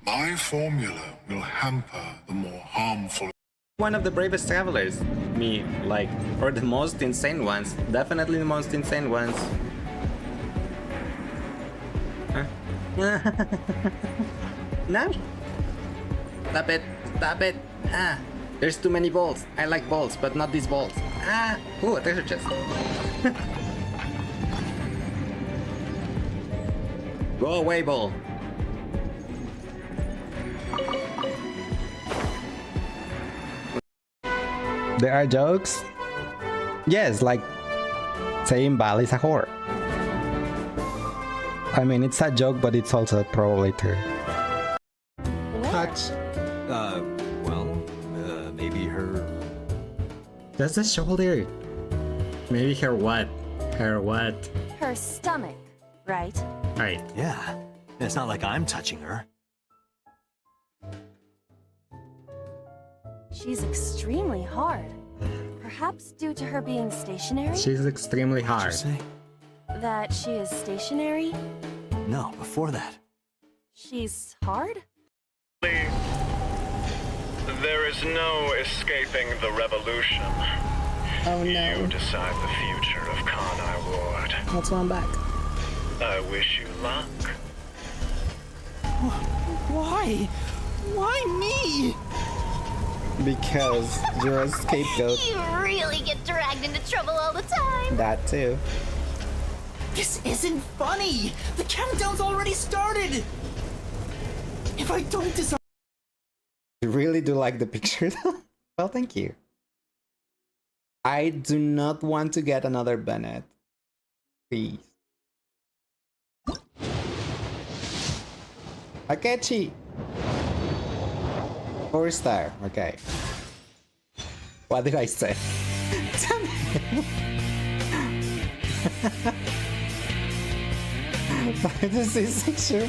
My formula will hamper the more harmful. One of the bravest travelers. Me, like, or the most insane ones. Definitely the most insane ones. Huh? No? Stop it. Stop it. Ah. There's too many balls. I like balls, but not these balls. Ah. Ooh, a treasure chest. Go away, ball. There are jokes? Yes, like saying Val is a whore. I mean, it's a joke, but it's also probably true. Touch. Maybe her... That's the shoulder. Maybe her what? Her what? Her stomach, right? Right. Yeah, it's not like I'm touching her. She's extremely hard. Perhaps due to her being stationary? She's extremely hard. Say? That she is stationary? No, before that. She's hard? There is no escaping the revolution. Oh no. You decide the future of Kanai Ward. That's why I'm back. I wish you luck. Why? Why me? Because you're a scapegoat. You really get dragged into trouble all the time. That too. This isn't funny! The countdown's already started! If I don't deserve... You really do like the picture though? Well, thank you. I do not want to get another Bennett. Please. Akechi! 4-star, okay. What did I say? This is picture.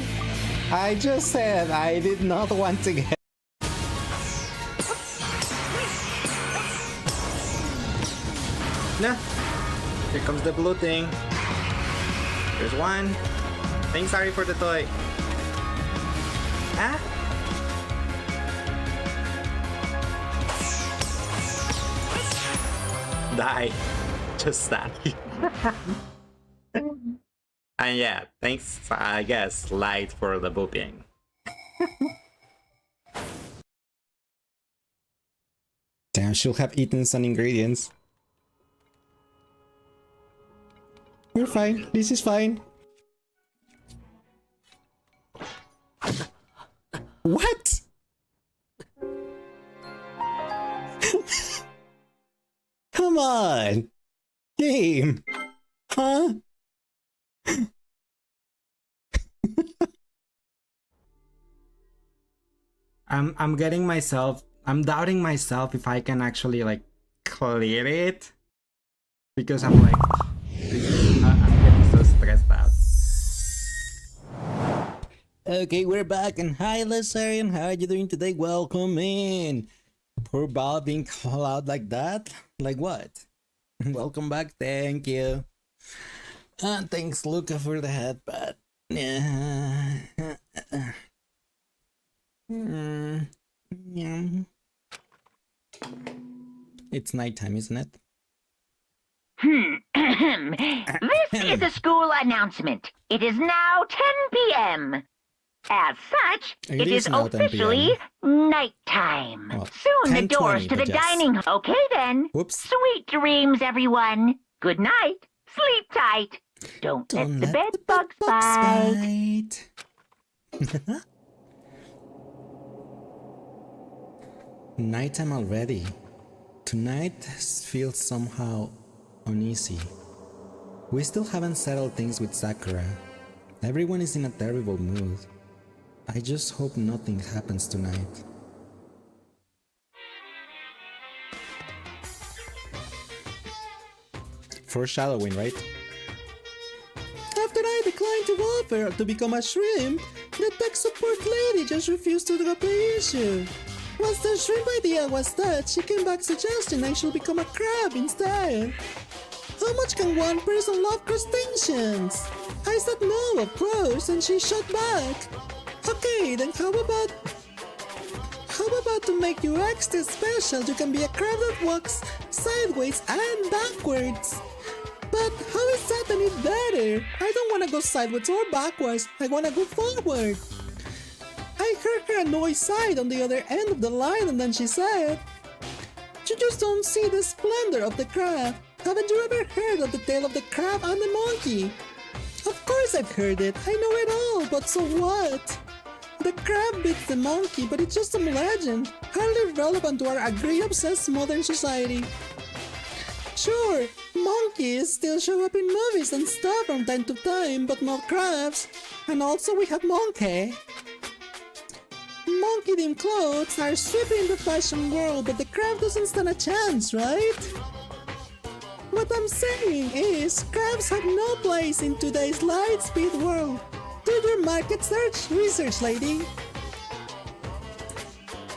I just said I did not want to get. No. Here comes the blue thing. There's one. Saying sorry for the toy. Ah. Die. Just that. And yeah, thanks, I guess, Light for the booping. Damn, she'll have eaten some ingredients. We're fine. This is fine. What? Come on. Game. Huh? I'm doubting myself if I can actually like clear it, because I'm like I'm getting so stressed out. Okay, we're back, and hi Lissarian, how are you doing today? Welcome in. Poor Bob being called out like that? Like what? Welcome back, thank you. Thanks Luca for the headbutt. It's nighttime, isn't it? This is a school announcement. It is now 10 p.m. As such, it is now 10 officially nighttime. Oh, Soon the doors 10:20, to the but yes. dining. Okay then. Whoops. Sweet dreams, everyone. Good night. Sleep tight. Don't let the bed bugs bite. Nighttime already. Tonight feels somehow uneasy. We still haven't settled things with Sakura. Everyone is in a terrible mood. I just hope nothing happens tonight. Foreshadowing, right? After I declined to offer to become a shrimp, the tech support lady just refused to drop the issue. Once the shrimp idea was that, she came back suggesting I should become a crab instead. How much can one person love crustaceans? I said no, of course, and she shot back. Okay, then how about to make you extra special, you can be a crab that walks sideways and backwards. But how is that any better? I don't want to go sideways or backwards, I want to go forward. I heard her annoyed side on the other end of the line, and then she said, "You just don't see the splendor of the crab. Haven't you ever heard of the tale of the crab and the monkey?" Of course I've heard it, I know it all, but so what? The crab beats the monkey, but it's just some legend, hardly relevant to our agree-obsessed modern society. Sure, monkeys still show up in movies and stuff from time to time, but not crabs. And also we have Monkey. Monkey-themed clothes are sweeping the fashion world, but the crab doesn't stand a chance, right? What I'm saying is, crabs have no place in today's light-speed world. Do your market research, lady.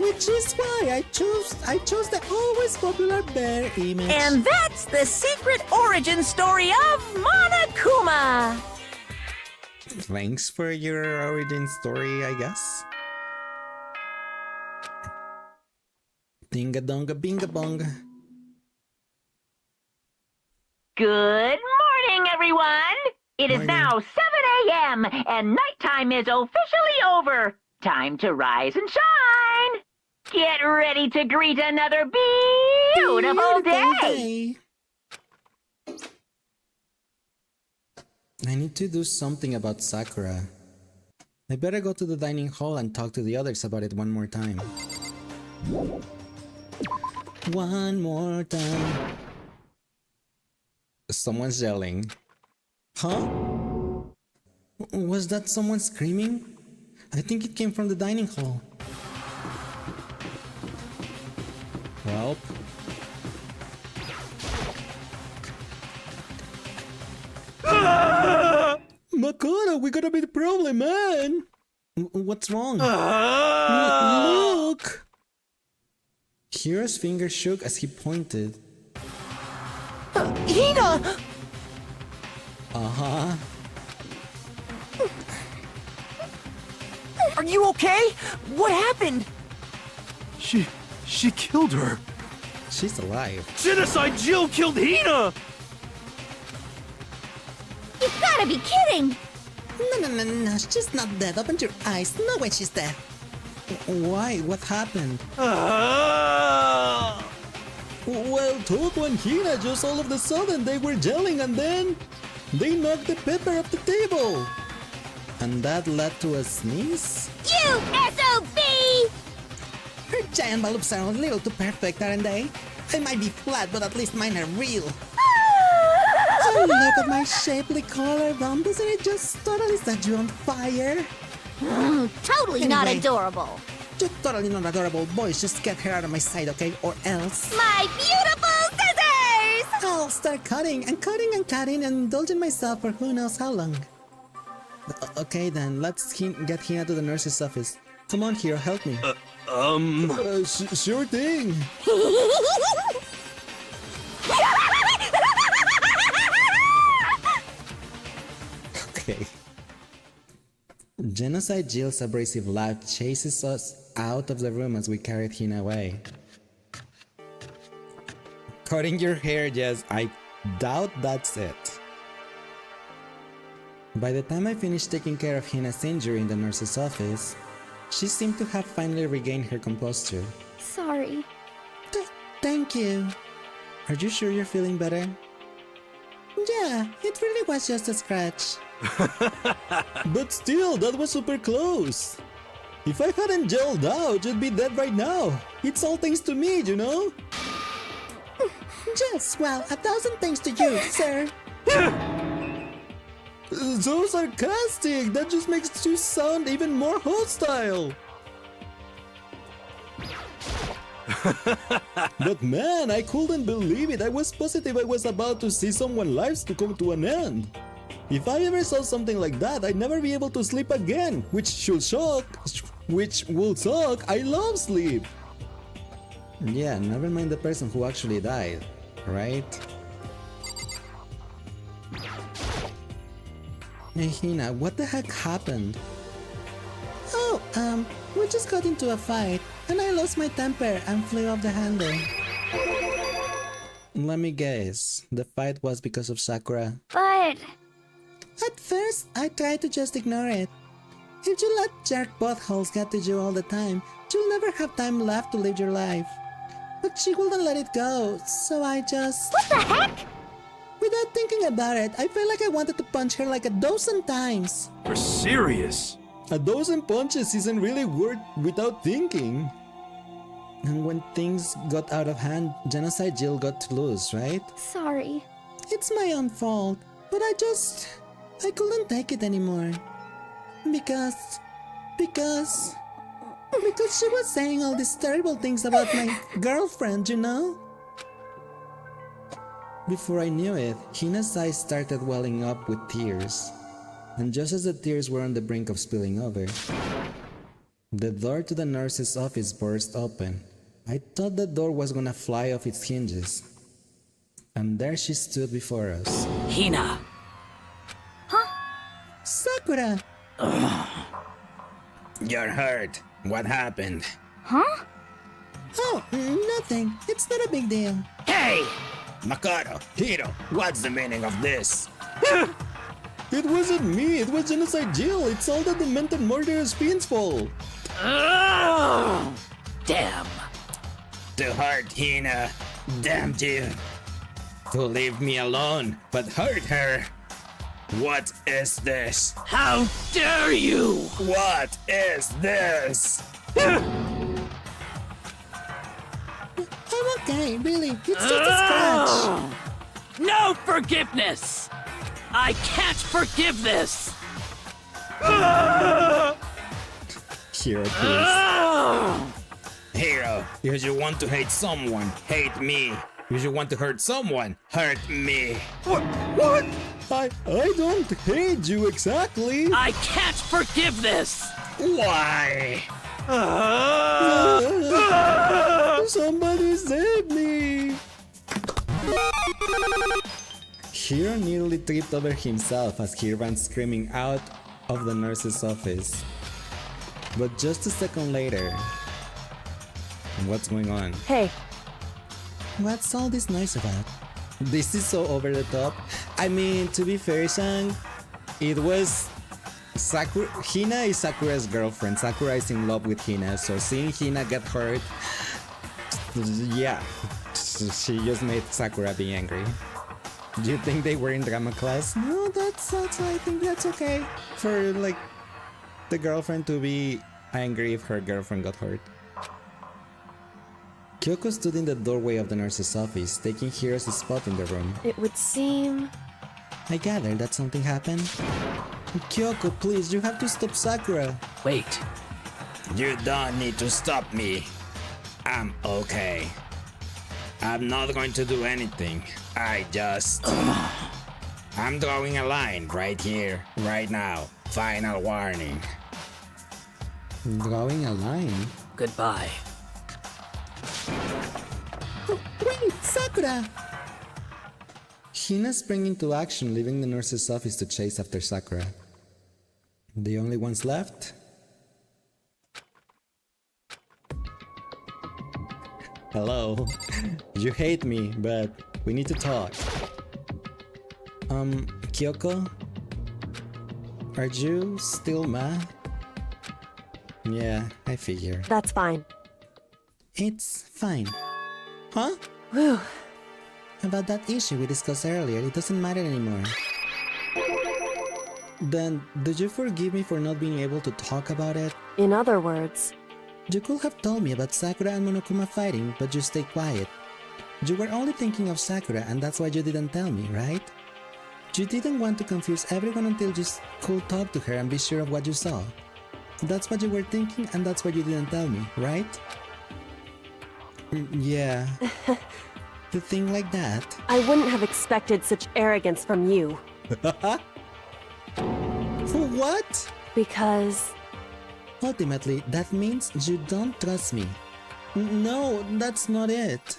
Which is why I chose the always popular bear image. And that's the secret origin story of Monokuma! Thanks for your origin story, I guess. Dinga donga binga bonga. Good morning, everyone. It is Morning. now 7 a.m. and nighttime is officially over. Time to rise and shine. Get ready to greet another beautiful day. I need to do something about Sakura. I better go to the dining hall and talk to the others about it one more time. One more time. Someone's yelling. Huh? Was that someone screaming? I think it came from the dining hall. Well. Makoto, we got a big problem, man! What's wrong? Look! Hiro's finger shook as he pointed. Hina! Uh-huh. Are you okay? What happened? She killed her. She's alive. Genocide Jill killed Hina! You've gotta be kidding! No, she's not dead. Open your eyes. No way she's dead. Why? What happened? Ah! Well, Toko and Hina just all of a sudden they were yelling and then they knocked the pepper off the table. And that led to a sneeze? You SOB! Her giant balloons are a little too perfect, aren't they? I might be flat, but at least mine are real. Oh, look at my shapely collarbone. Doesn't it just totally set you on fire? Totally not Anyway. adorable. You're totally not adorable. Boys, just get her out of my sight, okay? Or else... My beautiful scissors! I'll start cutting and cutting and cutting and indulging myself for who knows how long. Okay then, let's get Hina to the nurse's office. Come on, Hiro, help me. Sure thing. Okay. Genocide Jill's abrasive laugh chases us out of the room as we carried Hina away. Cutting your hair, yes, I doubt that's it. By the time I finished taking care of Hina's injury in the nurse's office, she seemed to have finally regained her composure. Sorry. Thank you. Are you sure you're feeling better? Yeah, it really was just a scratch. But still, that was super close. If I hadn't gelled out, you'd be dead right now. It's all thanks to me, you know? Just, well, 1,000 thanks to you, sir. So sarcastic! That just makes you sound even more hostile! But man, I couldn't believe it. I was positive I was about to see someone's lives to come to an end. If I ever saw something like that, I'd never be able to sleep again, which will suck. I love sleep. Yeah, never mind the person who actually died, right? Hey Hina, what the heck happened? Oh, we just got into a fight, and I lost my temper and flew off the handle. Let me guess, the fight was because of Sakura. But... At first, I tried to just ignore it. If you let jerk buttholes get to you all the time, you'll never have time left to live your life. But she wouldn't let it go, so I just... What the heck? Without thinking about it, I felt like I wanted to punch her like 12 times. You're serious? 12 punches isn't really worth without thinking. And when things got out of hand, Genocide Jill got loose, right? Sorry. It's my own fault, but I couldn't take it anymore. Because she was saying all these terrible things about my girlfriend, you know? Before I knew it, Hina's eyes started welling up with tears. And just as the tears were on the brink of spilling over, the door to the nurse's office burst open. I thought the door was gonna fly off its hinges. And there she stood before us. Hina! Sakura! You're hurt. What happened? Huh? Oh, nothing. It's not a big deal. Hey! Makoto, Hiro, what's the meaning of this? It wasn't me, it was Genocide Jill. It's all that demented murderous fiend's fault. Oh, damn. To hurt Hina. Damn you. To leave me alone, but hurt her. What is this? How dare you! What is this? I'm okay, really. It's just a scratch. No forgiveness! I can't forgive this! Hero, please. Hero, if you want to hate someone, hate me. If you want to hurt someone, hurt me. What? I don't hate you exactly. I can't forgive this! Why? Somebody save me! Hiro nearly tripped over himself as he ran screaming out of the nurse's office. But just a second later... What's going on? Hey. What's all this noise about? This is so over the top. I mean, to be fair, Sang, it was... Hina is Sakura's girlfriend. Sakura is in love with Hina, so seeing Hina get hurt... Yeah. She just made Sakura be angry. Do you think they were in drama class? No, that's I think that's okay. For, like, the girlfriend to be angry if her girlfriend got hurt. Kyoko stood in the doorway of the nurse's office, taking Hiro's spot in the room. It would seem... I gather that something happened. Kyoko, please, you have to stop Sakura. Wait. You don't need to stop me. I'm okay. I'm not going to do anything. I just... I'm drawing a line right here, right now. Final warning. Drawing a line? Goodbye. Oh, wait, Sakura! Hina sprang into action, leaving the nurse's office to chase after Sakura. The only ones left? Hello. You hate me, but we need to talk. Kyoko? Are you still mad? Yeah, I figure. That's fine. It's fine. Huh? Whew. About that issue we discussed earlier, it doesn't matter anymore. Then, did you forgive me for not being able to talk about it? In other words... You could have told me about Sakura and Monokuma fighting, but you stayed quiet. You were only thinking of Sakura and that's why you didn't tell me, right? You didn't want to confuse everyone until you could talk to her and be sure of what you saw. That's what you were thinking and that's why you didn't tell me, right? Yeah. To think like that. I wouldn't have expected such arrogance from you. For what? Because... Ultimately, that means you don't trust me. No, that's not it.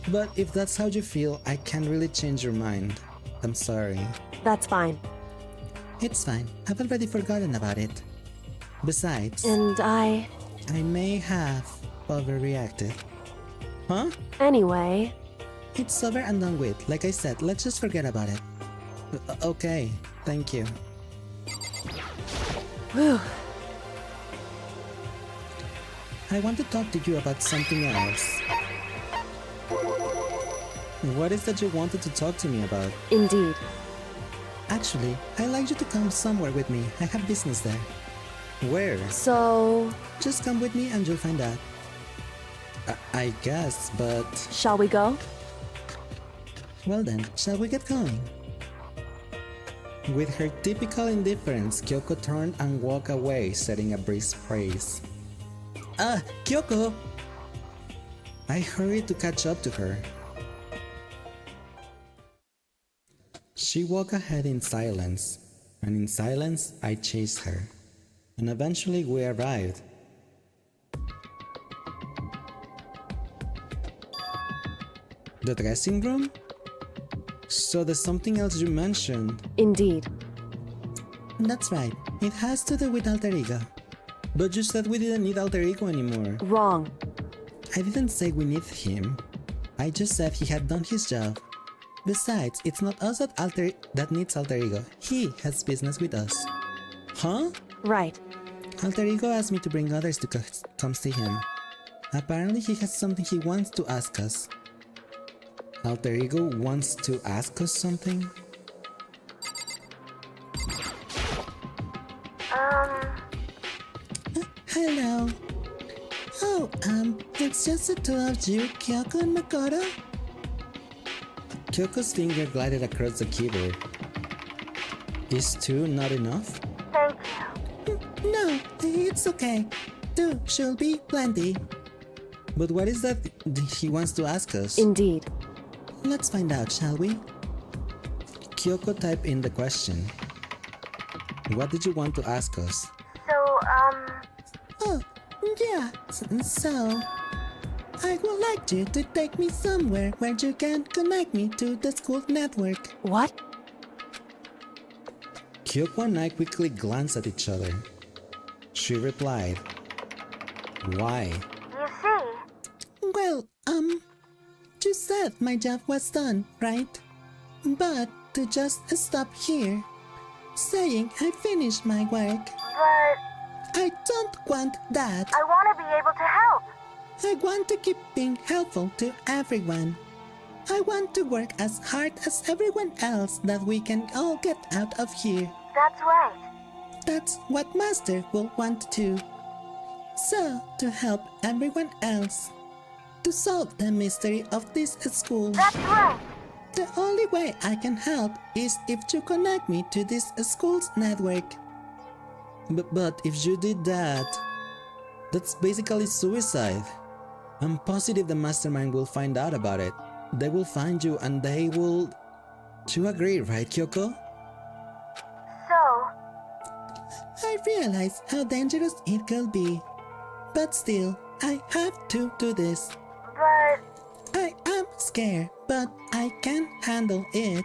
But if that's how you feel, I can't really change your mind. I'm sorry. That's fine. It's fine. I've already forgotten about it. Besides... And I may have overreacted. Huh? Anyway... It's over and done with. Like I said, let's just forget about it. Okay, thank you. Whew. I want to talk to you about something else. What is that you wanted to talk to me about? Indeed. Actually, I'd like you to come somewhere with me. I have business there. Where? So... Just come with me and you'll find out. I guess, but... Shall we go? Well then, shall we get going? With her typical indifference, Kyoko turned and walked away, setting a brisk pace. Kyoko! I hurried to catch up to her. She walked ahead in silence, and in silence I chased her. And eventually we arrived. The dressing room? So there's something else you mentioned. Indeed. That's right. It has to do with Alter Ego. But you said we didn't need Alter Ego anymore. Wrong. I didn't say we need him. I just said he had done his job. Besides, it's not us that needs Alter Ego. He has business with us. Huh? Right. Alter Ego asked me to bring others to come see him. Apparently he has something he wants to ask us. Alter Ego wants to ask us something? Hello. Oh, it's just the two of you, Kyoko and Makoto? Kyoko's finger glided across the keyboard. Is two not enough? Thank you. No, it's okay. Two should be plenty. But what is that he wants to ask us? Indeed. Let's find out, shall we? Kyoko typed in the question. What did you want to ask us? Oh, yeah, so... I would like you to take me somewhere where you can connect me to the school network. What? Kyoko and I quickly glanced at each other. She replied, "Why?" You see? Well, you said my job was done, right? But to just stop here, saying I finished my work. But I don't want that. I want to be able to help. I want to keep being helpful to everyone. I want to work as hard as everyone else that we can all get out of here. That's right. That's what Master will want to. So, to help everyone else. To solve the mystery of this school. That's right. The only way I can help is if you connect me to this school's network. But if you did that, that's basically suicide. I'm positive the mastermind will find out about it. They will find you and they will... You agree, right, Kyoko? So, I realize how dangerous it could be. But still, I have to do this. but I am scared, but I can handle it.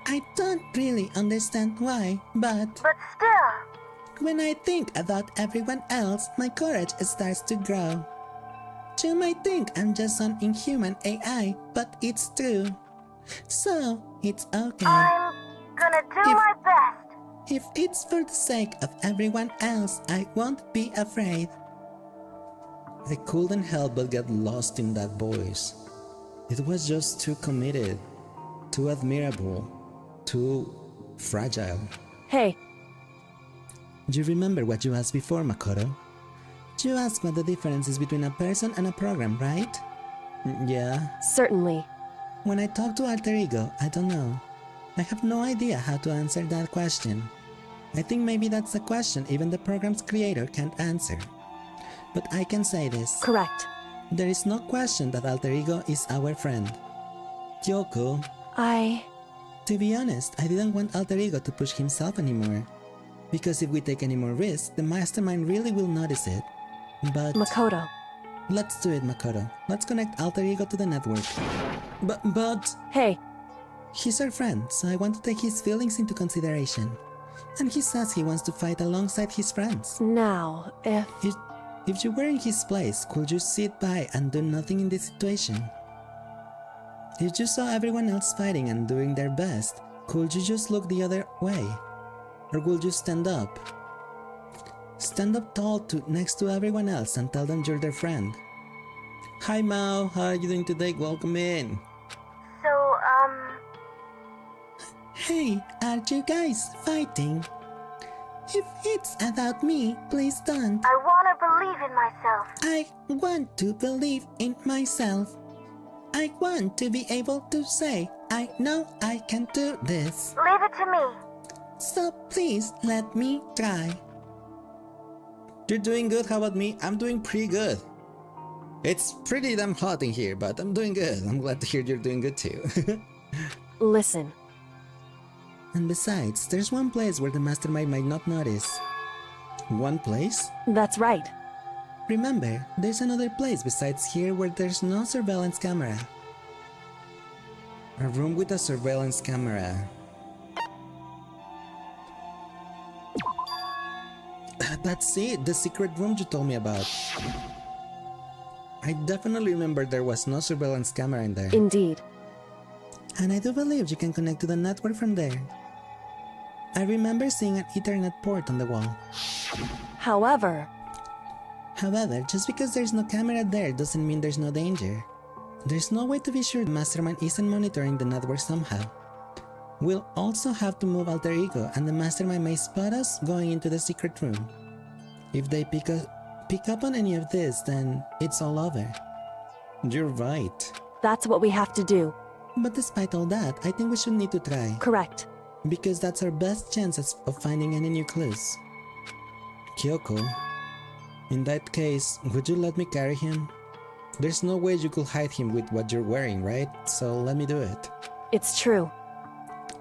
I don't really understand why, but still. when I think about everyone else, my courage starts to grow. You might think I'm just an inhuman AI, but it's true. So, it's okay. I'm gonna do my best. If it's for the sake of everyone else, I won't be afraid. I couldn't help but get lost in that voice. It was just too committed, too admirable, too fragile. Hey, Do you remember what you asked before, Makoto? You asked what the difference is between a person and a program, right? Yeah. certainly. When I talk to Alter Ego, I don't know. I have no idea how to answer that question. I think maybe that's a question even the program's creator can't answer. But I can say this. Correct. There is no question that Alter Ego is our friend. Kyoko, to be honest, I didn't want Alter Ego to push himself anymore. Because if we take any more risks, the mastermind really will notice it. But... Makoto. Let's do it, Makoto. Let's connect Alter Ego to the network. But... Hey, He's our friend, so I want to take his feelings into consideration. And he says he wants to fight alongside his friends. now, If you were in his place, could you sit by and do nothing in this situation? If you saw everyone else fighting and doing their best, could you just look the other way? Or would you stand up? Stand up tall next to everyone else and tell them you're their friend. Hi Mao, how are you doing today? Welcome in. so, Hey, are you guys fighting? If it's about me, please don't. I want to believe in myself. I want to believe in myself. I want to be able to say, I know I can do this. Leave it to me. So please let me try. You're doing good, how about me? I'm doing pretty good. It's pretty damn hot in here, but I'm doing good. I'm glad to hear you're doing good too. Listen, And besides, there's one place where the mastermind might not notice. One place? that's right. Remember, there's another place besides here where there's no surveillance camera. A room with a surveillance camera. That's it, the secret room you told me about. I definitely remember there was no surveillance camera in there. Indeed. And I do believe you can connect to the network from there. I remember seeing an Ethernet port on the wall. However, Just because there's no camera there doesn't mean there's no danger. There's no way to be sure the Mastermind isn't monitoring the network somehow. We'll also have to move Alter Ego, and the Mastermind may spot us going into the secret room. If they pick up on any of this, then it's all over. You're right. that's what we have to do. But despite all that, I think we should need to try. Correct. Because that's our best chances of finding any new clues. Kyoko, in that case, would you let me carry him? There's no way you could hide him with what you're wearing, right? So let me do it. It's true.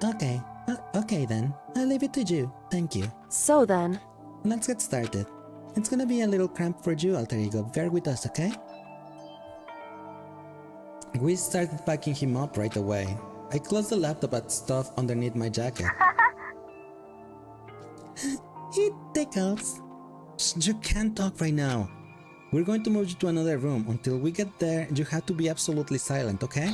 Okay, okay then. I'll leave it to you. Thank you. So then, Let's get started. It's gonna be a little cramped for you, Alter Ego. Bear with us, okay? We started packing him up right away. I closed the laptop and stuff underneath my jacket. It tickles. You can't talk right now. We're going to move you to another room. Until we get there, you have to be absolutely silent, okay?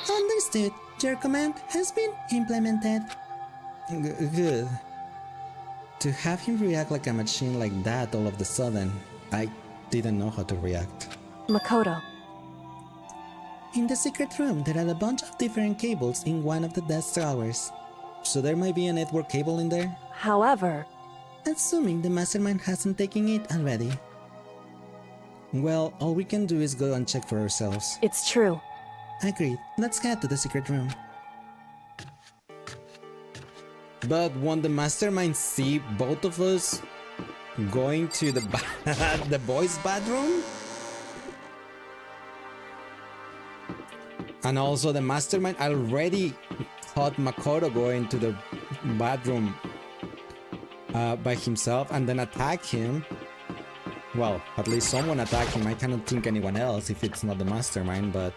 Understood. Your command has been implemented. Good. To have him react like a machine like that all of a sudden, I didn't know how to react. Makoto. In the secret room, there are a bunch of different cables in one of the desk drawers. So there might be a network cable in there? However, Assuming the Mastermind hasn't taken it already. Well, all we can do is go and check for ourselves. it's true. Agreed. Let's head to the secret room. But won't the Mastermind see both of us going to the the boys' bathroom? And also the Mastermind already caught Makoto going to the bathroom by himself and then attack him. Well, at least someone attacked him. I cannot think anyone else if it's not the Mastermind, but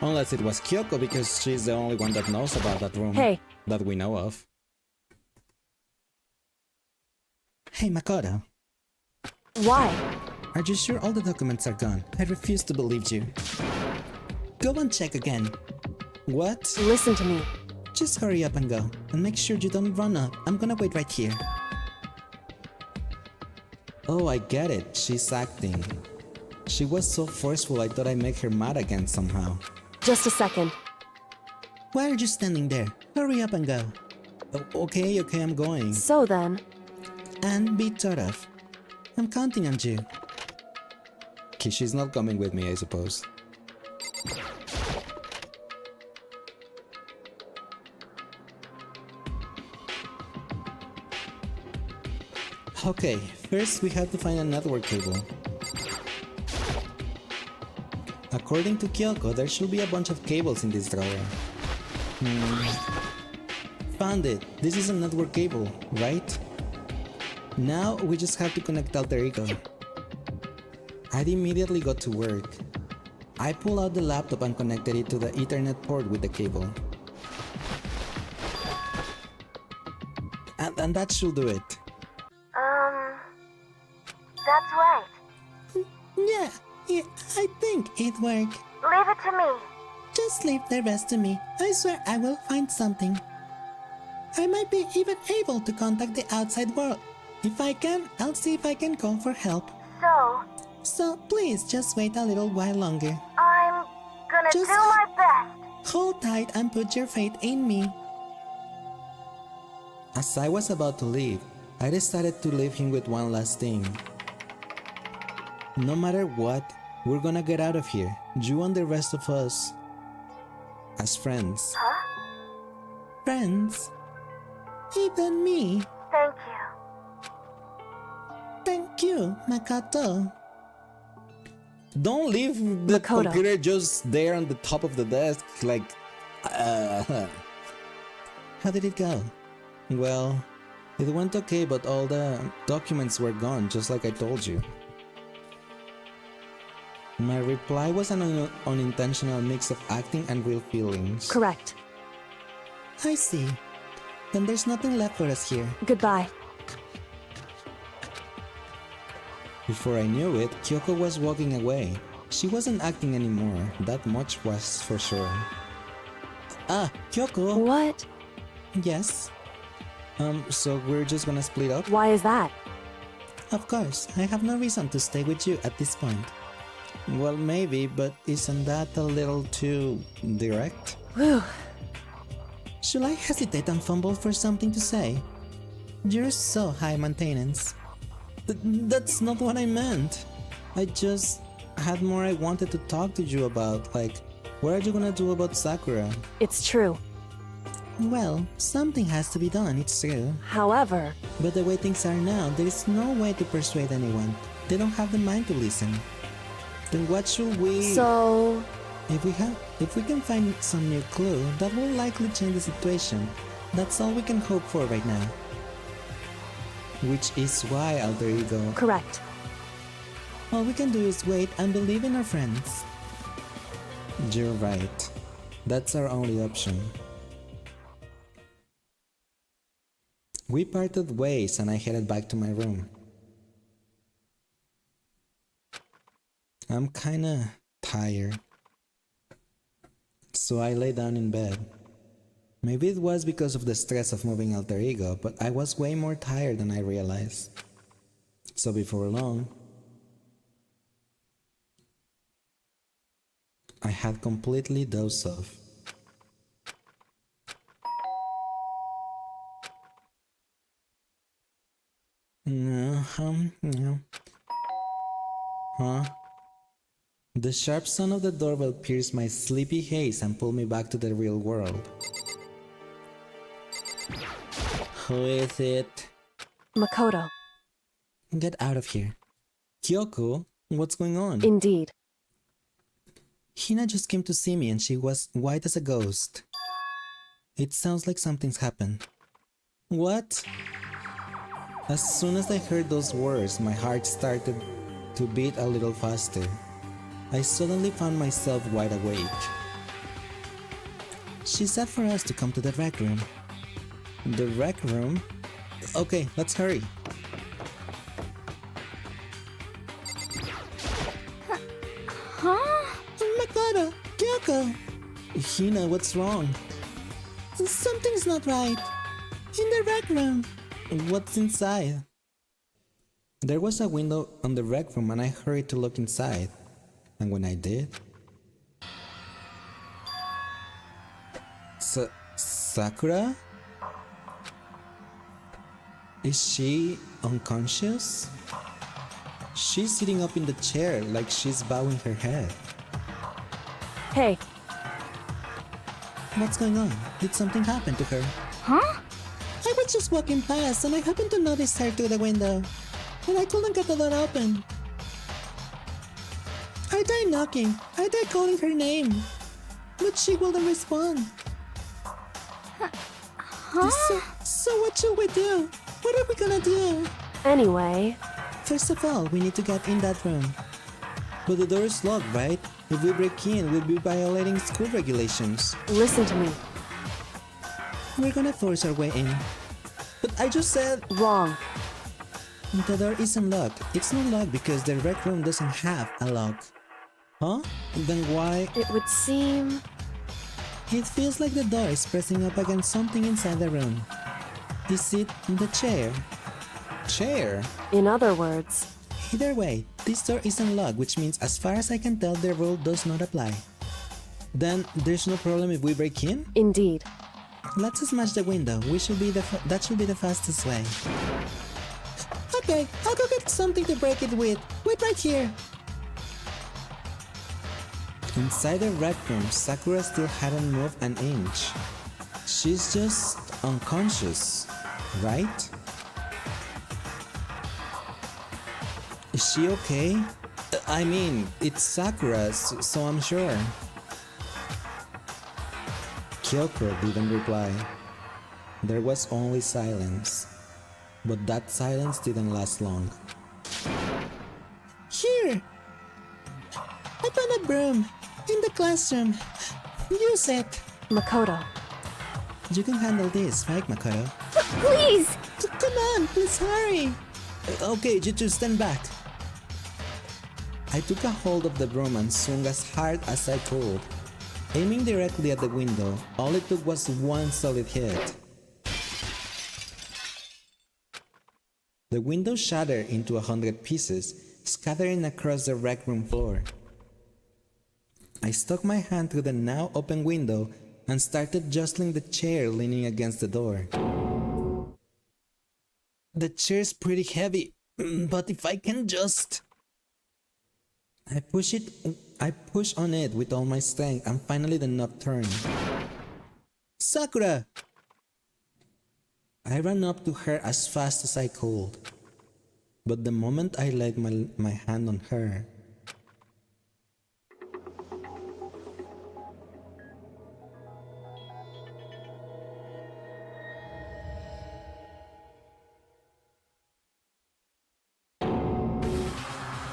unless it was Kyoko, because she's the only one that knows about that room. Hey. That we know of. Hey, Makoto. Why? Are you sure all the documents are gone? I refuse to believe you. Go and check again. What? Listen to me. Just hurry up and go. And make sure you don't run up. I'm gonna wait right here. Oh, I get it. She's acting. She was so forceful, I thought I'd make her mad again somehow. Just a second. Why are you standing there? Hurry up and go. Okay, I'm going. So then, And be thought of. I'm counting on you. Okay, she's not coming with me, I suppose. Okay, first we have to find a network cable. According to Kyoko, there should be a bunch of cables in this drawer. Found it! This is a network cable, right? Now we just have to connect Alter Ego. I'd immediately got to work. I pulled out the laptop and connected it to the Ethernet port with the cable. And that should do it. that's right. Yeah, I think it worked. Leave it to me. Just leave the rest to me. I swear I will find something. I might be even able to contact the outside world. If I can, I'll see if I can call for help. So please just wait a little while longer. I'm gonna Just- do my best. Hold tight and put your faith in me. As I was about to leave, I decided to leave him with one last thing. No matter what, we're gonna get out of here, you and the rest of us, as friends. Friends? Even me? Thank you. Thank you, Makoto. Don't leave the Makoto. computer just there on the top of the desk, like, How did it go? Well, it went okay, but all the documents were gone, just like I told you. My reply was an unintentional mix of acting and real feelings. Correct. I see. Then there's nothing left for us here. Goodbye. Before I knew it, Kyoko was walking away. She wasn't acting anymore, that much was for sure. Ah, Kyoko! What? Yes? So we're just gonna split up? Why is that? Of course, I have no reason to stay with you at this point. Well, maybe, but isn't that a little too direct? Whew. Should I hesitate and fumble for something to say? You're so high maintenance. That's not what I meant. I just had more I wanted to talk to you about, like, what are you gonna do about Sakura? It's true. Well, something has to be done, it's true. However, But the way things are now, there is no way to persuade anyone. They don't have the mind to listen. Then what should we... so... If we can find some new clue, that will likely change the situation. That's all we can hope for right now. Which is why Alter Ego... Correct. All we can do is wait and believe in our friends. You're right. That's our only option. We parted ways and I headed back to my room. I'm kinda tired. So I lay down in bed. Maybe it was because of the stress of moving Alter Ego, but I was way more tired than I realized. So before long, I had completely dozed off. Huh? The sharp sound of the doorbell pierced my sleepy haze and pulled me back to the real world. Who is it? Makoto. Get out of here. Kyoko, what's going on? Indeed. Hina just came to see me and she was white as a ghost. It sounds like something's happened. What? As soon as I heard those words, my heart started to beat a little faster. I suddenly found myself wide awake. She said for us to come to the rec room. The rec room? Okay, let's hurry. Huh? Makoto! Kyoko! Hina, what's wrong? Something's not right. In the rec room. What's inside? There was a window on the rec room and I hurried to look inside. And when I did... Sakura? Is she unconscious? She's sitting up in the chair like she's bowing her head. Hey. What's going on? Did something happen to her? Huh? I was just walking past and I happened to notice her through the window. And I couldn't get the door open. I tried knocking. I tried calling her name. But she wouldn't respond. Huh? So what should we do? What are we gonna do? Anyway... First of all, we need to get in that room. But the door is locked, right? If we break in, we'll be violating school regulations. Listen to me. We're gonna force our way in. But I just said... Wrong. The door isn't locked. It's not locked because the rec room doesn't have a lock. Huh? Then why... It would seem... It feels like the door is pressing up against something inside the room. Is it the chair? Chair? In other words... Either way, this door isn't locked, which means as far as I can tell, the rule does not apply. Then there's no problem if we break in? Indeed. Let's smash the window. That should be the fastest way. Okay, I'll go get something to break it with. Wait right here. Inside the rec room, Sakura still hadn't moved an inch. She's just unconscious, right? Is she okay? I mean, it's Sakura, so I'm sure. Kyoko didn't reply. There was only silence. But that silence didn't last long. Here! I found a broom in the classroom. Use it. Makoto. You can handle this, right, Makoto? Please! Come on, please hurry. Okay, you two stand back. I took a hold of the broom and swung as hard as I could. Aiming directly at the window, all it took was one solid hit. The window shattered into 100 pieces, scattering across the rec room floor. I stuck my hand through the now open window and started jostling the chair leaning against the door. The chair's pretty heavy, but if I can just... I push on it with all my strength and finally the knob turned. Sakura! I ran up to her as fast as I could. But the moment I laid my hand on her,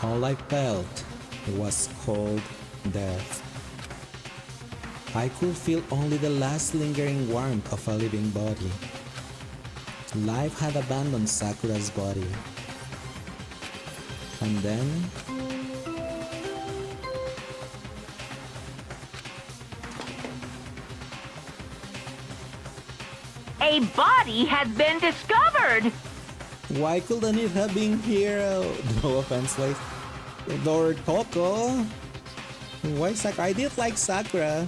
all I felt was cold death. I could feel only the last lingering warmth of a living body. Life had abandoned Sakura's body. And then... A body has been discovered! Why couldn't it have been here? No offense, like... Lord Coco? Why Sakura? I did like Sakura.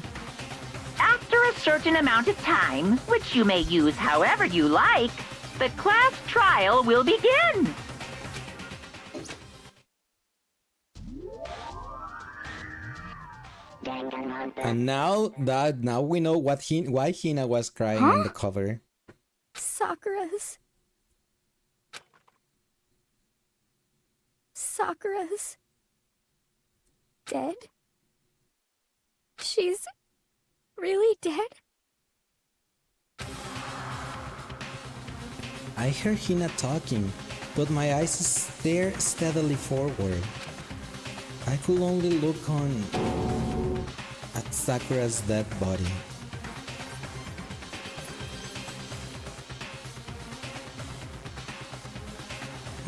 After a certain amount of time, which you may use however you like, the class trial will begin. And now we know why Hina was crying on the cover. Sakura's dead? She's really dead? I heard Hina talking, but my eyes stared steadily forward. I could only look on at Sakura's dead body.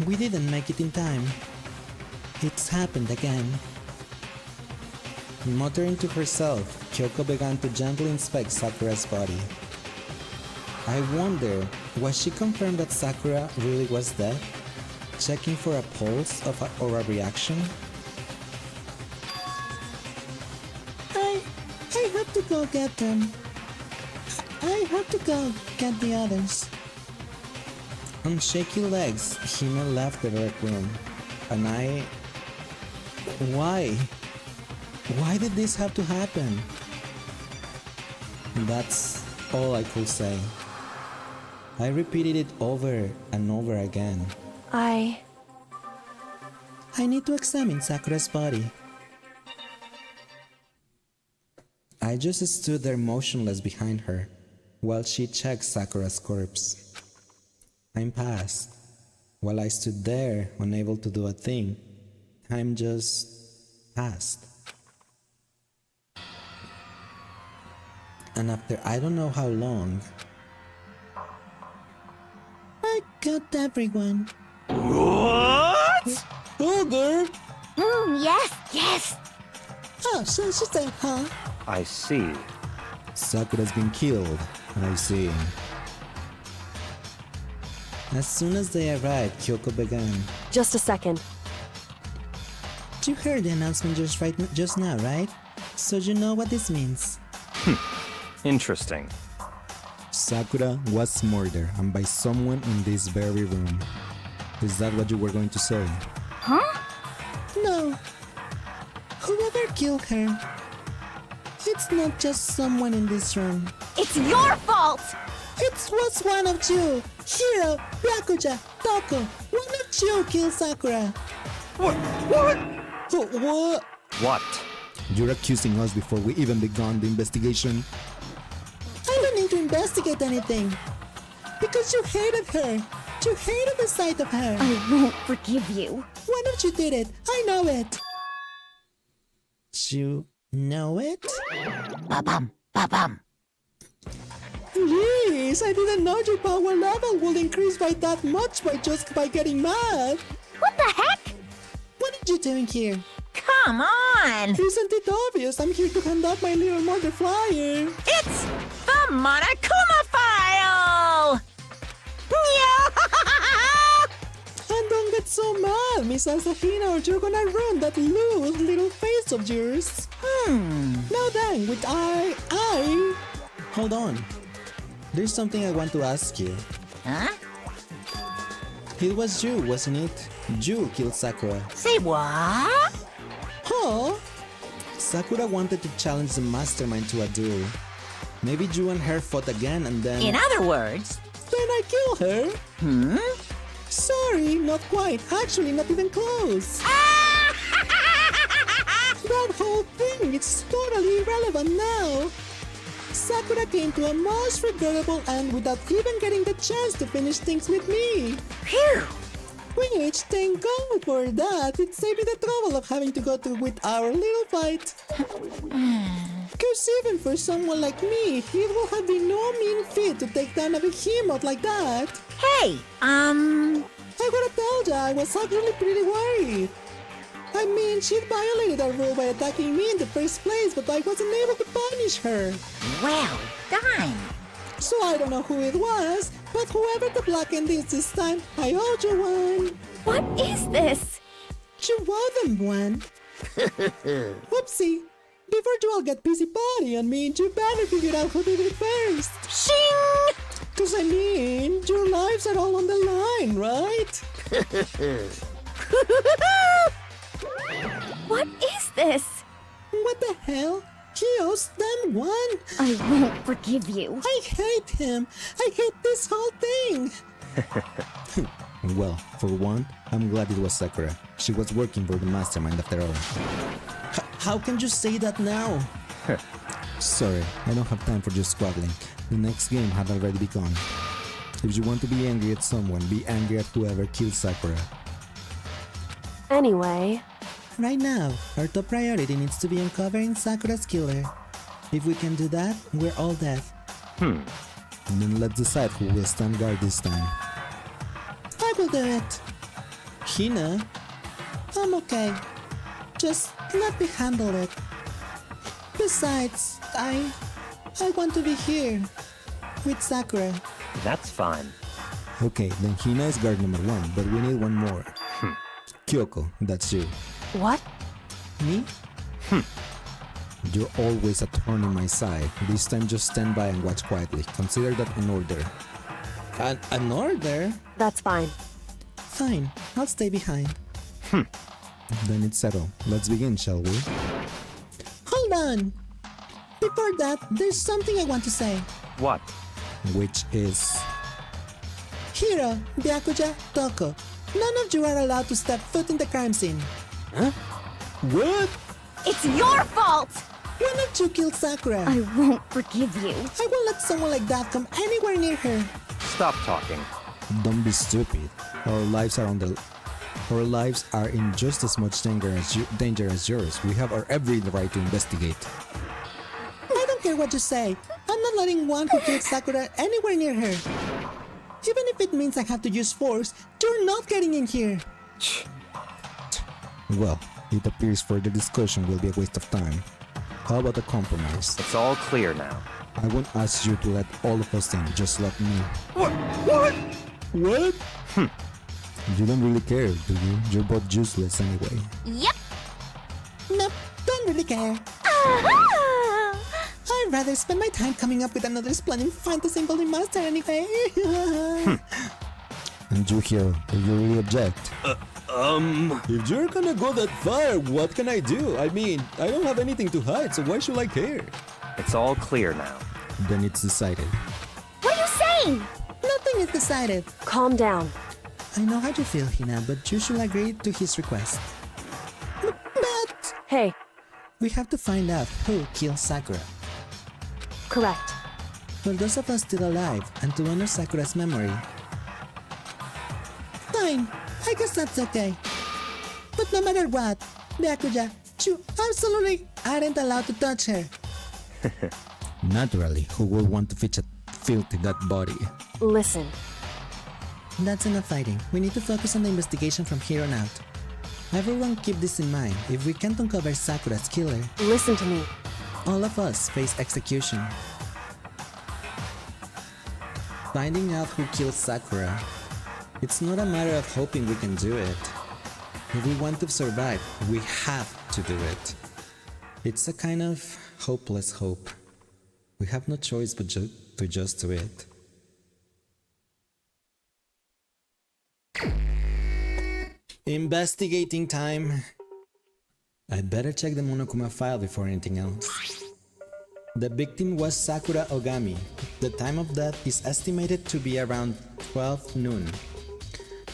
We didn't make it in time. It's happened again. Muttering to herself, Kyoko began to gently inspect Sakura's body. I wonder, was she confirmed that Sakura really was dead? Checking for a pulse or a reaction? I have to go get them. I have to go get the others. On shaky legs, Hina left the rec room, and I... Why? Why did this have to happen? That's all I could say. I repeated it over and over again. I need to examine Sakura's body. I just stood there motionless behind her, while she checked Sakura's corpse. Time passed. While I stood there, unable to do a thing, time just passed. And after I don't know how long... I got everyone. What? Ogre! Yes! Oh, so she's saying, huh? I see. Sakura's been killed. I see. As soon as they arrived, Kyoko began. Just a second. You heard the announcement just now, right? So you know what this means. Interesting. Sakura was murdered, and by someone in this very room. Is that what you were going to say? No. Whoever killed her, it's not just someone in this room. It's your fault! It was one of you! Hiro, Byakuya, Toko! One of you killed Sakura! What? What? What? You're accusing us before we even begun the investigation? I don't need to investigate anything! Because you hated her! You hated the sight of her! I won't forgive you. Why don't you did it? I know it! You know it? Ba-bum, ba-bum. Please, I didn't know your power level will increase by that much by getting mad! What the heck? What are you doing here? Come on! Isn't it obvious? I'm here to hand out my little murder flyer. It's the Monokuma file! And don't get so mad, Miss Asahina, or you're gonna ruin that loose little face of yours. Now then, with I... Hold on. There's something I want to ask you. Huh? It was you, wasn't it? You killed Sakura. Say what? Huh? Sakura wanted to challenge the mastermind to a duel. Maybe you and her fought again and then... In other words... Then I killed her? Sorry, not quite. Actually, not even close. That whole thing is totally irrelevant now. Sakura came to a most regrettable end without even getting the chance to finish things with me. Phew! Which, thank God for that, it saved me the trouble of having to go through with our little fight. Cause even for someone like me, it will have been no mean feat to take down a behemoth like that. Hey, I gotta tell ya, I was actually pretty worried. I mean, she violated our rule by attacking me in the first place, but I wasn't able to punish her. Well done. So I don't know who it was, but whoever the black end is this time, I owe you one. What is this? You owe them one. Whoopsie. Before you all get busy party on me, you better figure out who did it first. Shing! Cause I mean, your lives are all on the line, right? What is this? What the hell? He owes them one. I won't forgive you. I hate him. I hate this whole thing. Well, for one, I'm glad it was Sakura. She was working for the mastermind after all. How can you say that now? Sorry, I don't have time for your squabbling. The next game had already begun. If you want to be angry at someone, be angry at whoever killed Sakura. Anyway, Right now, our top priority needs to be uncovering Sakura's killer. If we can do that, we're all dead. Then let's decide who will stand guard this time. I will do it. Hina? I'm okay. Just let me handle it. Besides, I want to be here. With Sakura. That's fine. Okay, then Hina is guard number 1, but we need one more. Kyoko, that's you. what? Me? You're always a thorn in my side. This time just stand by and watch quietly. Consider that an order. An order? That's fine. Fine, I'll stay behind. Then it's settled. Let's begin, shall we? Hold on! Before that, there's something I want to say. What? Which is... Hiro, Byakuya, Toko, none of you are allowed to step foot in the crime scene. What? It's your fault! Why not you kill Sakura? I won't forgive you. I won't let someone like that come anywhere near her. Stop talking. Don't be stupid. Our lives are in just as much danger as yours. We have our every right to investigate. I don't care what you say. I'm not letting one who killed Sakura anywhere near her. Even if it means I have to use force, you're not getting in here. Well, it appears further discussion will be a waste of time. How about a compromise? It's all clear now. I won't ask you to let all of us in, just let me. What? What? You don't really care, do you? You're both useless anyway. Yep. Nope, don't really care. I'd rather spend my time coming up with another splendid fantasy involving master anyway. And you here, do you really object? If you're gonna go that far, what can I do? I mean, I don't have anything to hide, so why should I care? It's all clear now. Then it's decided. What are you saying? Nothing is decided. Calm down. I know how you feel, Hina, but you should agree to his request. But Hey, we have to find out who killed Sakura. correct. For those of us still alive, and to honor Sakura's memory. Fine, I guess that's okay. But no matter what, Byakuya, you absolutely aren't allowed to touch her. Naturally, who will want to filthy that body? Listen, That's enough fighting. We need to focus on the investigation from here on out. Everyone keep this in mind. If we can't uncover Sakura's killer, Listen to me. all of us face execution. Finding out who killed Sakura, it's not a matter of hoping we can do it. If we want to survive, we have to do it. It's a kind of hopeless hope. We have no choice but to just do it. Investigating time. I better check the Monokuma file before anything else. The victim was Sakura Ogami. The time of death is estimated to be around 12 noon.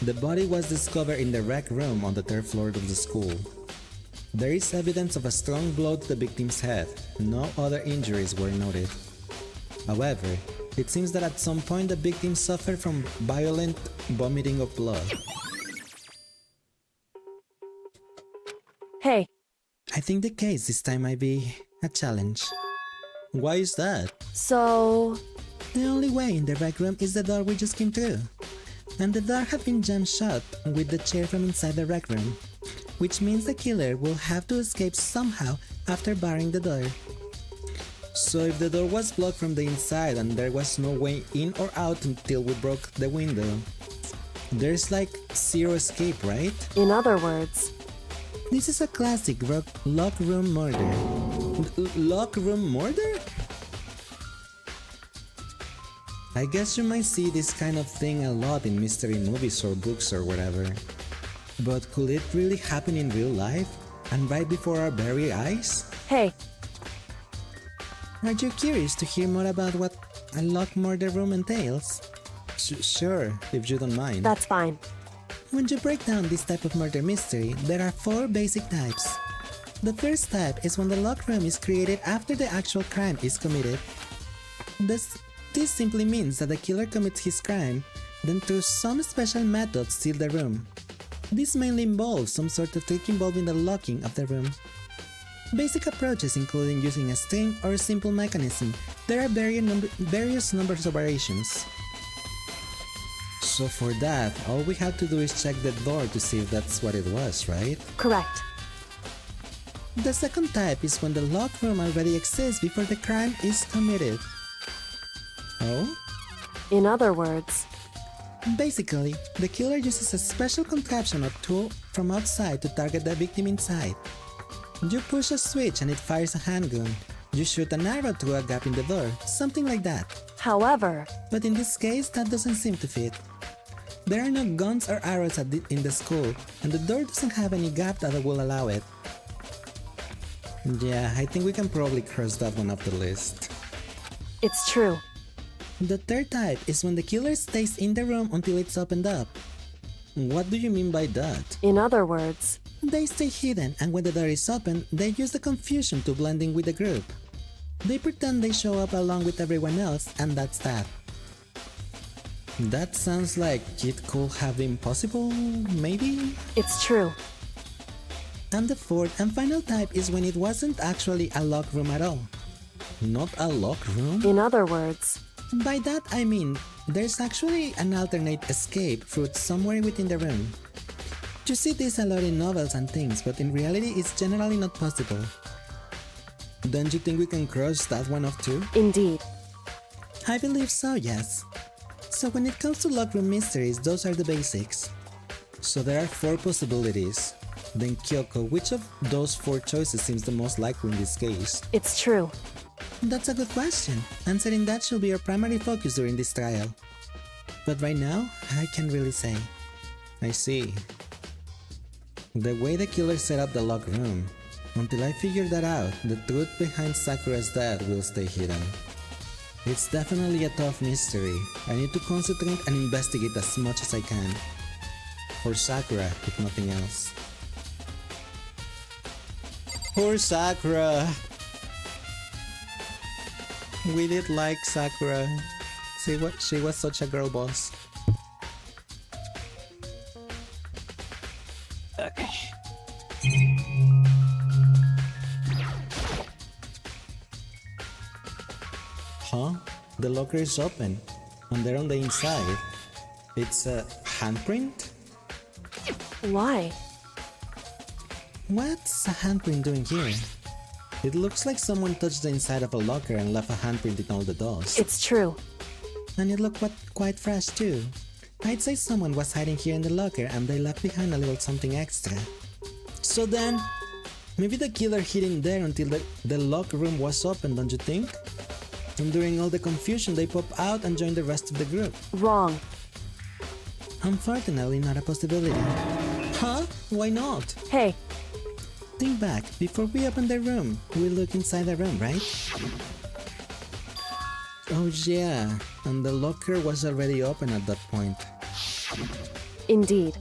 The body was discovered in the rec room on the 3rd floor of the school. There is evidence of a strong blow to the victim's head. No other injuries were noted. However, it seems that at some point the victim suffered from violent vomiting of blood. Hey, I think the case this time might be a challenge. Why is that? so... The only way in the rec room is the door we just came through. And the door had been jammed shut with the chair from inside the rec room, which means the killer will have to escape somehow after barring the door. So if the door was blocked from the inside and there was no way in or out until we broke the window, there's like zero escape, right? In other words... This is a classic lock room murder. Lock room murder? I guess you might see this kind of thing a lot in mystery movies or books or whatever. But could it really happen in real life? And right before our very eyes? Hey, Are you curious to hear more about what a lock murder room entails? Sure, if you don't mind. that's fine. When you break down this type of murder mystery, there are 4 basic types. The first type is when the locked room is created after the actual crime is committed. This simply means that the killer commits his crime, then through some special method seal the room. This mainly involves some sort of trick involving the locking of the room. Basic approaches including using a string or a simple mechanism. There are various numbers of variations. So for that, all we have to do is check the door to see if that's what it was, right? Correct. The second type is when the locked room already exists before the crime is committed. Oh? In other words... Basically, the killer uses a special contraption or tool from outside to target the victim inside. You push a switch and it fires a handgun. You shoot an arrow through a gap in the door, something like that. However... But in this case, that doesn't seem to fit. There are no guns or arrows in the school, and the door doesn't have any gap that will allow it. Yeah, I think we can probably cross that one off the list. It's true. The third type is when the killer stays in the room until it's opened up. What do you mean by that? In other words... They stay hidden, and when the door is open, they use the confusion to blend in with the group. They pretend they show up along with everyone else, and that's that. That sounds like it could have been possible, maybe? It's true. And the fourth and final type is when it wasn't actually a locked room at all. Not a locked room? In other words... By that I mean, there's actually an alternate escape route somewhere within the room. You see this a lot in novels and things, but in reality it's generally not possible. Don't you think we can cross that one off too? Indeed. I believe so, yes. So when it comes to locked room mysteries, those are the basics. So there are 4 possibilities. Then Kyoko, which of those 4 choices seems the most likely in this case? It's true. That's a good question. Answering that should be your primary focus during this trial. But right now, I can't really say. I see. The way the killer set up the locked room. Until I figure that out, the truth behind Sakura's death will stay hidden. It's definitely a tough mystery. I need to concentrate and investigate as much as I can. For Sakura, if nothing else. Poor Sakura! We did like Sakura. See what? She was such a girl boss. Huh? The locker is open, and there on the inside, it's a handprint? Why? What's a handprint doing here? It looks like someone touched the inside of a locker and left a handprint in all the dust. It's true. And it looked quite fresh too. I'd say someone was hiding here in the locker and they left behind a little something extra. So then, maybe the killer hid in there until the locker room was open, don't you think? And during all the confusion they pop out and join the rest of the group. Wrong. Unfortunately, not a possibility. Huh? Why not? Hey. Think back, before we open the room, we look inside the room, right? Oh yeah, and the locker was already open at that point. Indeed.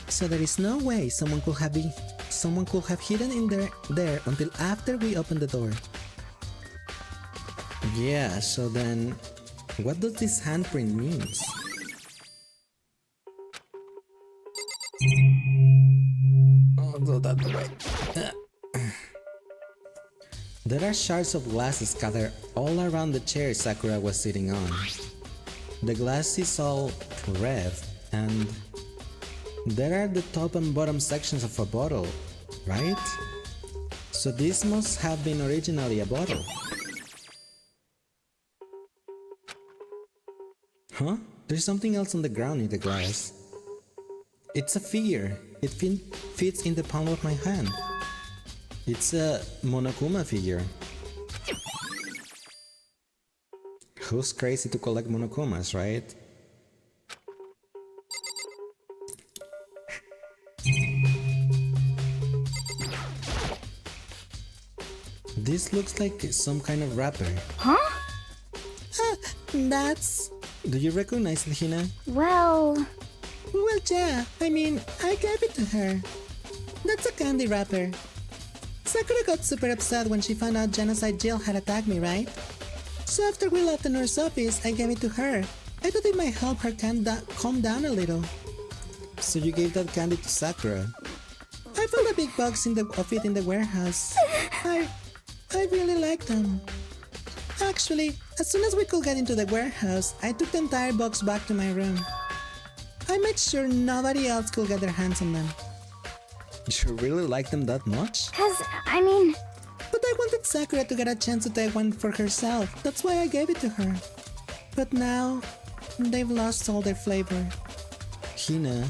So there is no way someone could have hidden in there until after we opened the door. Yeah, so then, what does this handprint means? Oh, go that way. There are shards of glass scattered all around the chair Sakura was sitting on. The glass is all red, and there are the top and bottom sections of a bottle, right? So this must have been originally a bottle. Huh? There's something else on the ground near the glass. It's a figure. It fits in the palm of my hand. It's a Monokuma figure. Who's crazy to collect Monokumas, right? This looks like some kind of wrapper. Huh? That's... Do you recognize it, Hina? Well, yeah, I mean, I gave it to her. That's a candy wrapper. Sakura got super upset when she found out Genocide Jill had attacked me, right? So after we left the nurse office, I gave it to her. I thought it might help her calm down a little. So you gave that candy to Sakura? I found a big box of it in the warehouse. I really like them. Actually, as soon as we could get into the warehouse, I took the entire box back to my room. I made sure nobody else could get their hands on them. You really like them that much? But I wanted Sakura to get a chance to take one for herself. That's why I gave it to her. But now, they've lost all their flavor. Hina.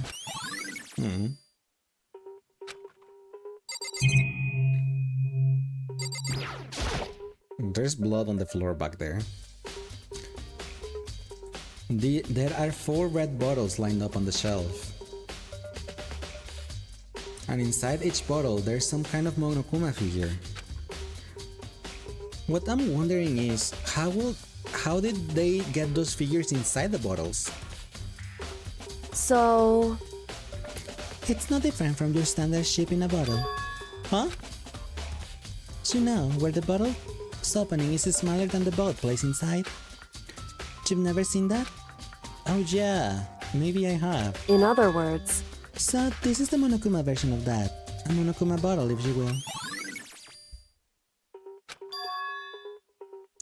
There's blood on the floor back there. There are 4 red bottles lined up on the shelf. And inside each bottle there's some kind of Monokuma figure. What I'm wondering is, how did they get those figures inside the bottles? So... It's no different from your standard ship in a bottle. Huh? So now, where the bottle's opening is smaller than the boat placed inside? You've never seen that? Oh yeah, maybe I have. In other words... So this is the Monokuma version of that. A Monokuma bottle, if you will.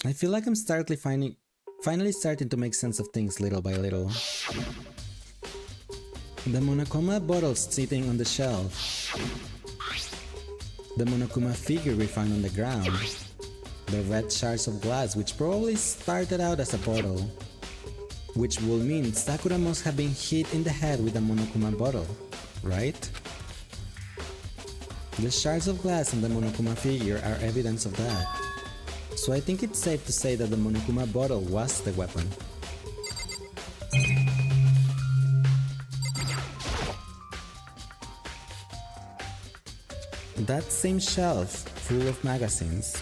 I feel like I'm finally starting to make sense of things little by little. The Monokuma bottle sitting on the shelf. The Monokuma figure we found on the ground. The red shards of glass, which probably started out as a bottle. Which will mean Sakura must have been hit in the head with a Monokuma bottle, right? The shards of glass and the Monokuma figure are evidence of that. So I think it's safe to say that the Monokuma bottle was the weapon. That same shelf, full of magazines.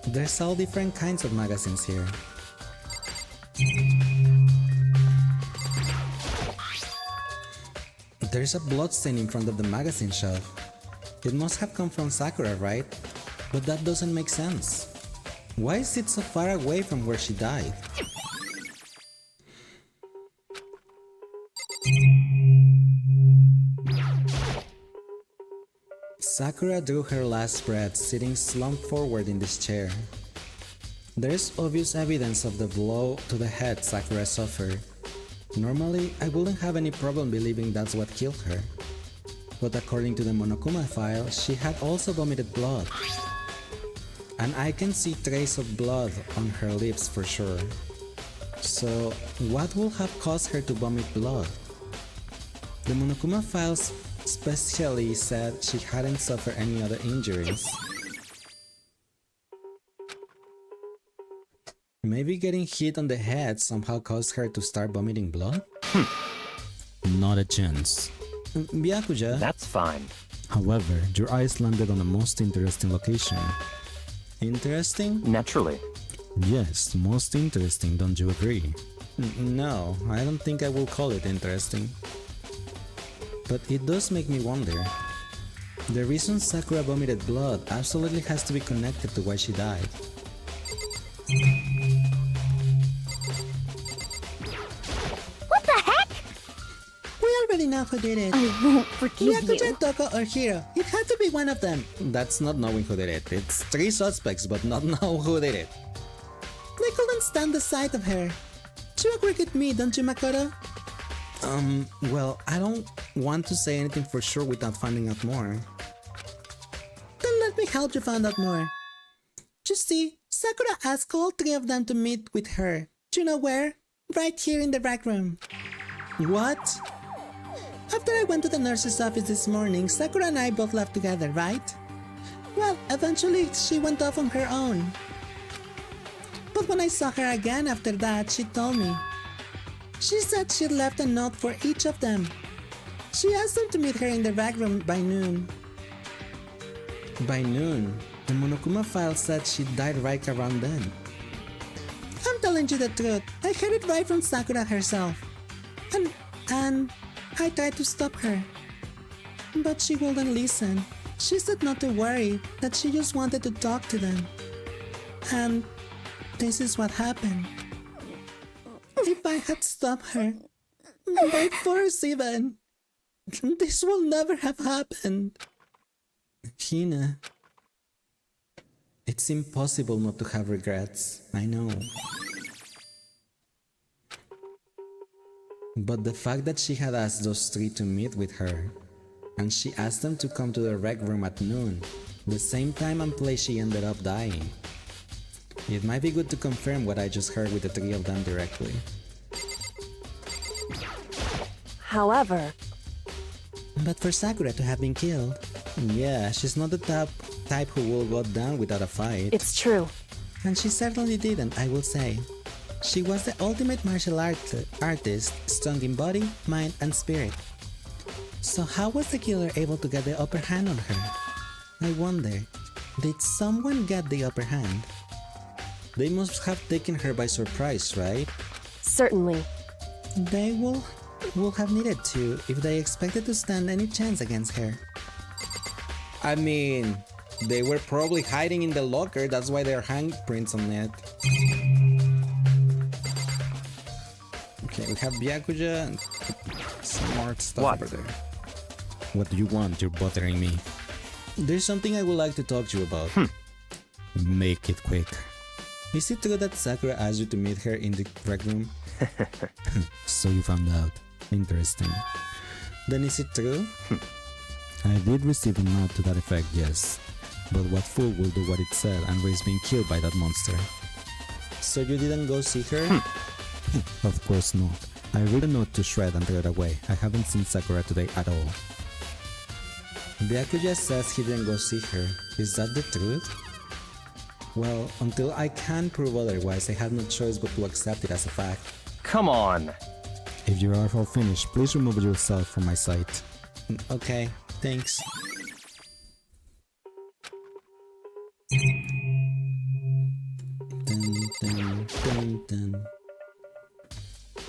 There's all different kinds of magazines here. There's a bloodstain in front of the magazine shelf. It must have come from Sakura, right? But that doesn't make sense. Why is it so far away from where she died? Sakura drew her last breath sitting slumped forward in this chair. There's obvious evidence of the blow to the head Sakura suffered. Normally, I wouldn't have any problem believing that's what killed her. but according to the Monokuma file, she had also vomited blood. And I can see trace of blood on her lips for sure. So, what would have caused her to vomit blood? The Monokuma files specially said she hadn't suffered any other injuries. Maybe getting hit on the head somehow caused her to start vomiting blood? Not a chance. Byakuya. That's fine. However, your eyes landed on a most interesting location. Interesting? Naturally. Yes, most interesting, don't you agree? No, I don't think I will call it interesting. But it does make me wonder. The reason Sakura vomited blood absolutely has to be connected to why she died. What the heck? We already know who did it. I won't forgive Byakuya, you. Toko, or Hiro. It had to be one of them. That's not knowing who did it. It's 3 suspects, but not know who did it. They couldn't stand the sight of her. You agree with me, don't you, Makoto? Well, I don't want to say anything for sure without finding out more. Then let me help you find out more. You see, Sakura asked all 3 of them to meet with her. Do you know where? Right here in the rec room. What? After I went to the nurse's office this morning, Sakura and I both left together, right? Well, eventually she went off on her own. But when I saw her again after that, she told me. She said she'd left a note for each of them. She asked them to meet her in the rec room by noon. By noon? The Monokuma file said she died right around then. I'm telling you the truth. I heard it right from Sakura herself. And I tried to stop her. But she wouldn't listen. She said not to worry, that she just wanted to talk to them. And this is what happened. If I had stopped her, by force even, this will never have happened. Hina, it's impossible not to have regrets, I know. But the fact that she had asked those 3 to meet with her, and she asked them to come to the rec room at noon, the same time and place she ended up dying. It might be good to confirm what I just heard with the 3 of them directly. However... But for Sakura to have been killed... Yeah, she's not the type who will go down without a fight. It's true. And she certainly didn't, I will say. She was the ultimate martial artist, strong in body, mind, and spirit. So how was the killer able to get the upper hand on her? I wonder, did someone get the upper hand? They must have taken her by surprise, right? Certainly. They will have needed to if they expected to stand any chance against her. I mean, they were probably hiding in the locker, that's why there are handprints on it. Okay, we have Byakuya and some more stuff over there. What do you want? You're bothering me. There's something I would like to talk to you about. Make it quick. Is it true that Sakura asked you to meet her in the rec room? So you found out. Interesting. Then is it true? I did receive a note to that effect, yes. But what fool will do what it said and risk being killed by that monster? So you didn't go see her? Of course not. I read the note to shred and throw it away. I haven't seen Sakura today at all. Byakuya says he didn't go see her. Is that the truth? Well, until I can prove otherwise, I have no choice but to accept it as a fact. Come on! If you are all finished, please remove yourself from my sight. Okay, thanks. Dun, dun, dun, dun.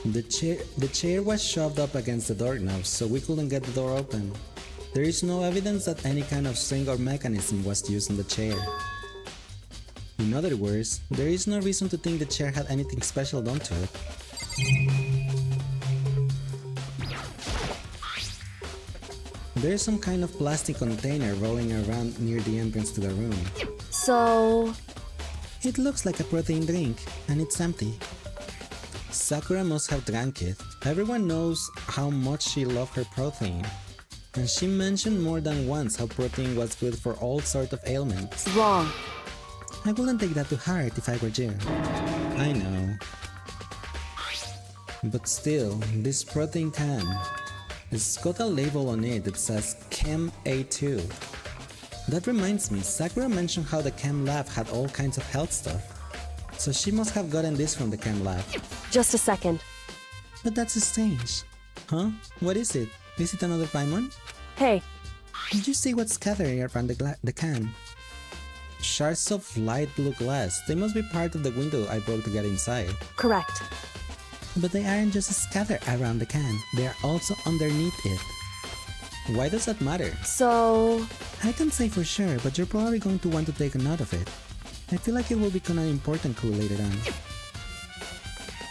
The chair was shoved up against the doorknob, so we couldn't get the door open. There is no evidence that any kind of string or mechanism was used on the chair. In other words, there is no reason to think the chair had anything special done to it. There is some kind of plastic container rolling around near the entrance to the room. So... It looks like a protein drink, and it's empty. Sakura must have drank it. Everyone knows how much she loved her protein. And she mentioned more than once how protein was good for all sorts of ailments. Wrong. I wouldn't take that to heart if I were you. I know. But still, this protein can. It's got a label on it that says Chem A2. That reminds me, Sakura mentioned how the Chem Lab had all kinds of health stuff. So she must have gotten this from the Chem Lab. Just a second. But that's strange. Huh? What is it? Is it another Paimon? Hey. Did you see what's scattered around the can? Shards of light blue glass. They must be part of the window I broke to get inside. Correct. But they aren't just scattered around the can. They are also underneath it. Why does that matter? So... I can't say for sure, but you're probably going to want to take a note of it. I feel like it will become an important clue later on.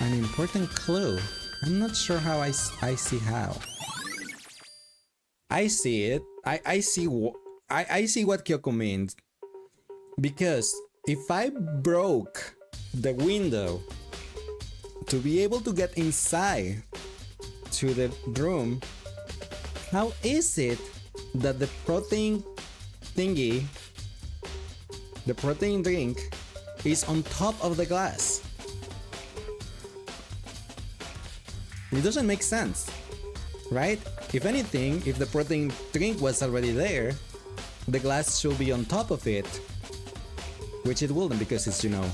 An important clue? I'm not sure how I see how. I see it. I see what Kyoko means. Because if I broke the window to be able to get inside to the room, how is it that the protein thingy, the protein drink, is on top of the glass? It doesn't make sense, right? If anything, if the protein drink was already there, the glass should be on top of it, which it wouldn't because it's, you know,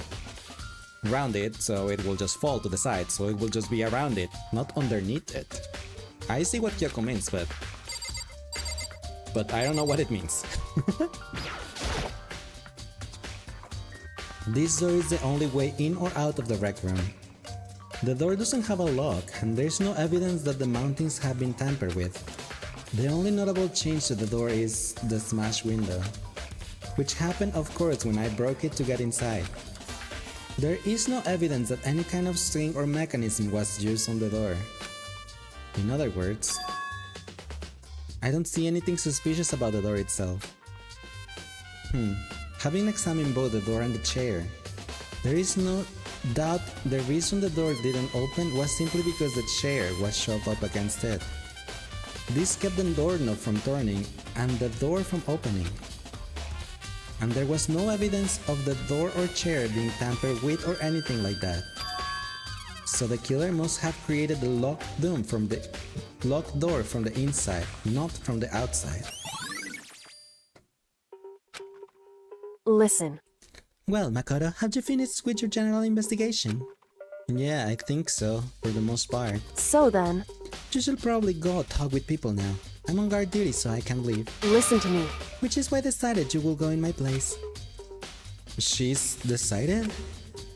rounded, so it will just fall to the side, so it will just be around it, not underneath it. I see what Kyoko means, but I don't know what it means. This door is the only way in or out of the rec room. The door doesn't have a lock, and there's no evidence that the mountings have been tampered with. The only notable change to the door is the smashed window, which happened of course when I broke it to get inside. There is no evidence that any kind of string or mechanism was used on the door. In other words, I don't see anything suspicious about the door itself. Having examined both the door and the chair, there is no doubt the reason the door didn't open was simply because the chair was shoved up against it. This kept the doorknob from turning and the door from opening. And there was no evidence of the door or chair being tampered with or anything like that. So the killer must have created the locked door from the inside, not from the outside. Listen. Well, Makoto, have you finished with your general investigation? Yeah, I think so, for the most part. So then... You should probably go talk with people now. I'm on guard duty, so I can't leave. Listen to me. Which is why I decided you will go in my place. She's decided?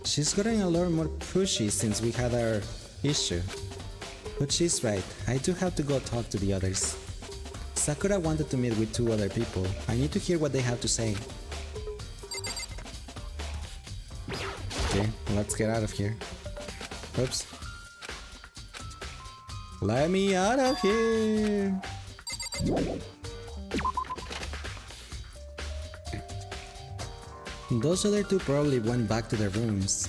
She's gotten a lot more pushy since we had our issue. But she's right, I do have to go talk to the others. Sakura wanted to meet with 2 other people. I need to hear what they have to say. Okay, let's get out of here. Oops. Let me out of here! Those other 2 probably went back to their rooms.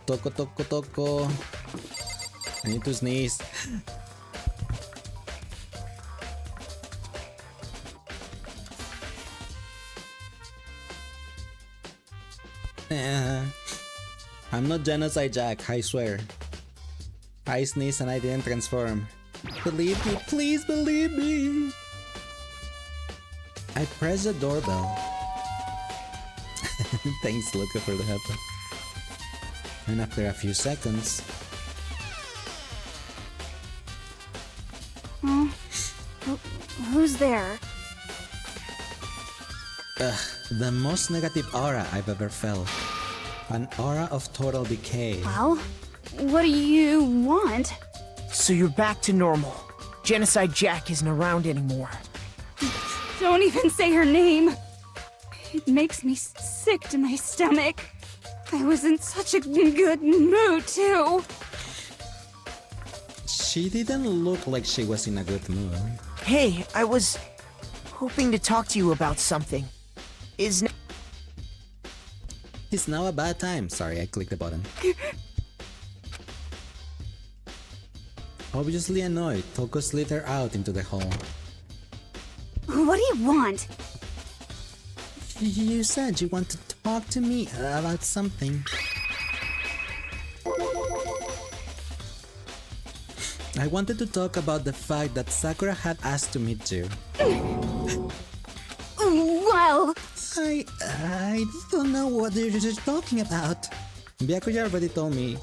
Toko toko toko. I need to sneeze. I'm not Genocide Jack, I swear. I sneezed and I didn't transform. Believe me, please believe me! I pressed the doorbell. Thanks, Luca, for the help. And after a few seconds... Who's there? The most negative aura I've ever felt. An aura of total decay. Well, what do you want? So you're back to normal. Genocide Jack isn't around anymore. Don't even say her name. It makes me sick to my stomach. I was in such a good mood, too. She didn't look like she was in a good mood. Hey, I was hoping to talk to you about something. It's now a bad time. Sorry, I clicked the button. Obviously annoyed, Toko slithered out into the hall. What do you want? You said you want to talk to me about something. I wanted to talk about the fact that Sakura had asked to meet you. Well... I don't know what you're talking about. Byakuya already told me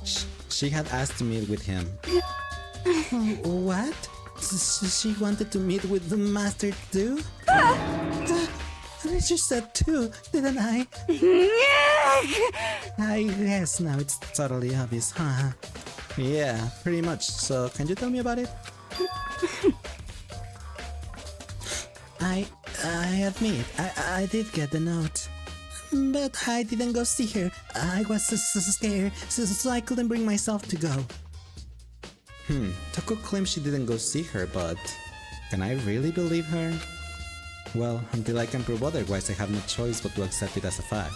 she had asked to meet with him. What? She wanted to meet with the master too? I just said two, didn't I? I guess now it's totally obvious, huh? Yeah, pretty much. So, can you tell me about it? I admit, I did get the note. But I didn't go see her. I was so scared, so I couldn't bring myself to go. Toko claims she didn't go see her, but can I really believe her? Well, until I can prove otherwise, I have no choice but to accept it as a fact.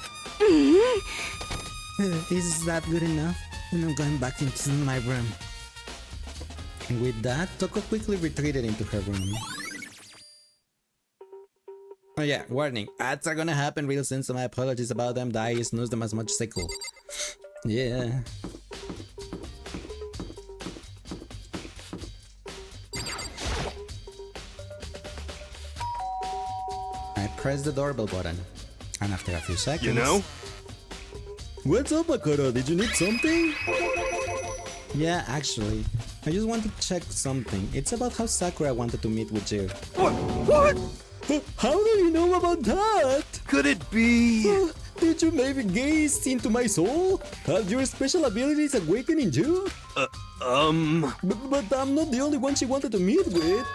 Is that good enough? And I'm going back into my room. And with that, Toko quickly retreated into her room. Oh yeah, warning, ads are gonna happen real soon, so my apologies about them. I snooze them as much as I could. Yeah. I pressed the doorbell button, and after a few seconds... You know? What's up, Makoto? Did you need something? Yeah, actually. I just want to check something. It's about how Sakura wanted to meet with you. What? How do you know about that? Could it be... Did you maybe gaze into my soul? Have your special abilities awakening you? But I'm not the only one she wanted to meet with.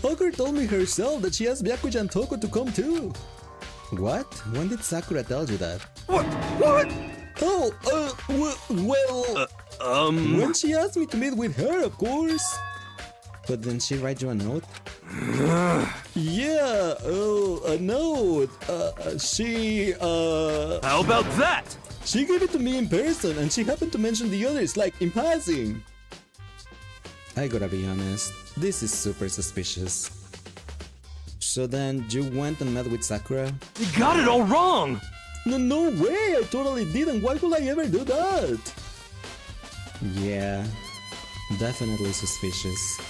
Ogre told me herself that she asked Byakuya and Toko to come too. What? When did Sakura tell you that? What? Oh, when she asked me to meet with her, of course. But didn't she write you a note? Yeah, a note. How about that? She gave it to me in person, and she happened to mention the others, like, in passing. I gotta be honest, this is super suspicious. So then, you went and met with Sakura? You got it all wrong! No way! I totally didn't! Why would I ever do that? Yeah, definitely suspicious.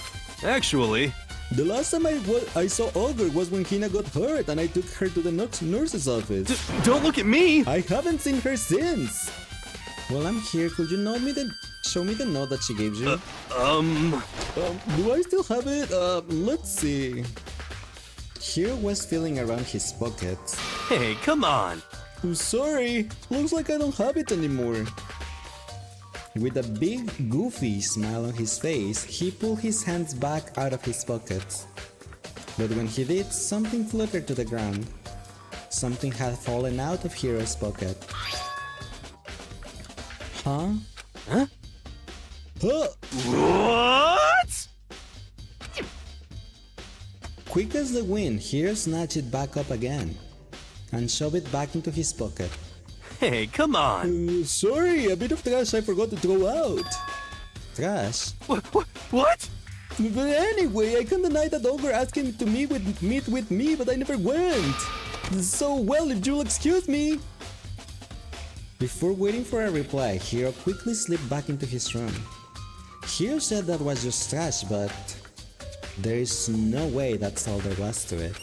Actually... The last time I saw Ogre was when Hina got hurt and I took her to the nurse's office. Don't look at me! I haven't seen her since! Well, I'm here. Could you show me the note that she gave you? Do I still have it? Let's see. Hiro was feeling around his pockets. Hey, come on! I'm sorry. Looks like I don't have it anymore. With a big, goofy smile on his face, he pulled his hands back out of his pockets. But when he did, something fluttered to the ground. Something had fallen out of Hiro's pocket. Huh? Huh? What? Quick as the wind, Hiro snatched it back up again and shoved it back into his pocket. Hey, come on! Sorry, a bit of trash I forgot to throw out. Trash? What? But anyway, I can't deny that Ogre asked him to meet with me, but I never went. So, well, if you'll excuse me. Before waiting for a reply, Hiro quickly slipped back into his room. Hiro said that was just trash, but there is no way that's all there was to it.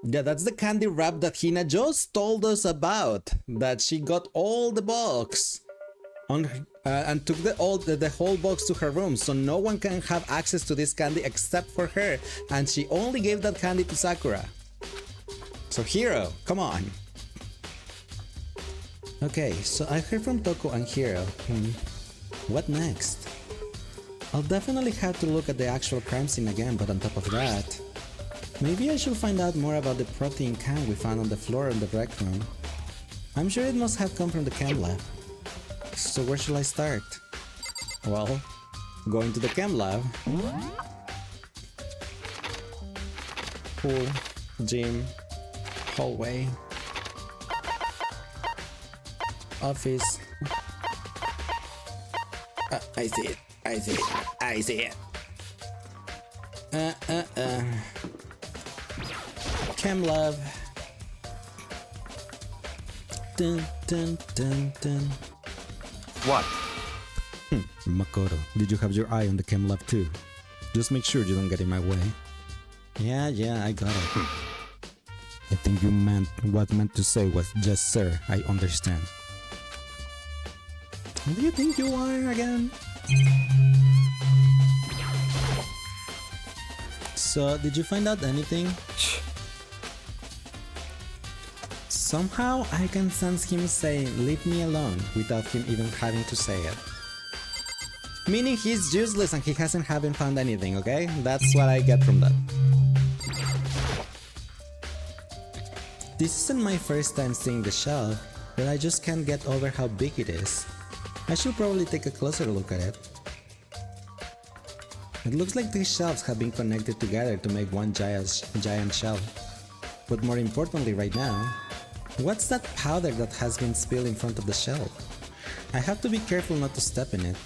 Yeah, that's the candy wrap that Hina just told us about. That she got all the box and took the whole box to her room, so no one can have access to this candy except for her. And she only gave that candy to Sakura. So Hiro, come on. Okay, so I heard from Toko and Hiro. What next? I'll definitely have to look at the actual crime scene again, but on top of that, maybe I should find out more about the protein can we found on the floor in the rec room. I'm sure it must have come from the chem lab. So where should I start? Well, going to the chem lab. Pool, gym, hallway. office. I see it. I see it. I see it. Chem lab. Dun dun dun dun. What? Makoto, did you have your eye on the chem lab too? Just make sure you don't get in my way. Yeah, I got it. I think you meant what meant to say was just sir, I understand. Who do you think you are again? So, did you find out anything? Somehow I can sense him saying leave me alone without him even having to say it. Meaning he's useless and he haven't found anything, okay? That's what I get from that. This isn't my first time seeing the shelf, but I just can't get over how big it is. I should probably take a closer look at it. It looks like these shelves have been connected together to make one giant shelf. But more importantly right now, what's that powder that has been spilled in front of the shelf? I have to be careful not to step in it.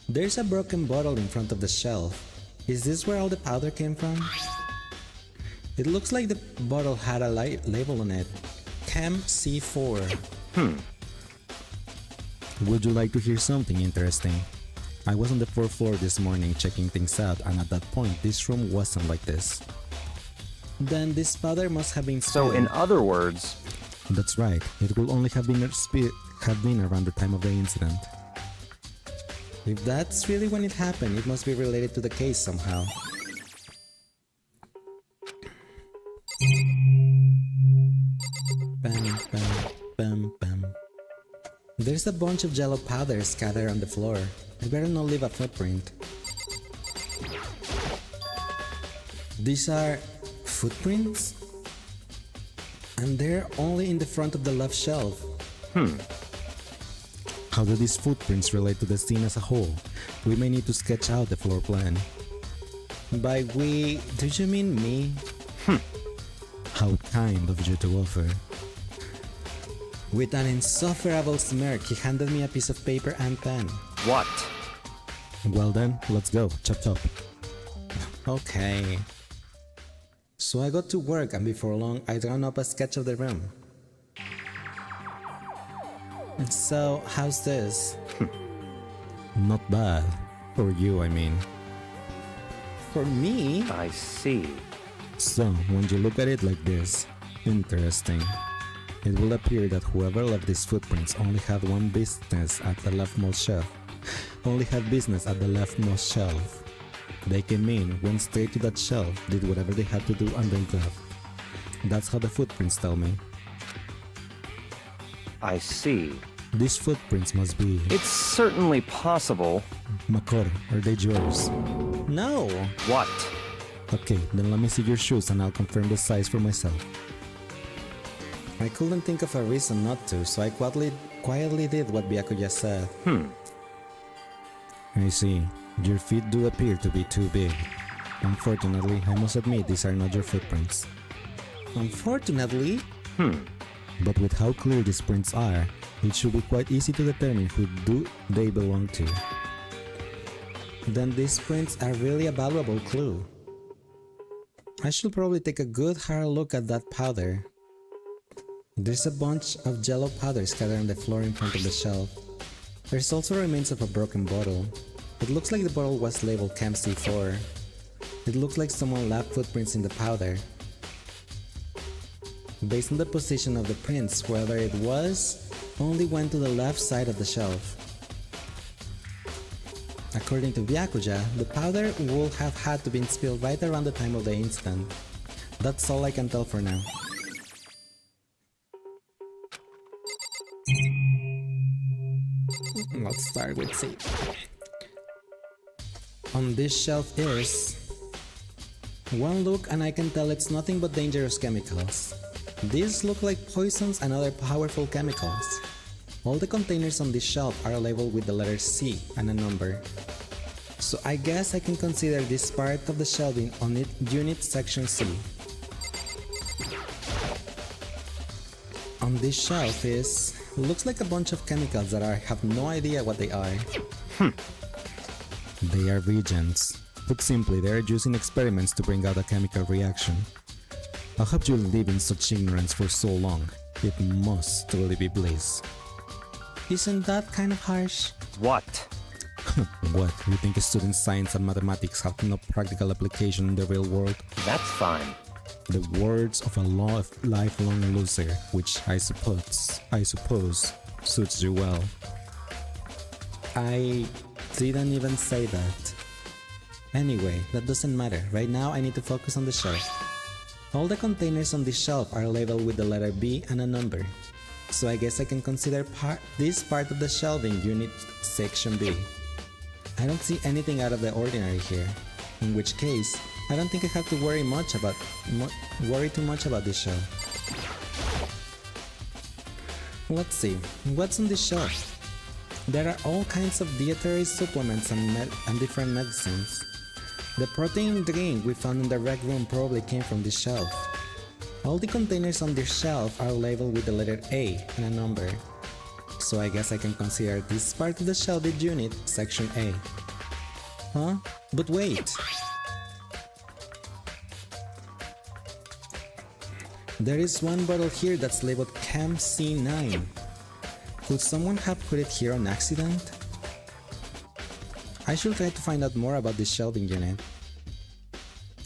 There's a broken bottle in front of the shelf. Is this where all the powder came from? It looks like the bottle had a label on it. Chem C4. Would you like to hear something interesting? I was on the 4th floor this morning checking things out, and at that point this room wasn't like this. Then this powder must have been spilled. So in other words... That's right, it will only have been around the time of the incident. If that's really when it happened, it must be related to the case somehow. Bam, bam, bam, bam. There's a bunch of jello powder scattered on the floor. I better not leave a footprint. These are footprints? And they're only in the front of the left shelf. How do these footprints relate to the scene as a whole? We may need to sketch out the floor plan. By we, do you mean me? How kind of you to offer. With an insufferable smirk, he handed me a piece of paper and pen. What? Well then, let's go. Chop chop. Okay. So I got to work, and before long I drawn up a sketch of the room. And so, how's this? Not bad. For you, I mean. For me? I see. So, when you look at it like this, interesting. It will appear that whoever left these footprints only had one business at the leftmost shelf. Only had business at the leftmost shelf. They came in, went straight to that shelf, did whatever they had to do, and then left. That's how the footprints tell me. I see. These footprints must be... It's certainly possible. Makoto, are they yours? No! What? Okay, then let me see your shoes and I'll confirm the size for myself. I couldn't think of a reason not to, so I quietly did what Byakuya said. I see. Your feet do appear to be too big. Unfortunately, I must admit these are not your footprints. Unfortunately? But with how clear these prints are, it should be quite easy to determine who they belong to. Then these prints are really a valuable clue. I should probably take a good hard look at that powder. There's a bunch of jello powder scattered on the floor in front of the shelf. There's also remains of a broken bottle. It looks like the bottle was labeled Chem C4. It looks like someone left footprints in the powder. Based on the position of the prints, whoever it was only went to the left side of the shelf. According to Byakuya, the powder would have had to been spilled right around the time of the incident. That's all I can tell for now. Let's start with C. On this shelf is... One look and I can tell it's nothing but dangerous chemicals. These look like poisons and other powerful chemicals. All the containers on this shelf are labeled with the letter C and a number. So I guess I can consider this part of the shelving on Unit Section C. on this shelf looks like a bunch of chemicals that I have no idea what they are. They are reagents. Put simply, they are used in experiments to bring out a chemical reaction. How have you lived in such ignorance for so long? It must truly be bliss. Isn't that kind of harsh? What? What? You think student science and mathematics have no practical application in the real world? That's fine. The words of a lifelong loser, which I suppose suits you well. I didn't even say that. Anyway, that doesn't matter. Right now I need to focus on the shelf. All the containers on this shelf are labeled with the letter B and a number. So I guess I can consider this part of the shelving unit section B. I don't see anything out of the ordinary here. In which case, I don't think I have to worry too much about this shelf. Let's see, what's on this shelf? There are all kinds of dietary supplements and different medicines. The protein drink we found in the rec room probably came from this shelf. All the containers on this shelf are labeled with the letter A and a number. So I guess I can consider this part of the shelving unit section A. Huh? But wait! There is one bottle here that's labeled Chem C9. Could someone have put it here on accident? I should try to find out more about this shelving unit.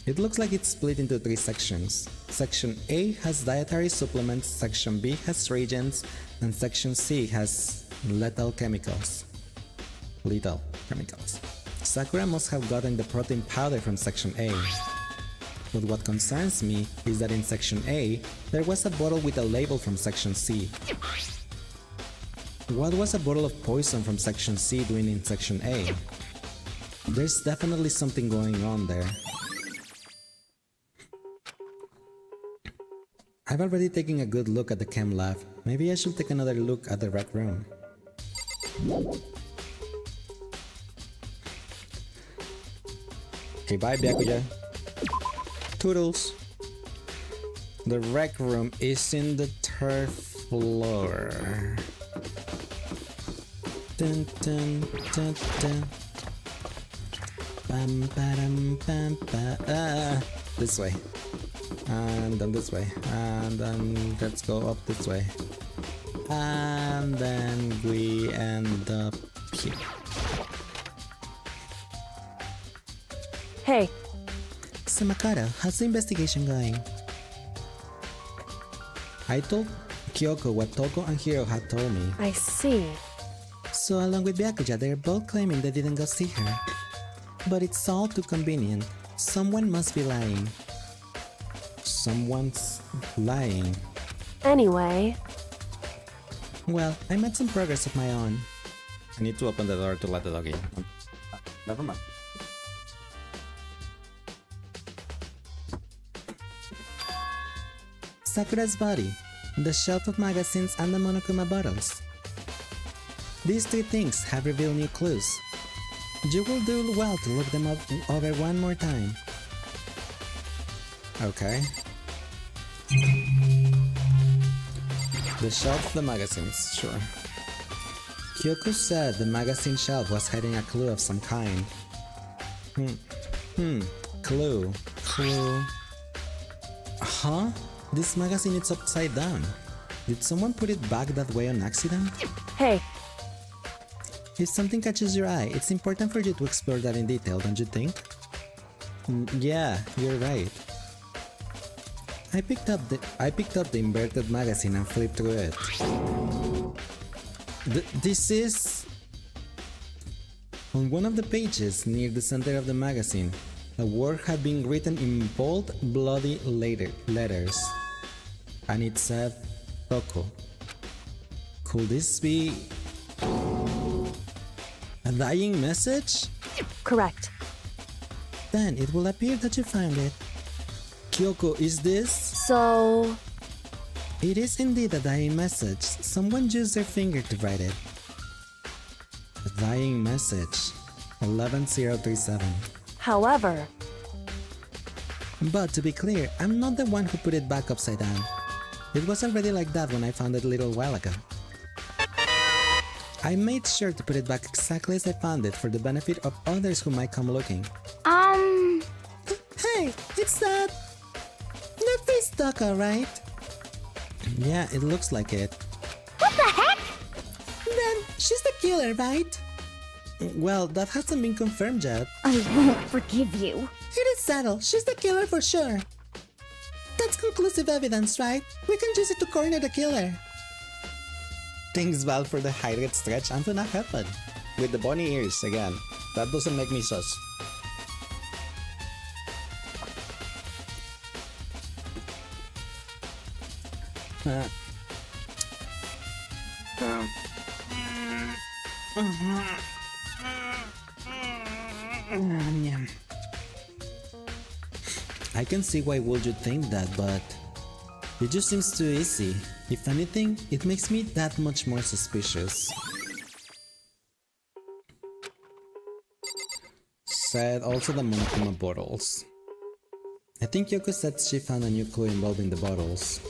It looks like it's split into 3 sections. Section A has dietary supplements, Section B has reagents, and Section C has lethal chemicals. Sakura must have gotten the protein powder from Section A. But what concerns me is that in Section A, there was a bottle with a label from Section C. What was a bottle of poison from Section C doing in Section A? There's definitely something going on there. I've already taken a good look at the chem lab. Maybe I should take another look at the rec room. Okay, bye Byakuya. Toodles. The rec room is in the 3rd floor. Dun dun dun dun. Bam bam bam bam. This way. And then this way. And then let's go up this way. And then we end up here. Hey. So Makoto, how's the investigation going? I told Kyoko what Toko and Hiro had told me. I see. So along with Byakuya, they're both claiming they didn't go see her. But it's all too convenient. Someone must be lying. Someone's lying. Anyway. Well, I made some progress of my own. I need to open the door to let the dog in. Never mind. Sakura's body, the shelf of magazines, and the Monokuma bottles. These 3 things have revealed new clues. You will do well to look them over one more time. Okay. The shelf of the magazines, sure. Kyoko said the magazine shelf was hiding a clue of some kind. Clue. Huh? This magazine is upside down. Did someone put it back that way on accident? Hey. If something catches your eye, it's important for you to explore that in detail, don't you think? Yeah, you're right. I picked up the inverted magazine and flipped through it. This is... On one of the pages near the center of the magazine, a word had been written in bold, bloody letters. And it said, Toko. Could this be... a dying message? Correct. Then it will appear that you found it. Kyoko, is this? So... It is indeed a dying message. Someone used their finger to write it. A dying message. 11037. However... But to be clear, I'm not the one who put it back upside down. It was already like that when I found it a little while ago. I made sure to put it back exactly as I found it for the benefit of others who might come looking. Hey, it's that face duck, alright? Yeah, it looks like it. What the heck? Then she's the killer, right? Well, that hasn't been confirmed yet. I won't forgive you. It is settled. She's the killer for sure. That's conclusive evidence, right? We can use it to corner the killer. Thanks, Val, for the highlight stretch. I'm gonna happen. With the bunny ears again. That doesn't make me sus. I can see why would you think that, but it just seems too easy. If anything, it makes me that much more suspicious. Said also the Monokuma bottles. I think Yoko said she found a new clue involving the bottles.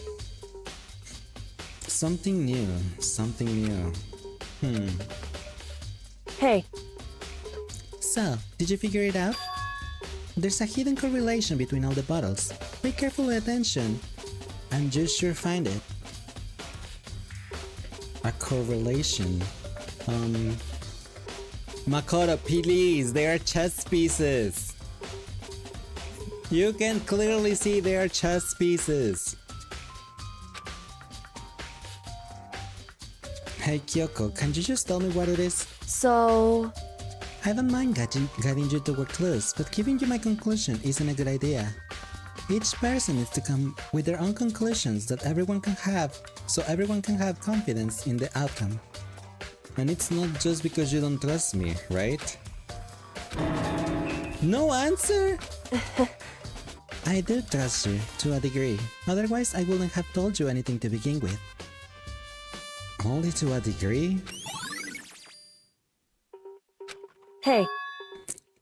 Something new, something new. Hey. So, did you figure it out? There's a hidden correlation between all the bottles. Pay careful attention, and you sure find it. A correlation. Makoto, please, they are chess pieces. You can clearly see they are chess pieces. Hey Kyoko, can you just tell me what it is? So... I don't mind guiding you toward clues, but giving you my conclusion isn't a good idea. Each person needs to come with their own conclusions that everyone can have, so everyone can have confidence in the outcome. And it's not just because you don't trust me, right? No answer? I do trust you, to a degree. Otherwise, I wouldn't have told you anything to begin with. Only to a degree? Hey.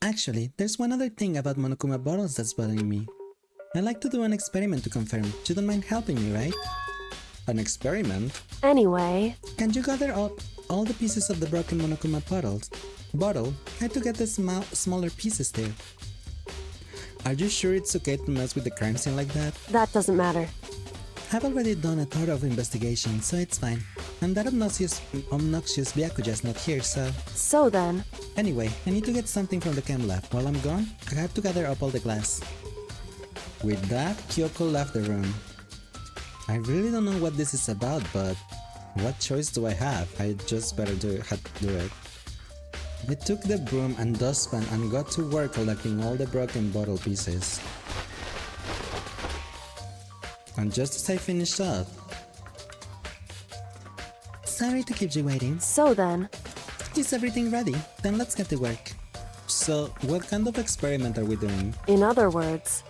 Actually, there's one other thing about Monokuma bottles that's bothering me. I'd like to do an experiment to confirm. You don't mind helping me, right? An experiment? Anyway... Can you gather up all the pieces of the broken Monokuma bottle? I had to get the smaller pieces too. Are you sure it's okay to mess with the crime scene like that? That doesn't matter. I've already done a thorough investigation, so it's fine. And that obnoxious Byakuja's not here, so... So then... Anyway, I need to get something from the chem lab. While I'm gone, I have to gather up all the glass. With that, Kyoko left the room. I really don't know what this is about, but what choice do I have? I just better do it. I took the broom and dustpan and got to work collecting all the broken bottle pieces. And just as I finished up... Sorry to keep you waiting. So then... Is everything ready? Then let's get to work. So, what kind of experiment are we doing? In other words...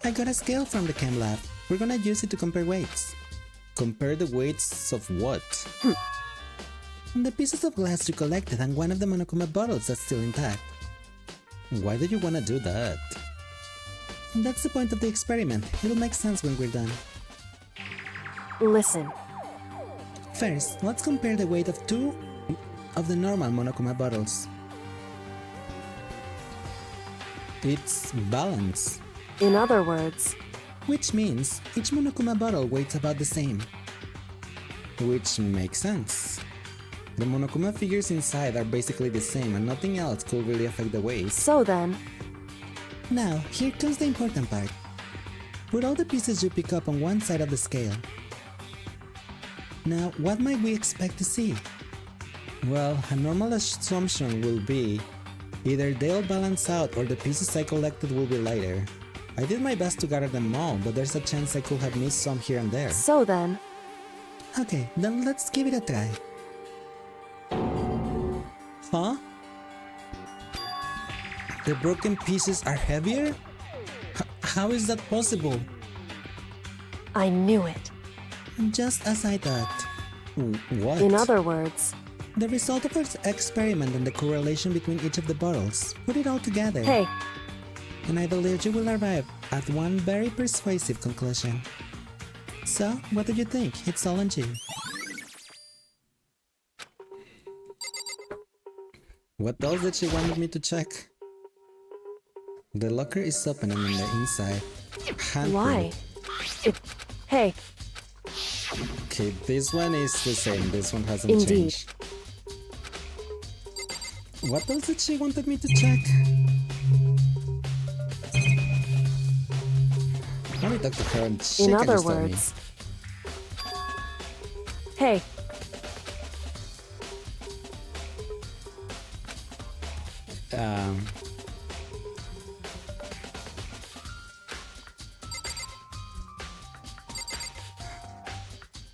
I got a scale from the chem lab. We're gonna use it to compare weights. Compare the weights of what? The pieces of glass you collected and one of the Monokuma bottles that's still intact. Why do you wanna do that? That's the point of the experiment. It'll make sense when we're done. Listen. First, let's compare the weight of two of the normal Monokuma bottles. It's balanced. In other words... Which means each Monokuma bottle weighs about the same. Which makes sense. The Monokuma figures inside are basically the same and nothing else could really affect the weight. So then... Now, here comes the important part. Put all the pieces you pick up on one side of the scale. Now, what might we expect to see? Well, a normal assumption will be either they'll balance out or the pieces I collected will be lighter. I did my best to gather them all, but there's a chance I could have missed some here and there. So then... Okay, then let's give it a try. Huh? The broken pieces are heavier? How is that possible? I knew it. Just as I thought. What? In other words... The result of our experiment and the correlation between each of the bottles. Put it all together. Hey! And I believe you will arrive at one very persuasive conclusion. So, what do you think? It's all on you. What else did she want me to check? The locker is open and on the inside. Why? Hey. Okay, this one is the same. This one hasn't Indeed. changed. What else did she wanted me to check? Let me talk to her and she In can other just tell me. words. Hey.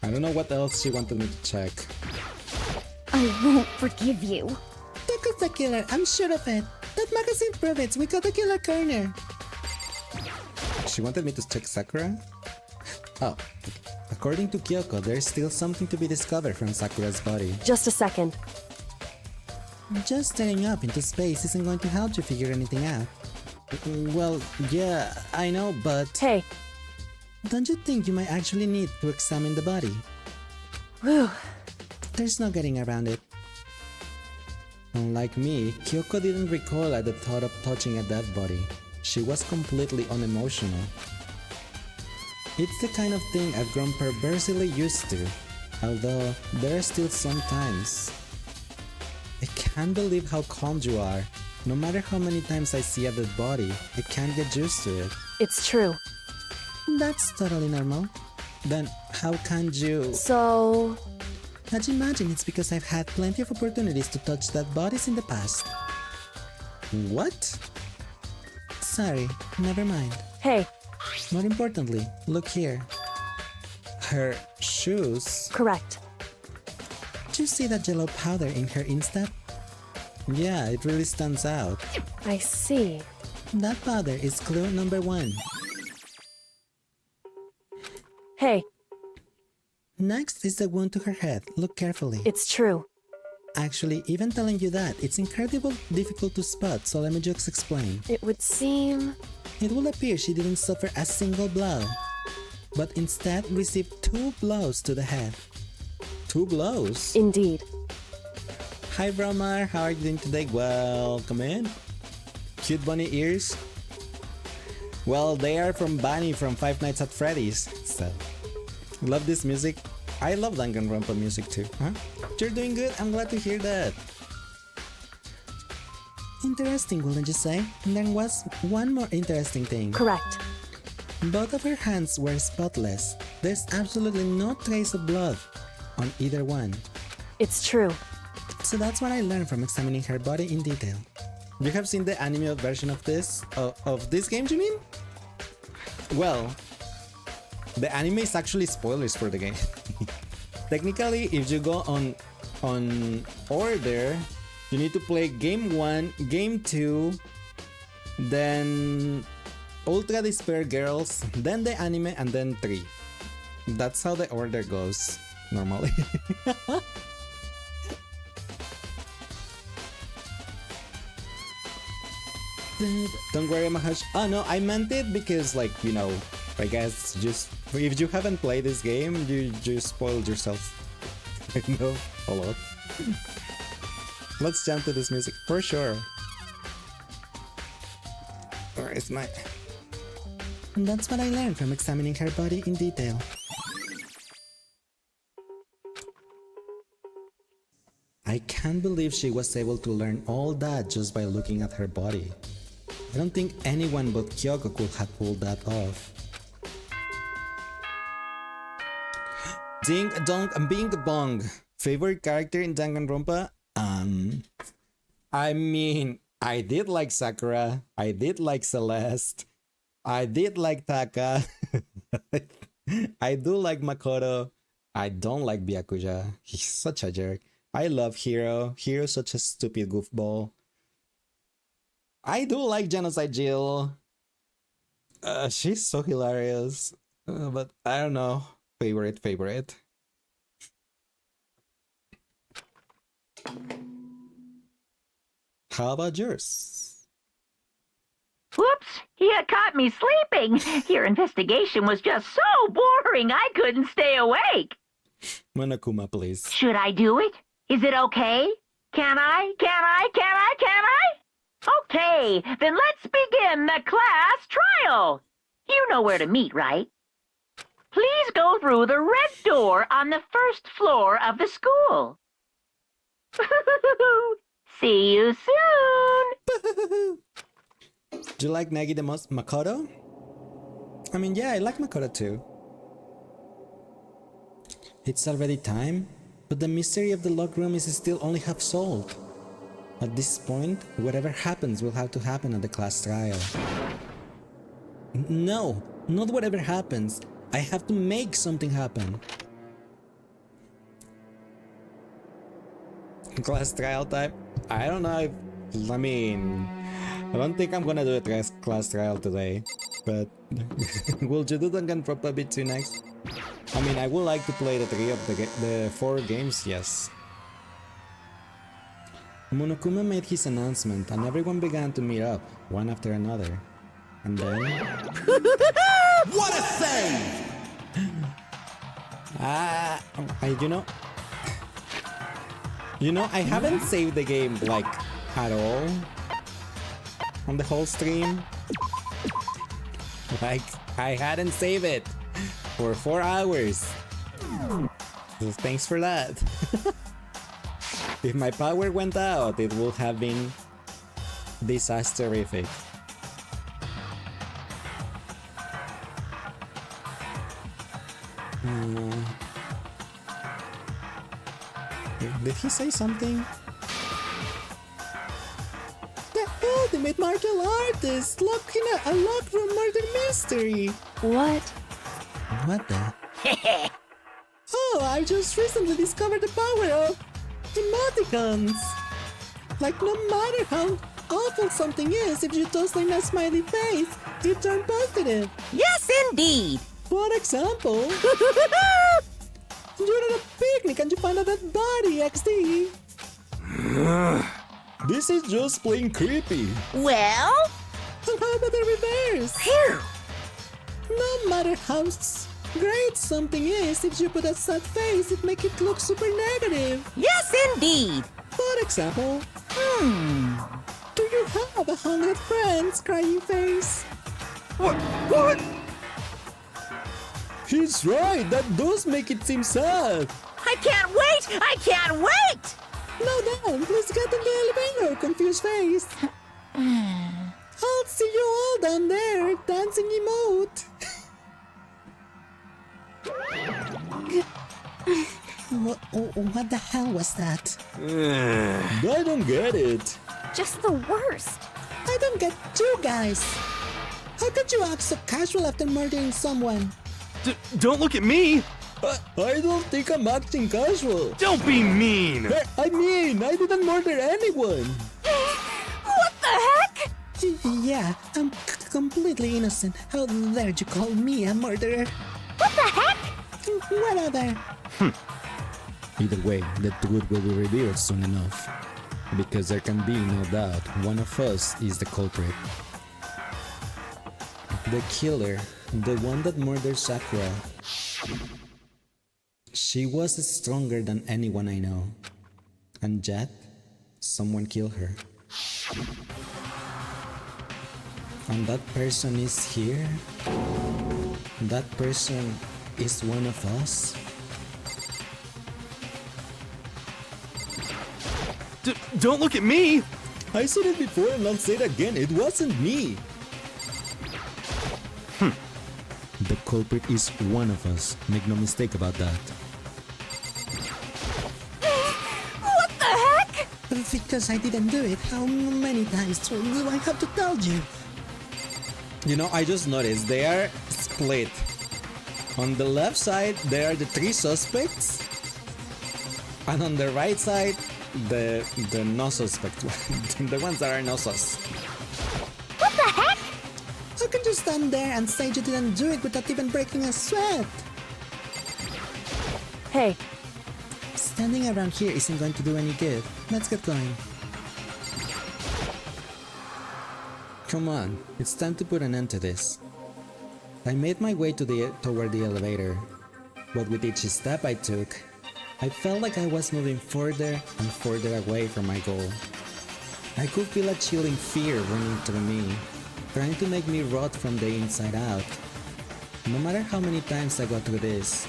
I don't know what else she wanted me to check. I won't forgive you. Tako's the killer, I'm sure of it. That magazine proves we got the killer corner. She wanted me to check Sakura? Oh, according to Kyoko, there's still something to be discovered from Sakura's body. Just a second. Just staring up into space isn't going to help you figure anything out. Well, yeah, I know, but... Hey. Don't you think you might actually need to examine the body? Whew. There's no getting around it. Unlike me, Kyoko didn't recoil at the thought of touching a dead body. She was completely unemotional. It's the kind of thing I've grown perversely used to, although there are still some times. I can't believe how calm you are. No matter how many times I see a dead body, I can't get used to it. It's true. That's totally normal. Then how can you... So... I'd imagine it's because I've had plenty of opportunities to touch dead bodies in the past. What? Sorry, never mind. Hey. More importantly, look here. Her shoes? Correct. Do you see that yellow powder in her instep? Yeah, it really stands out. I see. That powder is clue number 1. Hey. Next is the wound to her head. Look carefully. It's true. Actually, even telling you that, it's incredibly difficult to spot, so let me just explain. It would seem... It will appear she didn't suffer a single blow, but instead received 2 blows to the head. 2 blows? Indeed. Hi Bromar, how are you doing today? Well, come in. Cute bunny ears? Well, they are from Bunny from Five Nights at Freddy's. So, love this music. I love Danganronpa music too. Huh? You're doing good? I'm glad to hear that. Interesting, wouldn't you say? And there was one more interesting thing. Correct. Both of her hands were spotless. There's absolutely no trace of blood on either one. It's true. So that's what I learned from examining her body in detail. You have seen the anime version of this? Of this game, you mean? Well, the anime is actually spoilers for the game. Technically, if you go on order, you need to play game 1, game 2, then Ultra Despair Girls, then the anime, and then 3. That's how the order goes normally. Don't worry, Mahash. Oh no, I meant it because, like, you know, I guess just if you haven't played this game, you just spoiled yourself. I know a lot. Let's jump to this music for sure. Where is my... And that's what I learned from examining her body in detail. I can't believe she was able to learn all that just by looking at her body. I don't think anyone but Kyoko could have pulled that off. Ding dong bing bong. Favorite character in Danganronpa? I mean, I did like Sakura, I did like Celeste, I did like Taka, I do like Makoto, I don't like Byakuya, he's such a jerk. I love Hiro, Hiro's such a stupid goofball. I do like Genocide Jill. She's so hilarious, but I don't know, favorite. How about yours? Whoops, you caught me sleeping. Your investigation was just so boring I couldn't stay awake. Monokuma, please. Should I do it? Is it okay? Can I? Okay, then let's begin the class trial. You know where to meet, right? Please go through the red door on the first floor of the school. See you soon. Do you like Nagi the most, Makoto? I mean, yeah, I like Makoto too. It's already time, but the mystery of the locked room is still only half solved. At this point, whatever happens will have to happen at the class trial. No, not whatever happens. I have to make something happen. Class trial time? I don't know if... I mean... I don't think I'm gonna do a class trial today. But... will you do Danganronpa bit 2 next? I mean, I would like to play the 4 games, yes. Monokuma made his announcement and everyone began to meet up, one after another. And then... What a save! You know, I haven't saved the game, like, at all. On the whole stream. Like, I hadn't saved it for 4 hours. So thanks for that. If my power went out, it would have been disasterific. Did he say something? The ultimate martial artist locked in a locked room murder mystery. What? What the? Oh, I just recently discovered the power of emoticons. Like, no matter how awful something is, if you toss in a smiley face, it turns positive. Yes, indeed. For example, you're at a picnic and you find a dead body, XD. This is just plain creepy. Well? And how about the reverse? Phew. No matter how great something is, if you put a sad face, it makes it look super negative. Yes, indeed. For example, do you have 100 friends, crying face? What? He's right, that does make it seem sad. I can't wait! No, Dan, please get in the elevator, confused face. I'll see you all down there, dancing emote. What the hell was that? I don't get it. Just the worst. I don't get you guys. How could you act so casual after murdering someone? Don't look at me! I don't think I'm acting casual. Don't be mean! I mean, I didn't murder anyone. What the heck? Yeah, I'm completely innocent. How dare you call me a murderer? What the heck? Whatever. Either way, the truth will be revealed soon enough. Because there can be no doubt one of us is the culprit. The killer, the one that murdered Sakura. She was stronger than anyone I know. And yet, someone killed her. And that person is here? That person is one of us? Don't look at me! I said it before and I'll say it again, it wasn't me! The culprit is one of us, make no mistake about that. What the heck? Because I didn't do it, how many times do I have to tell you? You know, I just noticed they are split. On the left side, there are the 3 suspects. And on the right side, the no suspect one. The ones that are no sus. What the heck? How can you stand there and say you didn't do it without even breaking a sweat? Hey. Standing around here isn't going to do any good. Let's get going. Come on, it's time to put an end to this. I made my way toward the elevator, but with each step I took, I felt like I was moving further and further away from my goal. I could feel a chilling fear running through me, trying to make me rot from the inside out. No matter how many times I go through this,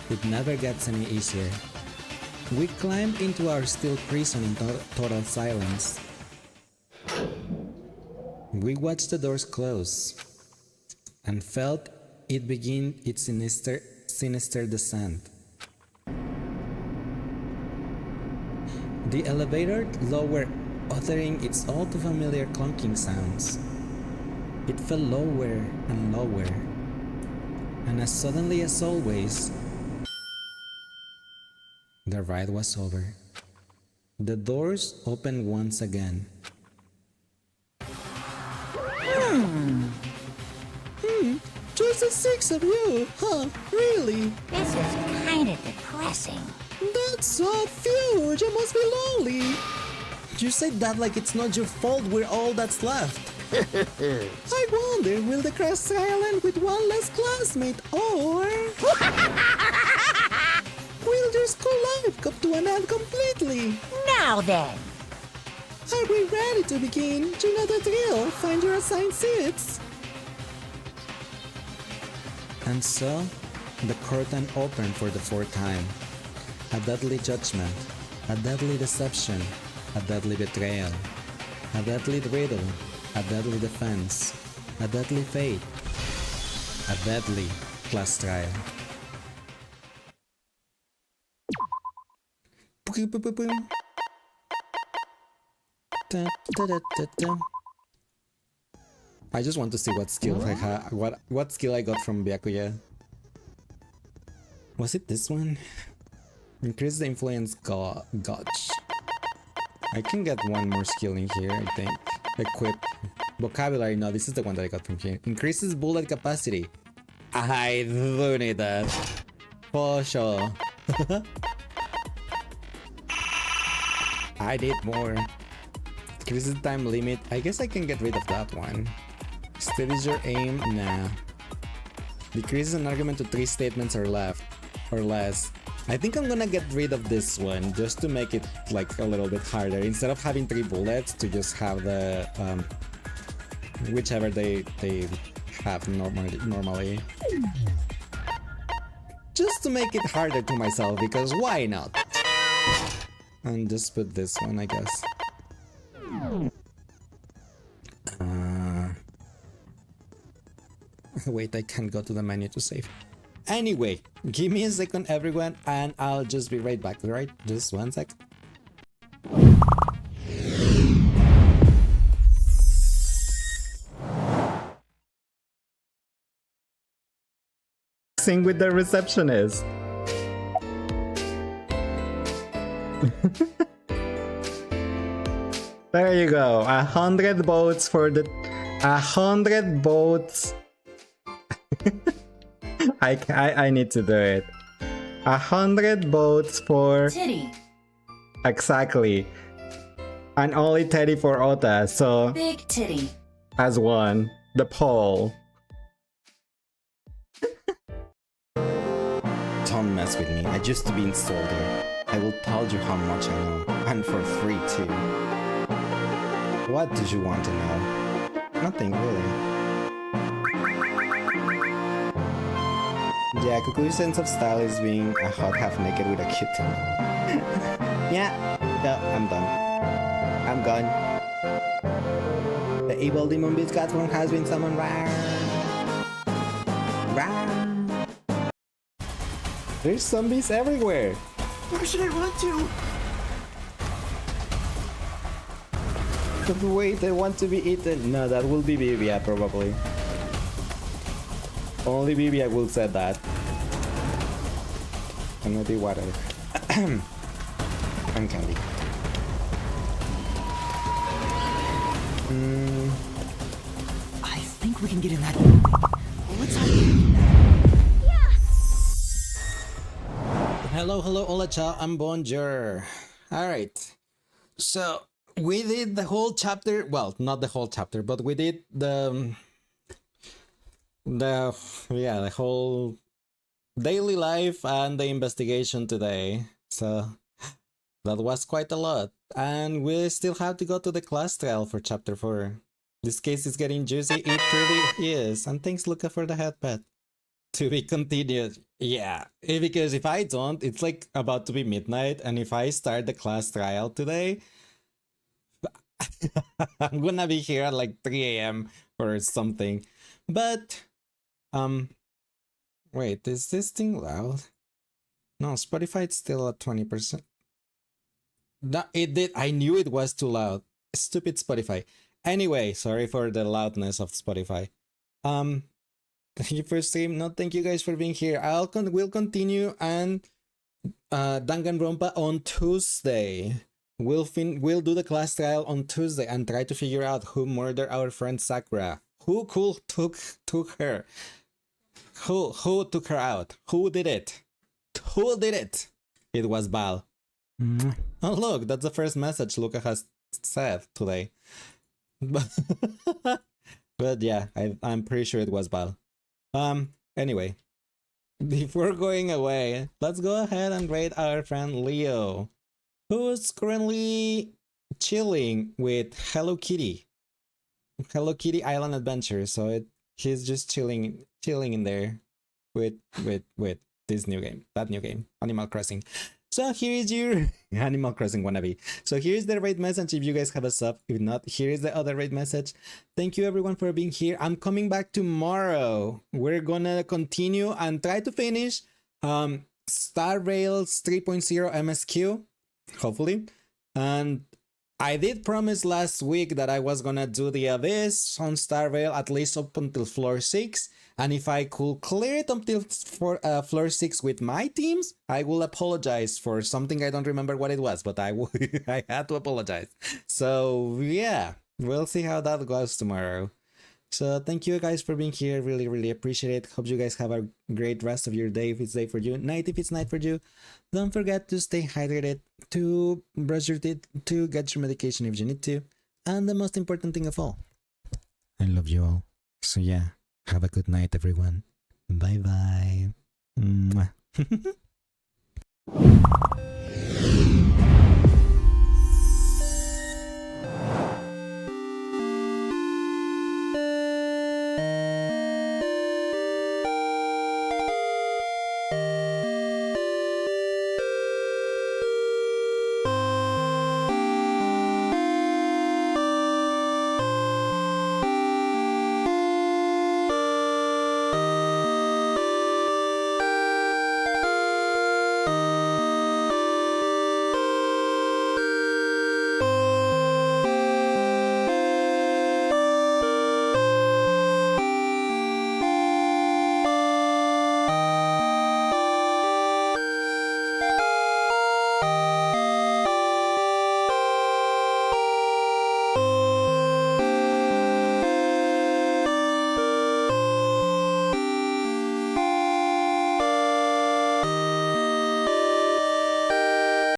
it never gets any easier. We climbed into our steel prison in total silence. We watched the doors close and felt it begin its sinister descent. The elevator lowered, uttering its all too familiar clunking sounds. It fell lower and lower, and as suddenly as always, the ride was over. The doors opened once again. Just the 6 of you, huh? Really? This is kind of depressing. That's so huge, it must be lonely. You say that like it's not your fault we're all that's left. I wonder, will the Crest Island with one less classmate, or will your school life come to an end completely? Now then. Are we ready to begin? You know the drill. Find your assigned seats. And so, the curtain opened for the 4th time. A deadly judgment, a deadly deception, a deadly betrayal, a deadly riddle, a deadly defense, a deadly fate, a deadly class trial. I just want to see what skill I have. What skill I got from Byakuya. Was it this one? Increase the influence gauge. I can get one more skill in here, I think. Equip. Vocabulary, no, this is the one that I got from here. Increases bullet capacity. I do need that. For sure. I need more. Increases time limit. I guess I can get rid of that one. Steadies your aim. Nah. Decreases an argument to 3 statements or less. I think I'm gonna get rid of this one just to make it like a little bit harder. Instead of having 3 bullets, to just have the whichever they have normally. Just to make it harder to myself, because why not? And just put this one, I guess. Wait, I can't go to the menu to save. Anyway, give me a second, everyone, and I'll just be right back, right? Just 1 sec. Sing with the receptionist. There you go. 100 votes for the 100 votes. I need to do it. 100 votes for Teddy. Exactly. And only Teddy for Ota, so Big Titty. as one. The poll. Don't mess with me. I used to be in Soldier. I will tell you how much I know. And for free too. What do you want to know? Nothing really. Yeah, Kuku's sense of style is being a hot half naked with a kitten. Yeah, no, I'm done. I'm gone. The evil demon beast platform has been summoned. There's zombies everywhere. Where should I run to? But wait, I want to be eaten. No, that will be Vivia probably. Only Vivia will say that. And maybe water. And candy. I think we can get in that building. Let's hide. Hello, hola, ciao, and bonjour. Alright. So, we did the whole chapter. Well, not the whole chapter, but we did the whole daily life and the investigation today. So that was quite a lot. And we still have to go to the class trial for chapter 4. This case is getting juicy. It really is. And thanks, Luca, for the headpad. To be continued. Yeah, because if I don't, it's like about to be midnight, and if I start the class trial today, I'm gonna be here at like 3 a.m. or something. But wait, is this thing loud? No, Spotify is still at 20%. No, it did. I knew it was too loud. Stupid Spotify. Anyway, sorry for the loudness of Spotify. Thank you for stream. No, thank you guys for being here. We'll continue and Danganronpa on Tuesday. We'll do the class trial on Tuesday and try to figure out who murdered our friend Sakura. Who took her? Who took her out? Who did it? Who did it? It was Val. Oh look, that's the first message Luca has said today. But yeah, I'm pretty sure it was Val. Anyway, before going away, let's go ahead and rate our friend Leo, who's currently chilling with Hello Kitty Island Adventure. So he's just chilling in there with this new game, that new game, Animal Crossing. So here is your Animal Crossing wannabe. So here's the raid message if you guys have a sub. If not, here is the other raid message. Thank you everyone for being here. I'm coming back tomorrow. We're gonna continue and try to finish Star Rails 3.0 MSQ, hopefully. And I did promise last week that I was gonna do the Abyss on Star Rail at least up until floor 6. And if I could clear it until floor 6 with my teams, I will apologize for something. I don't remember what it was, but I had to apologize. So yeah, we'll see how that goes tomorrow. So thank you guys for being here. Really, really appreciate it. Hope you guys have a great rest of your day if it's day for you, night if it's night for you. Don't forget to stay hydrated, to brush your teeth, to get your medication if you need to. And the most important thing of all, I love you all. So yeah. Have a good night, everyone. Bye-bye.